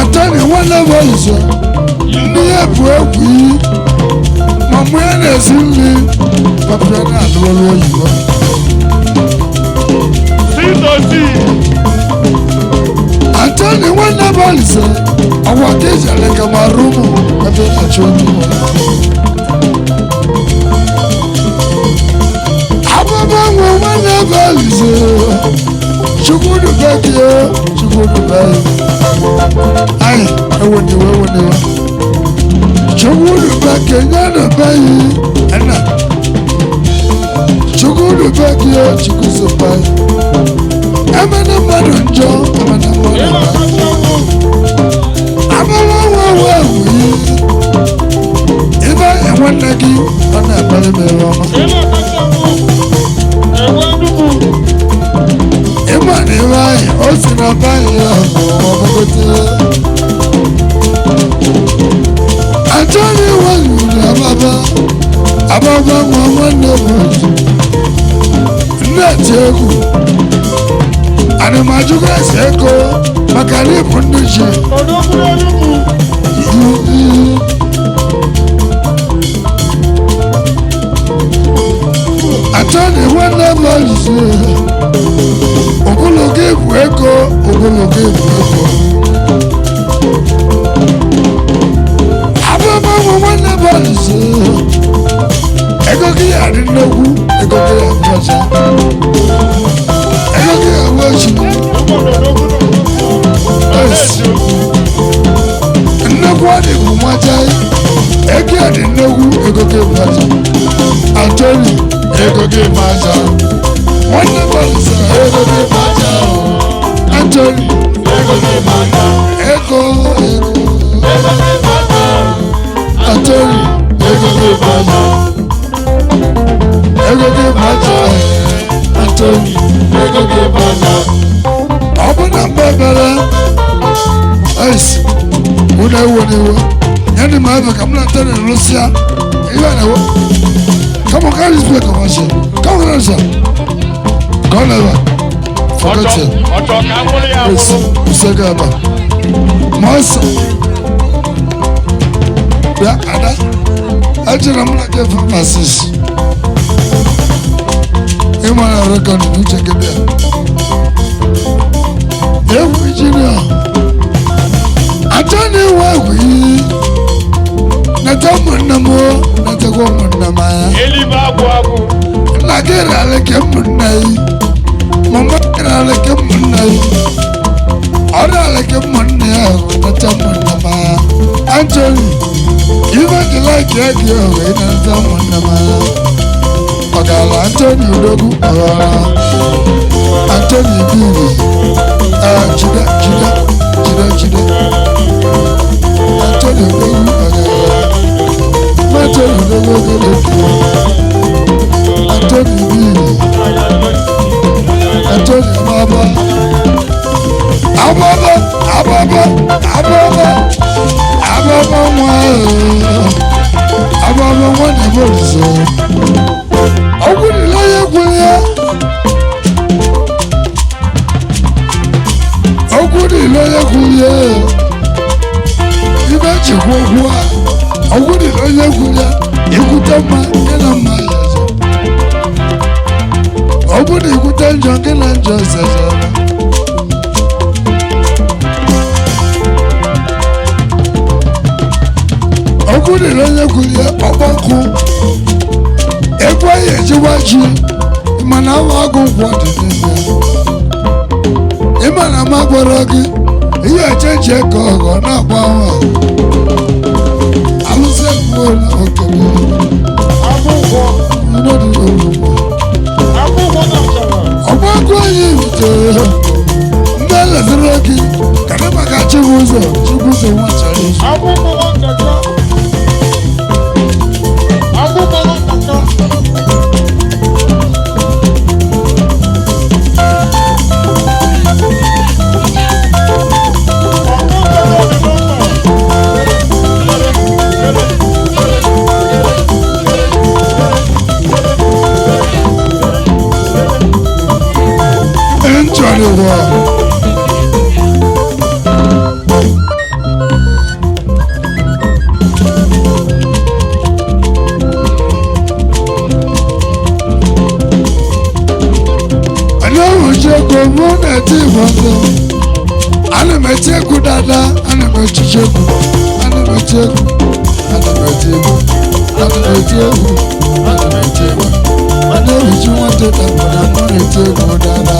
Anthony nwanne Bolise ndị ya bụ egwu iyi ma mgbe ya na-esi nri papịa na-alụọlụ oyibo Anthony nwanne Bolise ọgwa ka eji aleka ma rụmụ ebe na-achọ oyibo Ababanwo nwanne Bolise Chukwudubeke Ayi eweniwe Chukwudubeke nyanubeyi Ena Chukwudubeke Chukwusobayi Emene mmadụ njọ Emene mmadụ Ababanwo wewi Ibe enwanne gị ọ na-ekpere mere ọma Ima ni wáyé, ó sì na báyìí ọ̀pọ̀ ọmọkòtò. Anthony wáyé ní ababa wọn wọn ní ọmọdé. Nneeti egwu, animajugu ese ego maka na ịbụ ndị ji. Anthony nwanne Bolise ogologo egwu ego nnekwu adị bụ nwacha eke dị nnekwu ego gị maja Antoni ego gị maja nwanne balisa ego gị maja Antoni ego gị maja ego Antoni ego gị maja ego gị maja Antoni ego gị maja ọ bụ na mgbe bere ice una ewo n'ewo yani ma ebe ka m na-ata na Russia ihe a na-ewo come on carry this plate of ashe come on sir come never forget it yes usega aba masa ya ada ajira m na ke pharmacist ịma na record n'uche gị bịa Egwu Virginia Antoni wewe natamu namo natakwa munama Eliba abu nakira leke munai mama kira leke munai ora leke munai natamu nama Antoni even the like you natamu nama Ogala Antoni udogu Antoni bibi Chida Antoni udogu Antoni udogu Antoni bibi Antoni ababa mwa nebolizo Ogene Nteje Ogene Nteje ibe chekwa Ogene Nteje ikutama kena mayazo Ogene ikutanjo kena njosa Ogene Nteje ọgbakọ ekwe yejiwaji imana wago kwadi imana magwaragi iye cheche kogo na kwawa AlusiEgwu na okele abugo nodi orugo ọgbakọ yite mbele ziragi kana maka chibuzo nwachari abugo ndaka Aniekwe dada Aniekwe Aniekwe wanted Aniekwe dada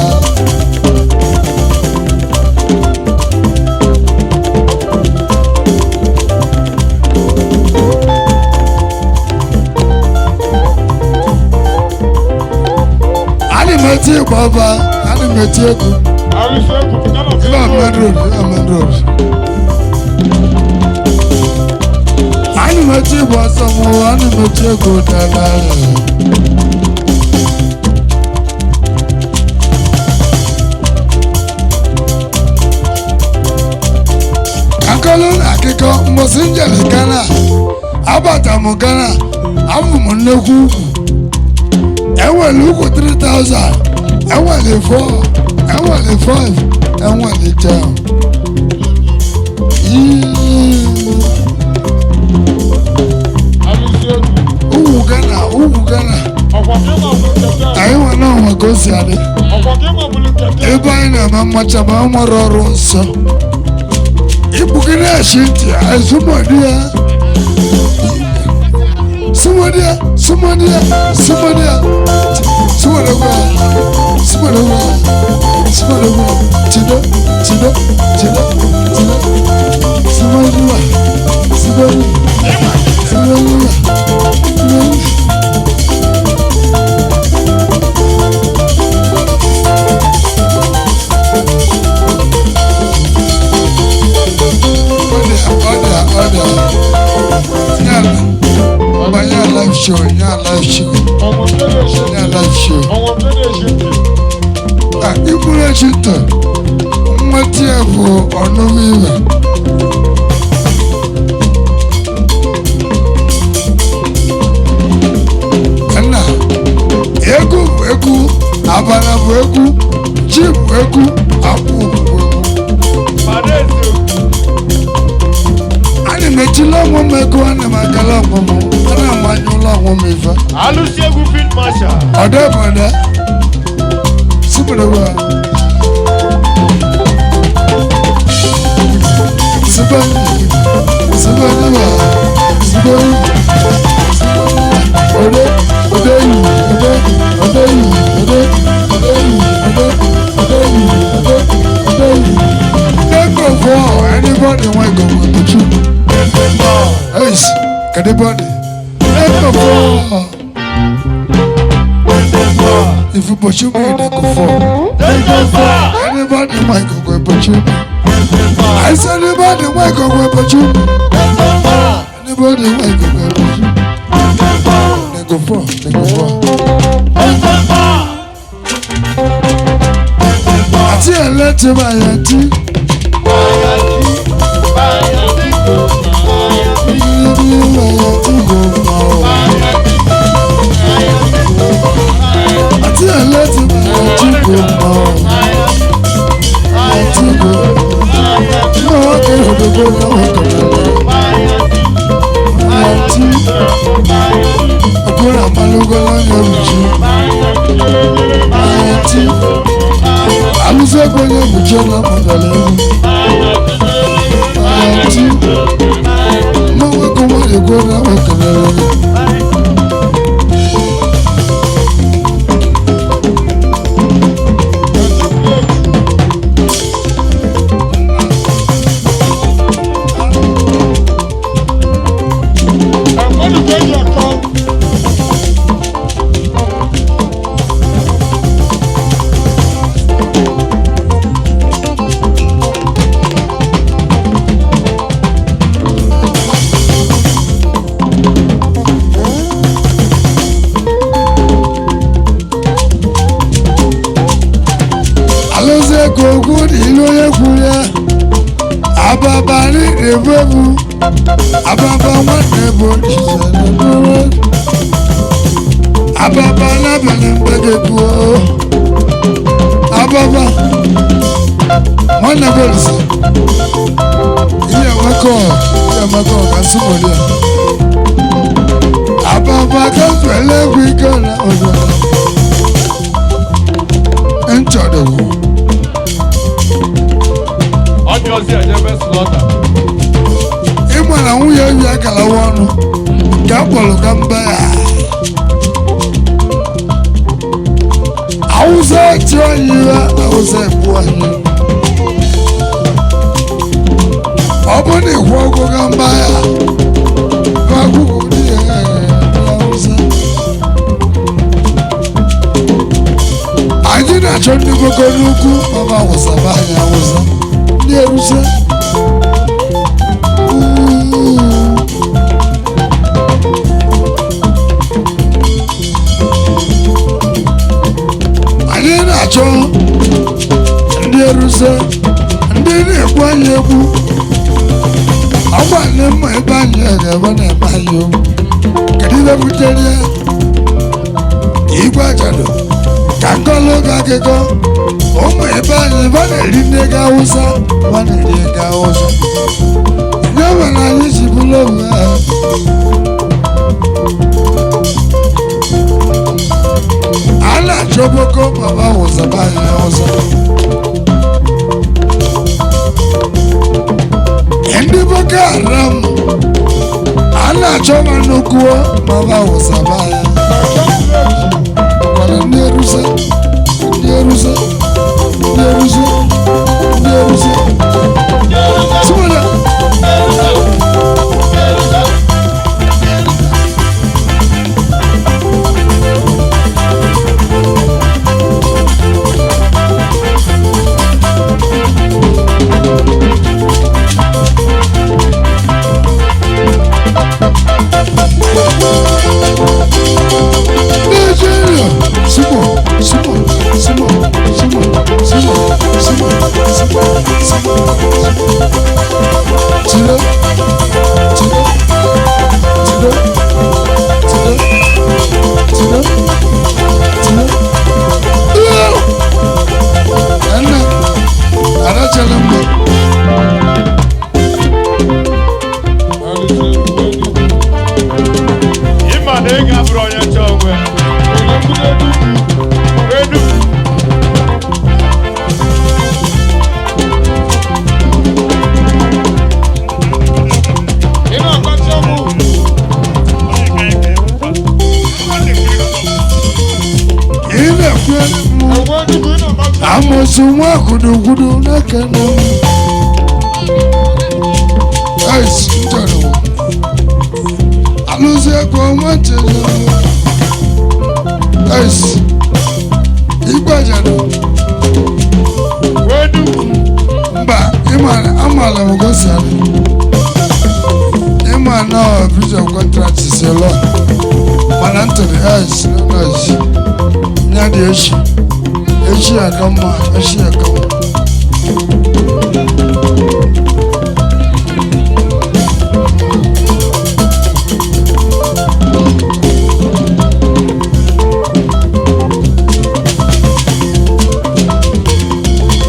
Aniekwe baba Aniekwe Aniekwe bosomo Aniekwe dada Akolo akiko mbosinje lekana abata mugana avumu nnekwu enwere uku 3000 enwere 4 enwere 5 enwere 10 Ugwu Ghana anyị nwe na ọnwa ka o si adị ebe anyị na-eme mmacha ma nwere ọrụ nsọ ikpuke na-echi ntị azụmọdịa sụmọdịa chido show, yeah, live show. Yeah, live show. Ibule chita. Mwati yako onumiwe. Ana. Egwu. Abana bu egwu. Ji bu egwu. Apu bu egwu. Ani mechila mo meko ani magala mo. Ana manyula mo mefa. AlusiEgwu Marshal. Ode bode. Sibulewa. Sibulewa. Anybody want to go with you? Yes, anybody? If you push me, they go fall. Anybody might go with you. I said anybody might go with you. Anybody might go with you. They go fall. Ati eleti bayati. Ati eleti bayati go no okay go bayati. Akura malugo Onyebuchi. Bayati. AlusiEgwu Nteje Aborgu. Bayati. No we go na okelele. AlusiEgwu Nteje Ababa ni ebebu. Ababa wane bo chisele. Ababa na bele mbegebu. Ababa wane bo lise. Iya mako kansimolia. Ababa kafele wikana odo. Enchodewu. Imana nwunye yi akala wọnụ ka mkpọrọ ka mba ya. Awụsa ti oyi ya, Awụsa ebu anyị. Ọ bụ na ịkwụ ọgwụ ka mba ya. Akwụkwọ dị ya Awụsa. Anyị na-achọ ndị boko n'ukwu ọba Awụsa ba anyị Awụsa. Ndị Awụsa. Anyị na-achọ ndị Awụsa, ndị na-ekwu anyị egwu. Ọgba ndị mma ebe anyị ga-ebe na-eme anyị egwu. Kedu ihe butere ya? Igwe ajado ka nkọlụ ga akụkọ. Ụmụ ebe anyị ba na-eri ndị ego Awụsa, ba na-eri ego Awụsa. Nye mere anyị ji bụrụ ohu ahụ. A na-achọ boko baba Awụsa ba anyị Awụsa. Ndị Boko Haram a na-achọ ma nnukwu baba Awụsa ba anyị. Ọkwara ndị Awụsa. Simona. Tiro, tiro, tiro, tiro, tiro, tiro. Anna, ara chalamba. Ima na ị ga-abụrụ onye chọọ onwe. Edu. Ị na-akpata ọmụ. Ile kwe mu. Enwe nnukwu ị na-akpata. Amosu nwa gudugudu n'ekene. Ice njọrọ. AlusiEgwu Nteje. Ice. Igbajado. Edu. Mba, amala m gosi ala. Ịma na bridge of contract is a law. Mana ntụrụ ice na ice. Nya dị echi. Echi aka mma, echi aka mma.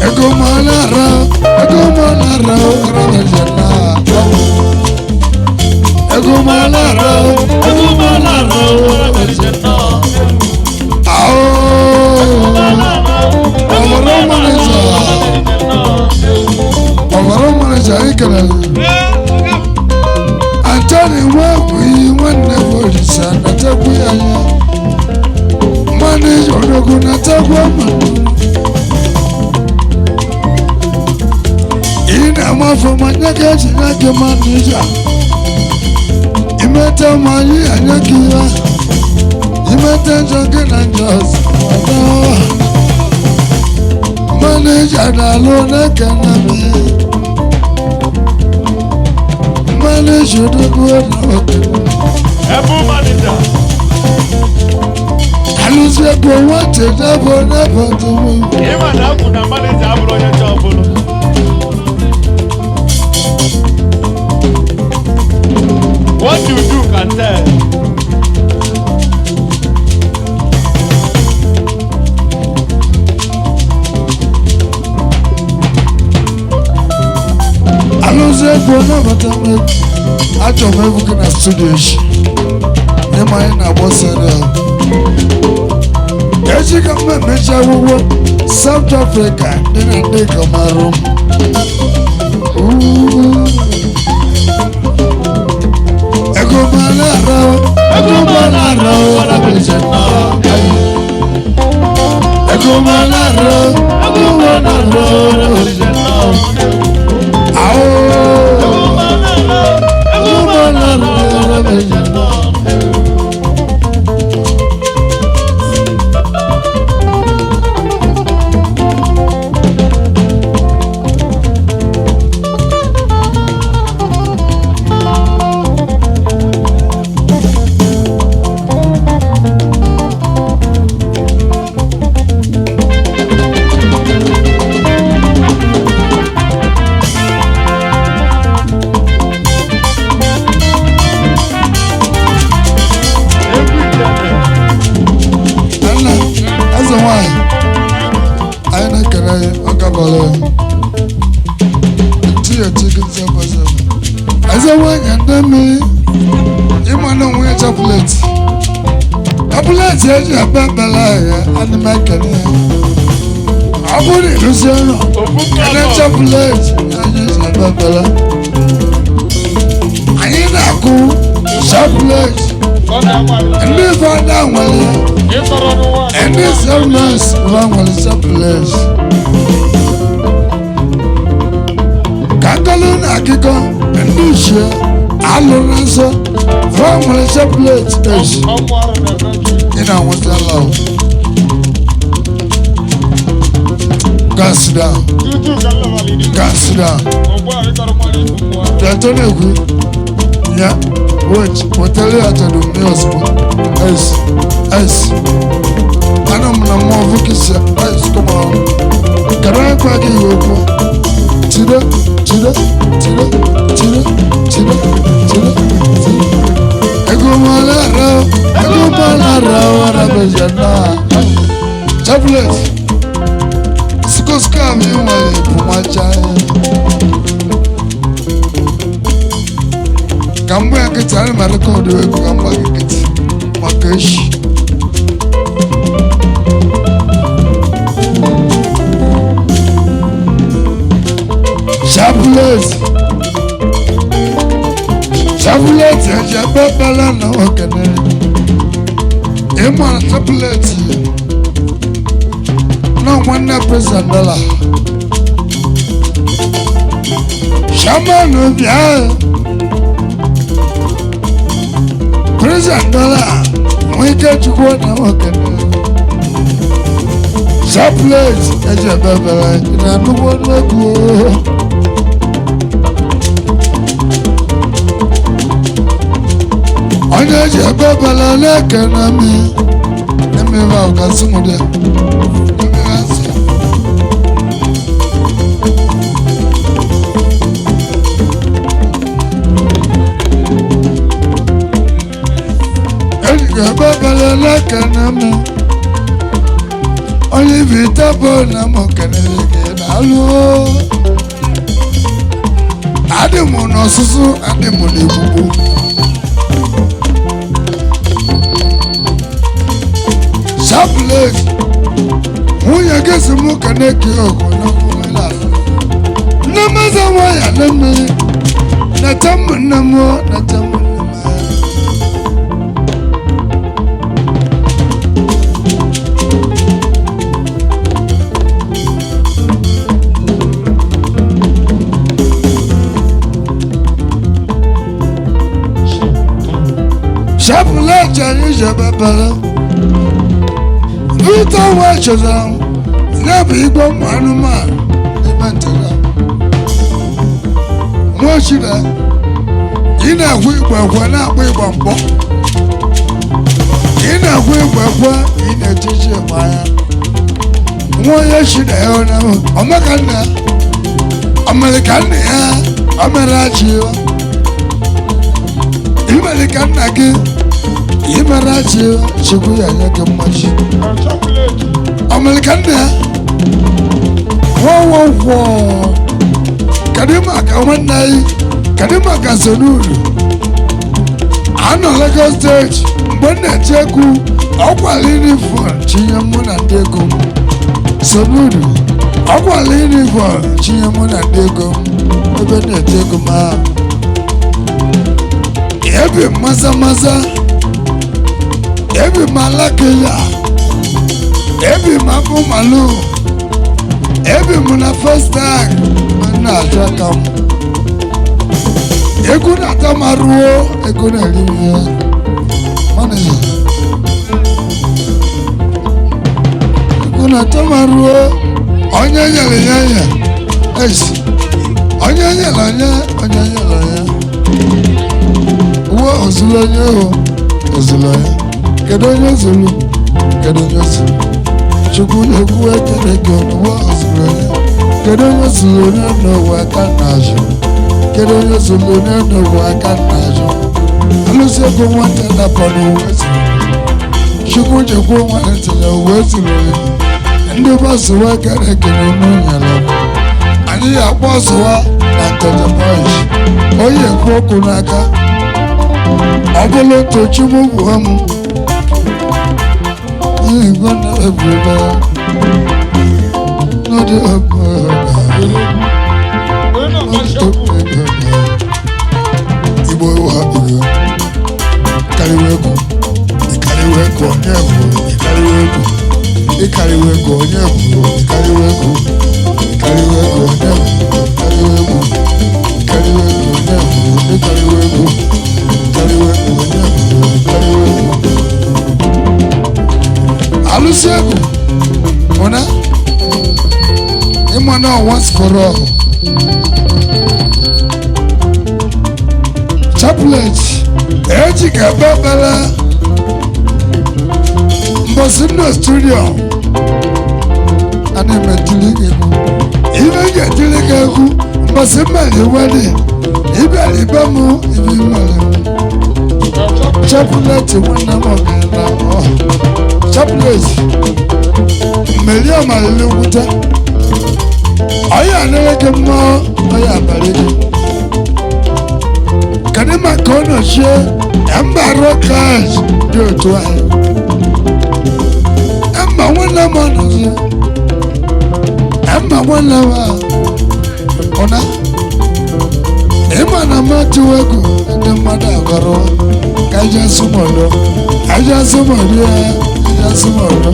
Ego manara, rajana. Ego manara, rajana. Ao, ọmọrọ manager ikele. Antoni nwabui nwanne polisa natekwu ya ya. Manager odogu natekwu ọma. Amafo manyaka chinyake manija. Imete manyi anyakiya. Imete njoke na njozi. Manija nalone kanami. Manija uduguwe na wakini. Ebu manager. AlusiEgwu Nteje Aborgu. Ima na akwụ na manager abụrụ onye chọọ ọbụla. What you do can tell. AlusiEgwu Nteje achọrọ m egwu gị na studio echi. Ịma anyị na-agbọ serial. Echi ka m emechi akwụkwọ South Africa dị na ndị Cameroon. Ego manara, ego manara, ego manara, ao, ego manara. Abuleti eji abambala ya animakele. Abuli Luciano. Kene chocolate eji abambala. Anyị na-akụ chocolate. Ndị fada nwere. Ndị servants nwere chocolate. Kangalu na akịkọ ndị uche alụrụ nsọ. Nwere chocolate eji. You know what's that love? Go sit down. Go sit down. Don't agree. Yeah. Wait. We'll tell you how to do meals. Yes. Yes. I know I'm more focused. Yes. Come on. Can I crack you? Tida. ka mgbe nkịtị anyị ma rekọdụ egwu ka mgba nkịtị maka echi Chapuleti eji ebe bela na okene ịma na chapuleti na nwanne president dọla shaman bịa president dọla nwee ike chukwu na okene chapuleti eji ebe bela na nnukwu nnukwu onye eji ebe bala n'eke na mi emebe ahụ ka sị mụ dị emebe asị eji ebe bala n'eke na mi onye ibi tabo na mụ kelere gị n'alụ adị mụ n'ọsụsụ adị mụ n'egbugbo Chaplet, nwunye gị si mụ ka na-eke ọgụ n'ọkụmela nne m eze nwanyị na mmiri na-ete mbụ nne m na-ete mbụ nne m Chaplet anyị jebe bere Vita wacheza Nebu igbo mwanumanu Ibantela Mwachida Ina kwigwa kwa na kwigwa mpo Ina kwigwa kwa Ina tije maya Mwoye shida yona Omakanda Amerikanda ya Amerachiwa Amerikanda ki Imarachi chikuya yake mmachi Amerikanda Wo Kadima ka wanai Kadima ka sonuru Ano Lagos State Mbona teku Okwa lini phone Chinya muna ndeko Sonuru Okwa lini phone Chinya muna ndeko Mbona teku maa Ebi maza Ebi malakeya Ebi mafu malu Ebi muna first time Mana atrakam Egwu na tamaruo Egwu na limiye Manager Egwu na tamaruo Onye nyele nyanya Onye nyele nyanya Onye nyele nyanya Uwe ozulu nye ho Ozulu nye Kedu onye zulu Kedu onye zulu Chukwu ekwu ekele gị ọnụwa ozulu onye Kedu onye zulu onye n'ụwa aka n'azụ Kedu onye zulu onye n'ụwa aka n'azụ AlusiEgwu Nteje Aborgu uwe zulu Chukwu jekwu Nteje uwe zulu onye ndị bọsụwa kere ekele n'ụnyala anyị akpọ ọsụwa na Nteje Boys onye ekwu okwu n'aka ọ bụla otochi mụ bụ ọmụ Igbo na ebube n'ọdị Igbo wa Igbo karịwa egwu ịkarịwa egwu onye bụ ịkarịwa egwu ịkarịwa egwu onye bụ ịkarịwa egwu ịkarịwa egwu onye bụ ịkarịwa egwu ịkarịwa egwu onye bụ ịkarịwa egwu ịkarịwa egwu onye bụ ịkarịwa egwu AlusiEgwu Mona Imana once for all Chaplet Eji kababala Mbosino studio Ane metilike ku Ibe getilike ku Mbosimali wadi Ibe alibamu Ibe mali Chaplet wana mwakela Chaplet Million Maluta Aya Neleke Mo Aya Balidi Can kedu maka ọ nọchie mba rokas dị otu ahụ mba nwanne m ọnọzi mba nwanne m a ụna ịma na mmatụ egwu ndị mmadụ agọrọ ka eji asụmọdụ eji asụmọdụ ya eji asụmọdụ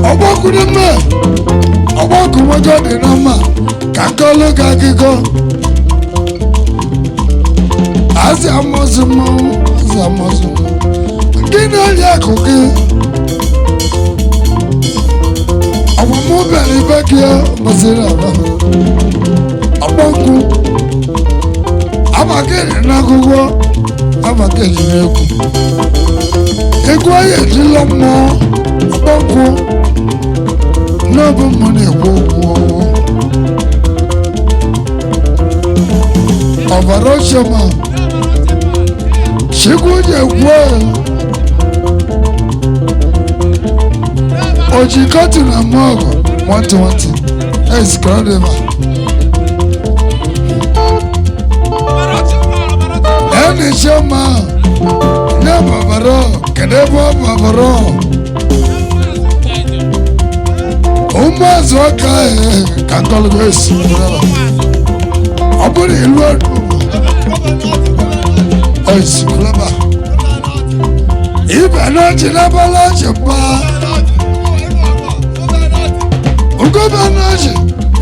ọgbọkụ dị mma ọgbọkụ nwego dị na mma ka nkọlụ gị akụkọ azị amọzụ mmanwụ azị amọzụ ndị na-eri akụ gị ọgbamụ bịara ibe gị masịrị aba ọgbọkụ abagịrị n'akwụkwọ abagịrị n'egwu egwu anyị ejila mmụọ ọgbọkụ n'ọbụ mmụ na-ekwu okwu ọbara ochema chikwu ji ekwu ojikọtụ na mọgụ nwantịnwantị ezikọrọdịba ẹni chema nye babaro kedu ebe ọ babaro ụmụazụ ọka ka nkọlụgo esi ọ bụrụ ilu ọdụ esikulaba ibe n'ọchị n'abala ọchị mba ugobe n'ọchị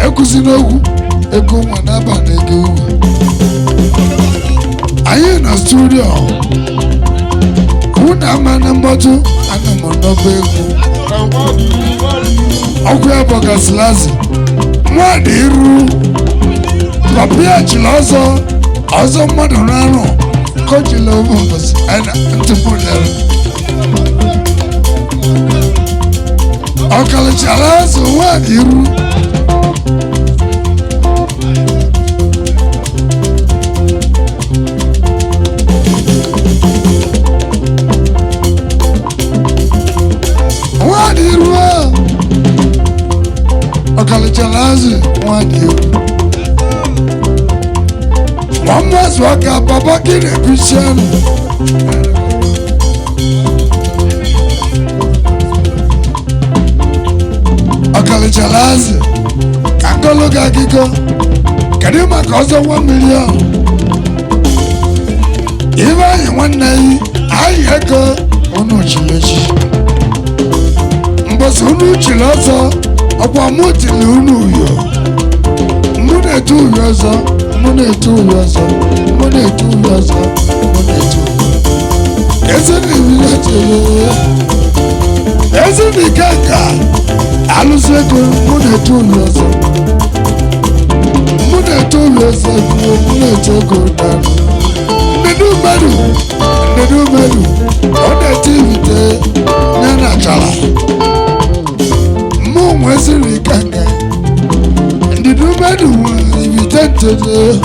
ekwuzi n'okwu ego nwa n'abalị ego ugwu anyị na studio hụ na ama na mgbọtụ ana m n'ọba egwu ọkụ ya bọgasịlazi mmadụ iru papa chịrị ọzọ mmadụ n'arụ kọjila ofe mbọsị ntụpụdara ọkalichara azụ mmadụ iru mmadụ iru ọkalichara azụ mmadụ iru Mama's waka papa kiri pisanu Akalichalazi Kakolo kakiko Kadima kozo 1 million Iva yi wanai Ayi eko Unu chilechi Mbosi unu chiloso Opa mutili unu uyo Mune tu uyozo Mune tu uyozo Mune tu uyozo Mune tu Eze ni vilete Eze ni kaka AlusiEgwu mune tu uyozo Mune tu uyozo Mune tu uyozo Ndedu medu Ode tivite Nena chala Mu mwezi ni kaka Ndedu medu Ivite Nteje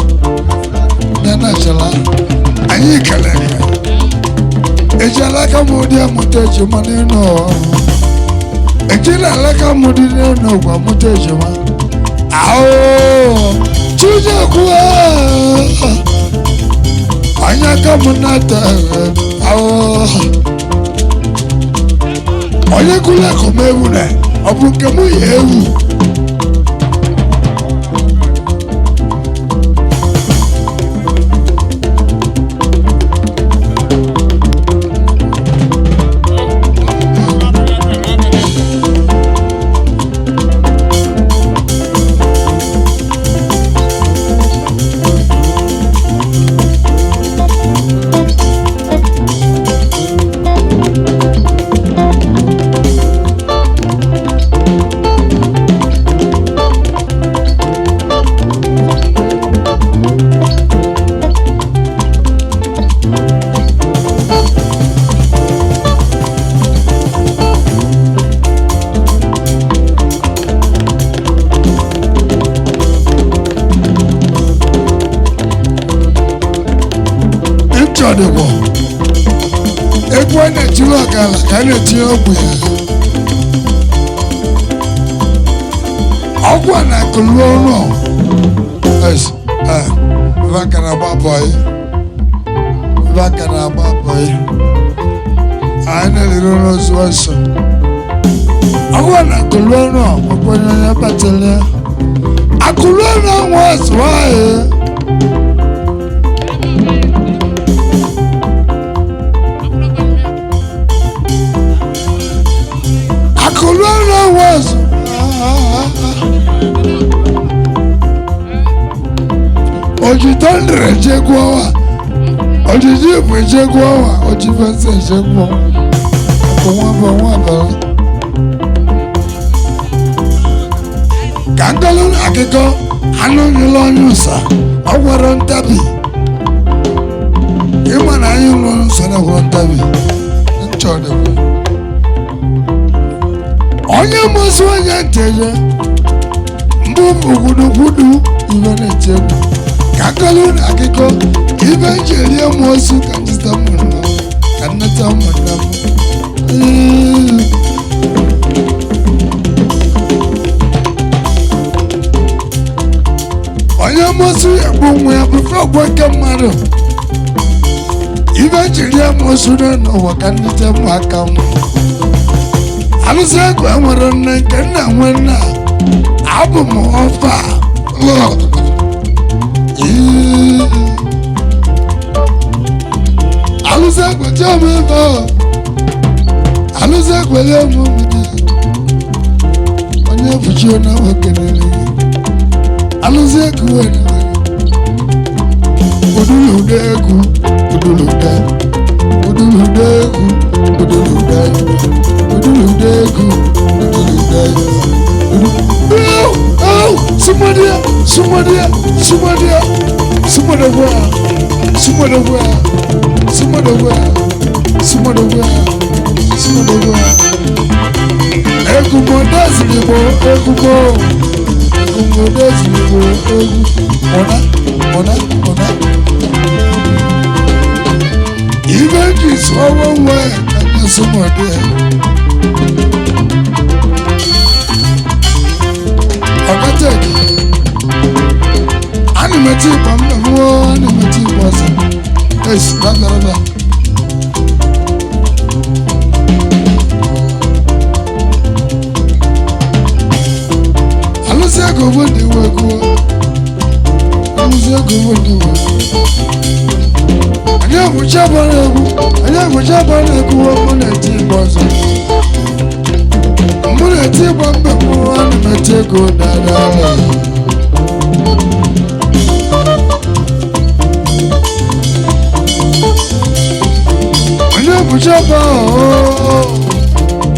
Nena chala Anyi kaleka Ejalaka mudi ya Nteje manino Ejalaka mudi neno kwa Nteje manino Ao Chuje kuwa Anyaka munata Ao Onye kula komewu ne Obuke mu yewu nchọdịkwọ egwu a na-etiri ọgala ka a na-etinye ọgwụ ya ọgwụ a na-akụlụ ọrụ vaka na-agba bọyị vaka na-agba bọyị anyị na-elere ọrụ ozugbo nsọ ọgwụ a na-akụlụ ọrụ ọkwenye onye batara ya akụlụ ọrụ ọnwa ozugbo anyị Corona was Ojitondre Jegua Ojijibu Jegua Ojifense Jegua Wamba Kangalun Akiko Anu Nilonyusa Ogwaron Tabi Imana Yulon Sana Tabi Nchode Onyebuchi Ogene Nteje Mbubu gudugudu Ibe na-echegbu Kangalun Akiko Ibe njeri amosu Kanjista mwana Kanata mwana Onyebuchi egbu nwe ya bufe ogweke mmadụ Ibe njeri amosu n'ụwa Kanjista mwaka mwa Alusiegwu enwere nne nke nna nwe nna abụ m ọfa Alusiegwu jee m ebe Alusiegwu ele m mmiri onye fuchi na okenere Alusiegwu were udulude egwu udulude egwu udulude Animati pambo, animati bosa. Yes, randa. Alusiegwu Nteje Aborgu. Alusiegwu Nteje Aborgu. Aniekwe Egwu na-eti bosa. Muna-eti pambo, animati ego dada. Onyebuchi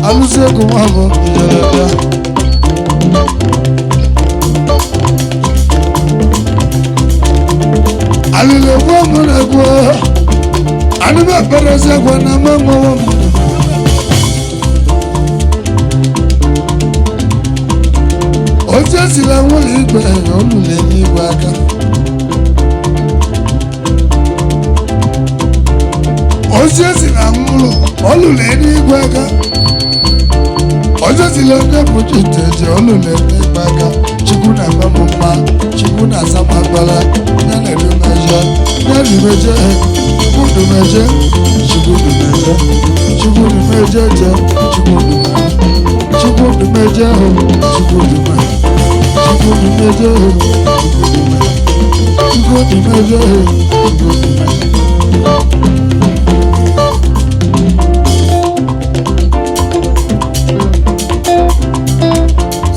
Alusiegwu Nteje Aborgu. Alilekwa mụnekwa anụma kpereziekwa na mmanwụ otu esila nwụlọ ikpe olule n'igwe aka otu esila nwụlọ olule n'igwe aka otu esila Onyebuchi Nteje olule n'igwe aka Chukwu na-eme m mma Chukwu na-asa m agbara ya na-erumeje Chukwudumeje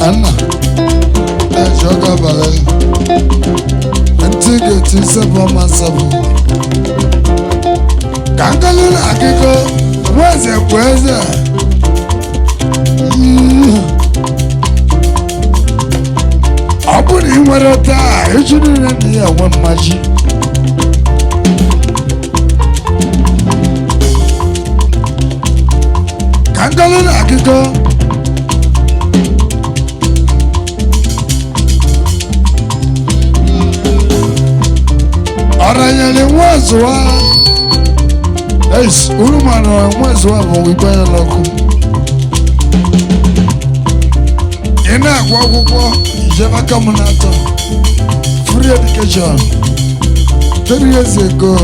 Anna Joga Balel Ntigeti 717 Kangalun Akiko Weze kweze Ọ bụ na ị nwere taa echi niile na ya enwe mmaji Kangalun Akiko Ọranyere nwa zụwa Yes, Urumano, once one we buy a local. In a walk, Java Camonato, free education. 3 years ago,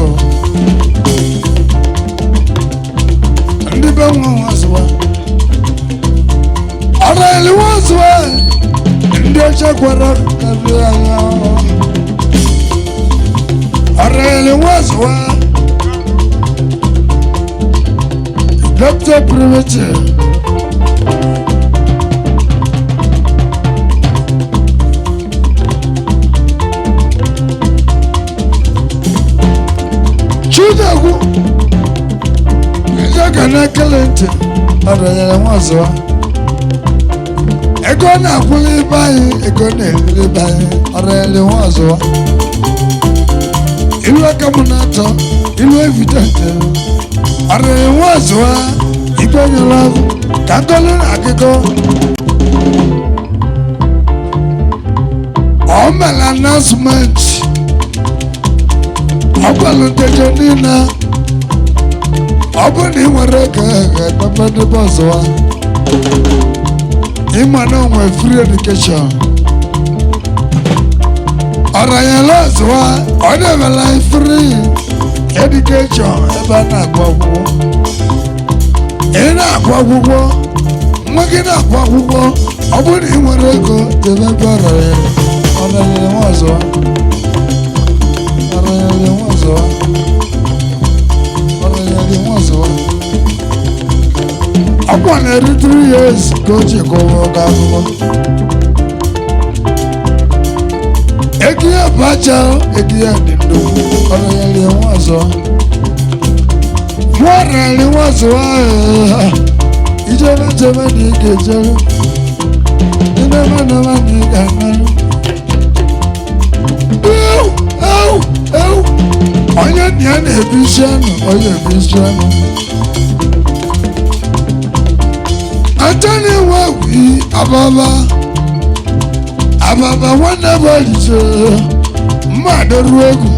and the Belmont was one. I really was one. And the Jaguar, I really was one. Doctor Primitive. Chudagu. Jagana Kalente. Araya Mazwa. Egona Kulibai, Egone Libai, Araya Mazwa. Ilwa Kamunato, Ilwa Evidente. Araya Mazwa. Igbenye love. Katolin Akiko. Omel announcement. Ogene Nteje Nina. Ogene Nteje Aborgu. Imano we free education. Orayelazwa. Only life free education. Ebana Agwagwo. Ina Agwagwo. Mwagina Agwagwo. Ogene Nteje Aborgu. Orayelazwa. I want every 3 years go to go work out. Egia Bacha, Egia Dindo, Orayali Wazo. Morally was why you never get you. You never know you can. Oh, Onye vision, I tell you what we Ababa whenever is mother Egwu.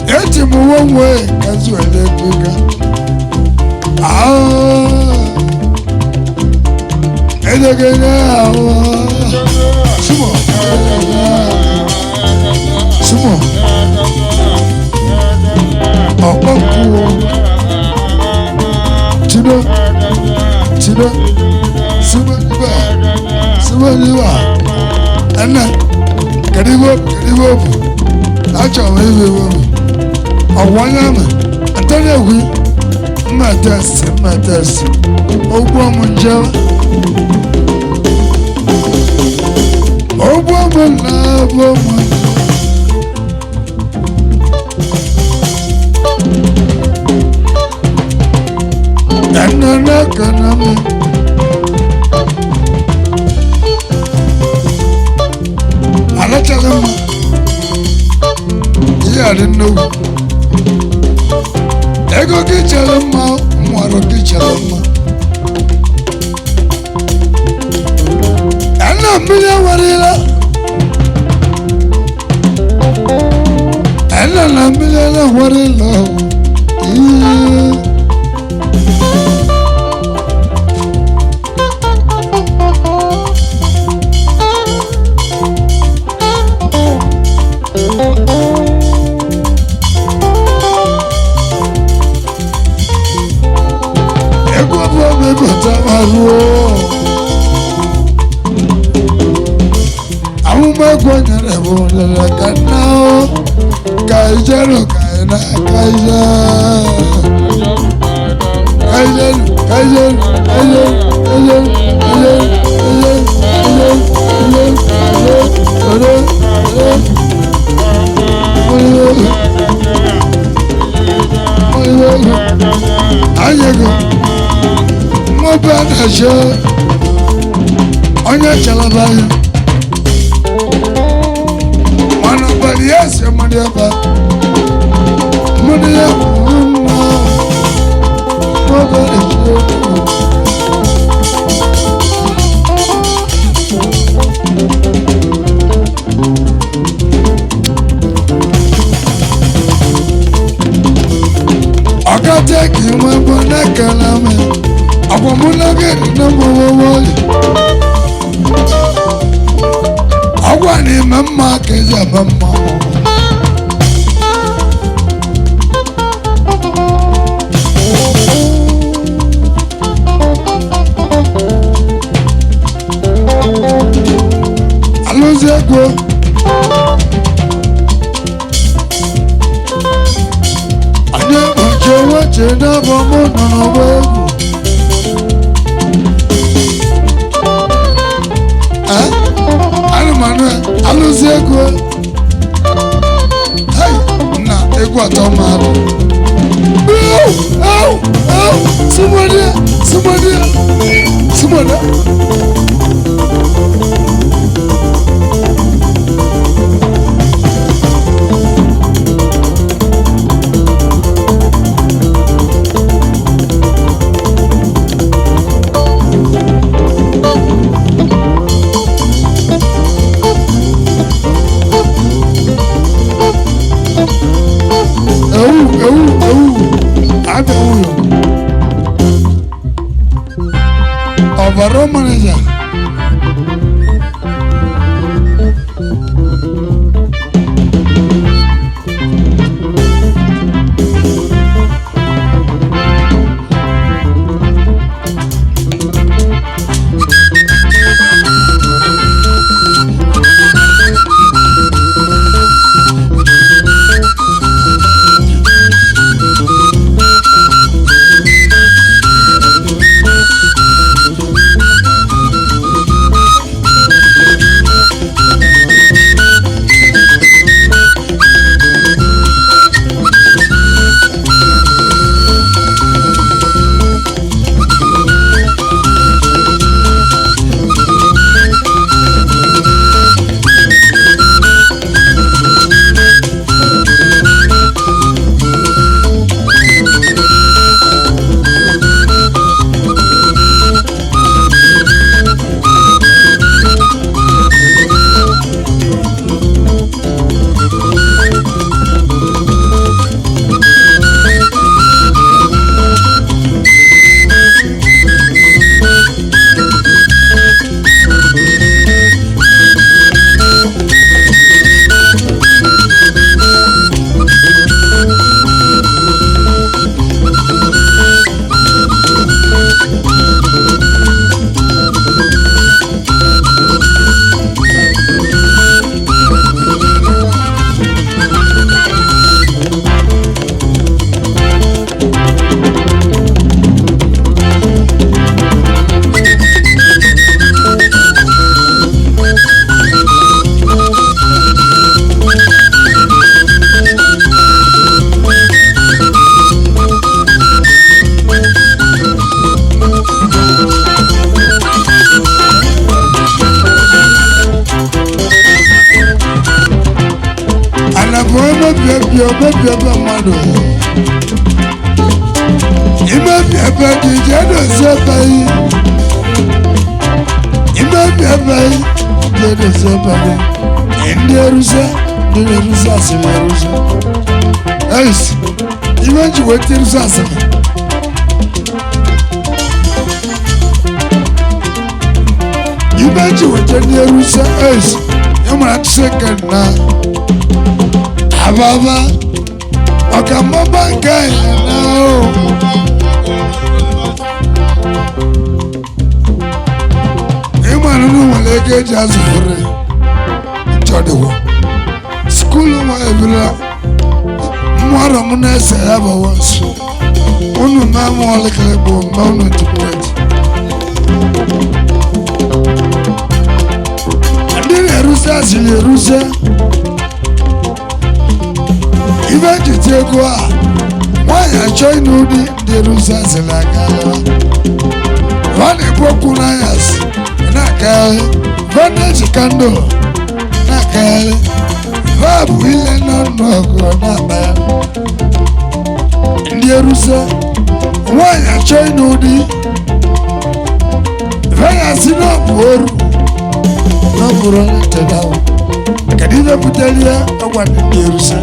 Eti mu one way, as well as bigger. And again, Sumo. Tido, Subaniba, and Kadibo, that's all we will. A one arm, I tell you, my test, Obama Joe, Obama love, and I'm not gonna. I tell him, yeah, I didn't know. Ego get him out, Moro get him. And a million warilla. And a million warilla. Onye chalabaya Mana bali yase mani yaba Mani yaba na kalame akwamuna gari na mawawali agwa ni mamma keza mamma AlusiEgwu Aniekwe wache na bomo na Egwu AlusiEgwu hey na Egwu atomado somebody Overall manager Omebiebe mmadụ imebiebe gị ga-edozi ebe gị ndị eruzi asịrị eruzi ime ji weta eruzi asịrị ime ji weta ndị eruzi ịmara atụsị na Ababa, ọ̀kàmọ́bà nke ìyànà o. Ịma nínú nwere ego eji azụ fere nchọdịwo. Skuulu nwa ebila mmụọrọ m na-ese ya bụ nso. Unu mee mụ ọlịkere bụ mgbe unu tikweti. Ndị na-eruzi asịrị eruzi. Ibe njiti ego a nwaanyị achọ n'ụdị ndị eruzi asịrị agala ọ na-ekwu okwu n'anya si na-akagharị vantage candle na-akagharị bụ ile n'ọnụ ọgụ na-akpa ya ndị eruzi nwaanyị achọ n'ụdị vanya si n'ọbụ oru n'ọbụrụ onye ntedawo kedu ihe butere ya ọgwa ndị eruzi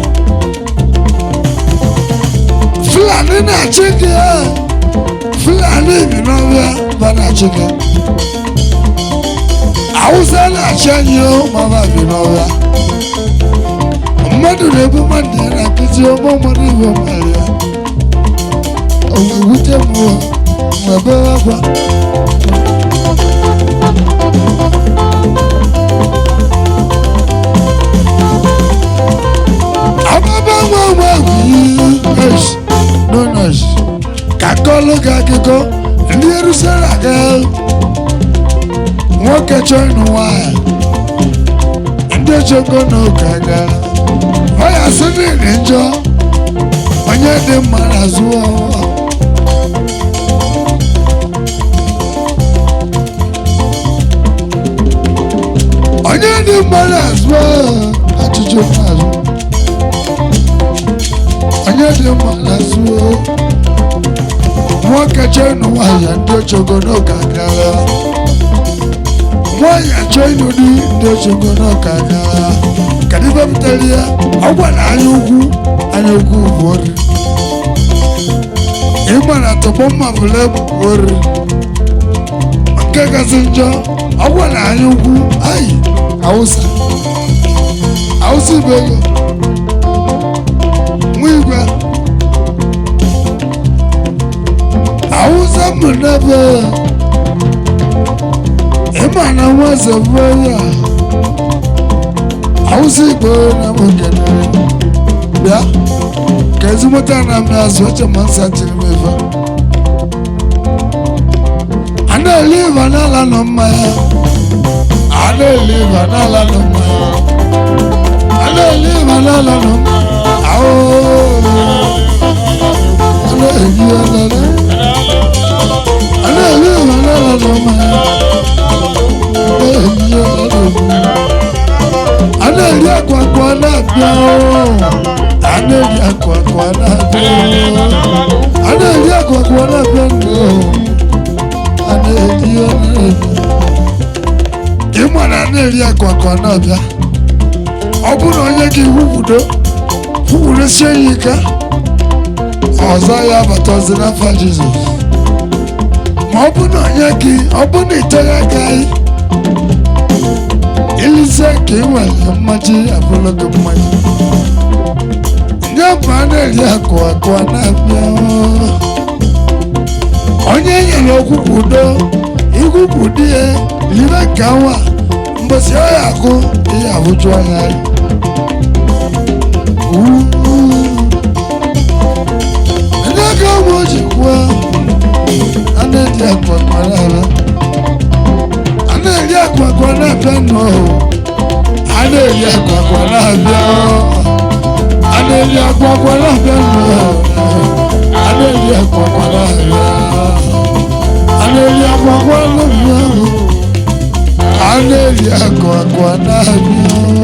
Fulani na-achị gị Fulani bi n'ọbịa ba na-achị gị Hausa na-achị anyị ma ba bi n'ọbịa mmadụ na-ebu mmadụ ya na-akụzi ụmụ mmadụ ibe mmadụ ya o wute m ebe akwa ababa nwa no noise ka kọlụ gị akụkọ ndị erusara aga nwoke chọrọ nwanyị ndị chọkọ n'ụka aga ọ ya sị n'ịdị njọ onye dị mma n'azụ ọwa onye dị mma n'azụ ajụjụ n'azụ onye dị mma n'azụ nwoke chọrọ nwanyị ndị chọkọ n'ụka aga nwanyị achọ ịnụ di ndị ochego n'ọka aga kadị bepụtara ya ọ gwara anya ukwu bụ ori ịgbara tọgbọ mma bụla ebu ori nke kasị njọ ọ gwara anya ukwu ayi Hausa ibe ego nwa igwe Hausa mụ n'ebe ịma na nwaze bụ ya Hausa igbo na mokene bịa ka ezimụta na m azụ oche ma nsa tiri m efe a na-eli ịba n'ala nọ mmanya a na-eli ịba n'ala nọ mmanya a na-eli ịba n'ala nọ mmanya a na-eli ịba n'ala nọ mmanya Aneli akwa na-abịa Aneli akwa na-abịa Aneli akwa na-abịa Aneli ịma na Aneli akwa na-abịa ọ bụrụ onye gị kwukwudo sie ya ike ọzọ ya abatazi n'afọ Jizọs ma ọ bụ na onye gị ọ bụ na iteghị aka anyị ilise ka ị nwere mmachi abụrụ gị mmachi nye bụ a na-eri akwa na-abịa onye nyere okwukwudo ikwukwudo ya libe ka nwa mgbesi ọ ya akụ ihe ahụju anya anyị onye ka ụmụ ji kwuo a na-eri akwa na-abịa a na-eri akwa na-abịa nọ a na-eri akwa na-abịa a na-eri akwa na-abịa nọ a na-eri akwa na-abịa a na-eri akwa na-abịa a na-eri akwa na-abịa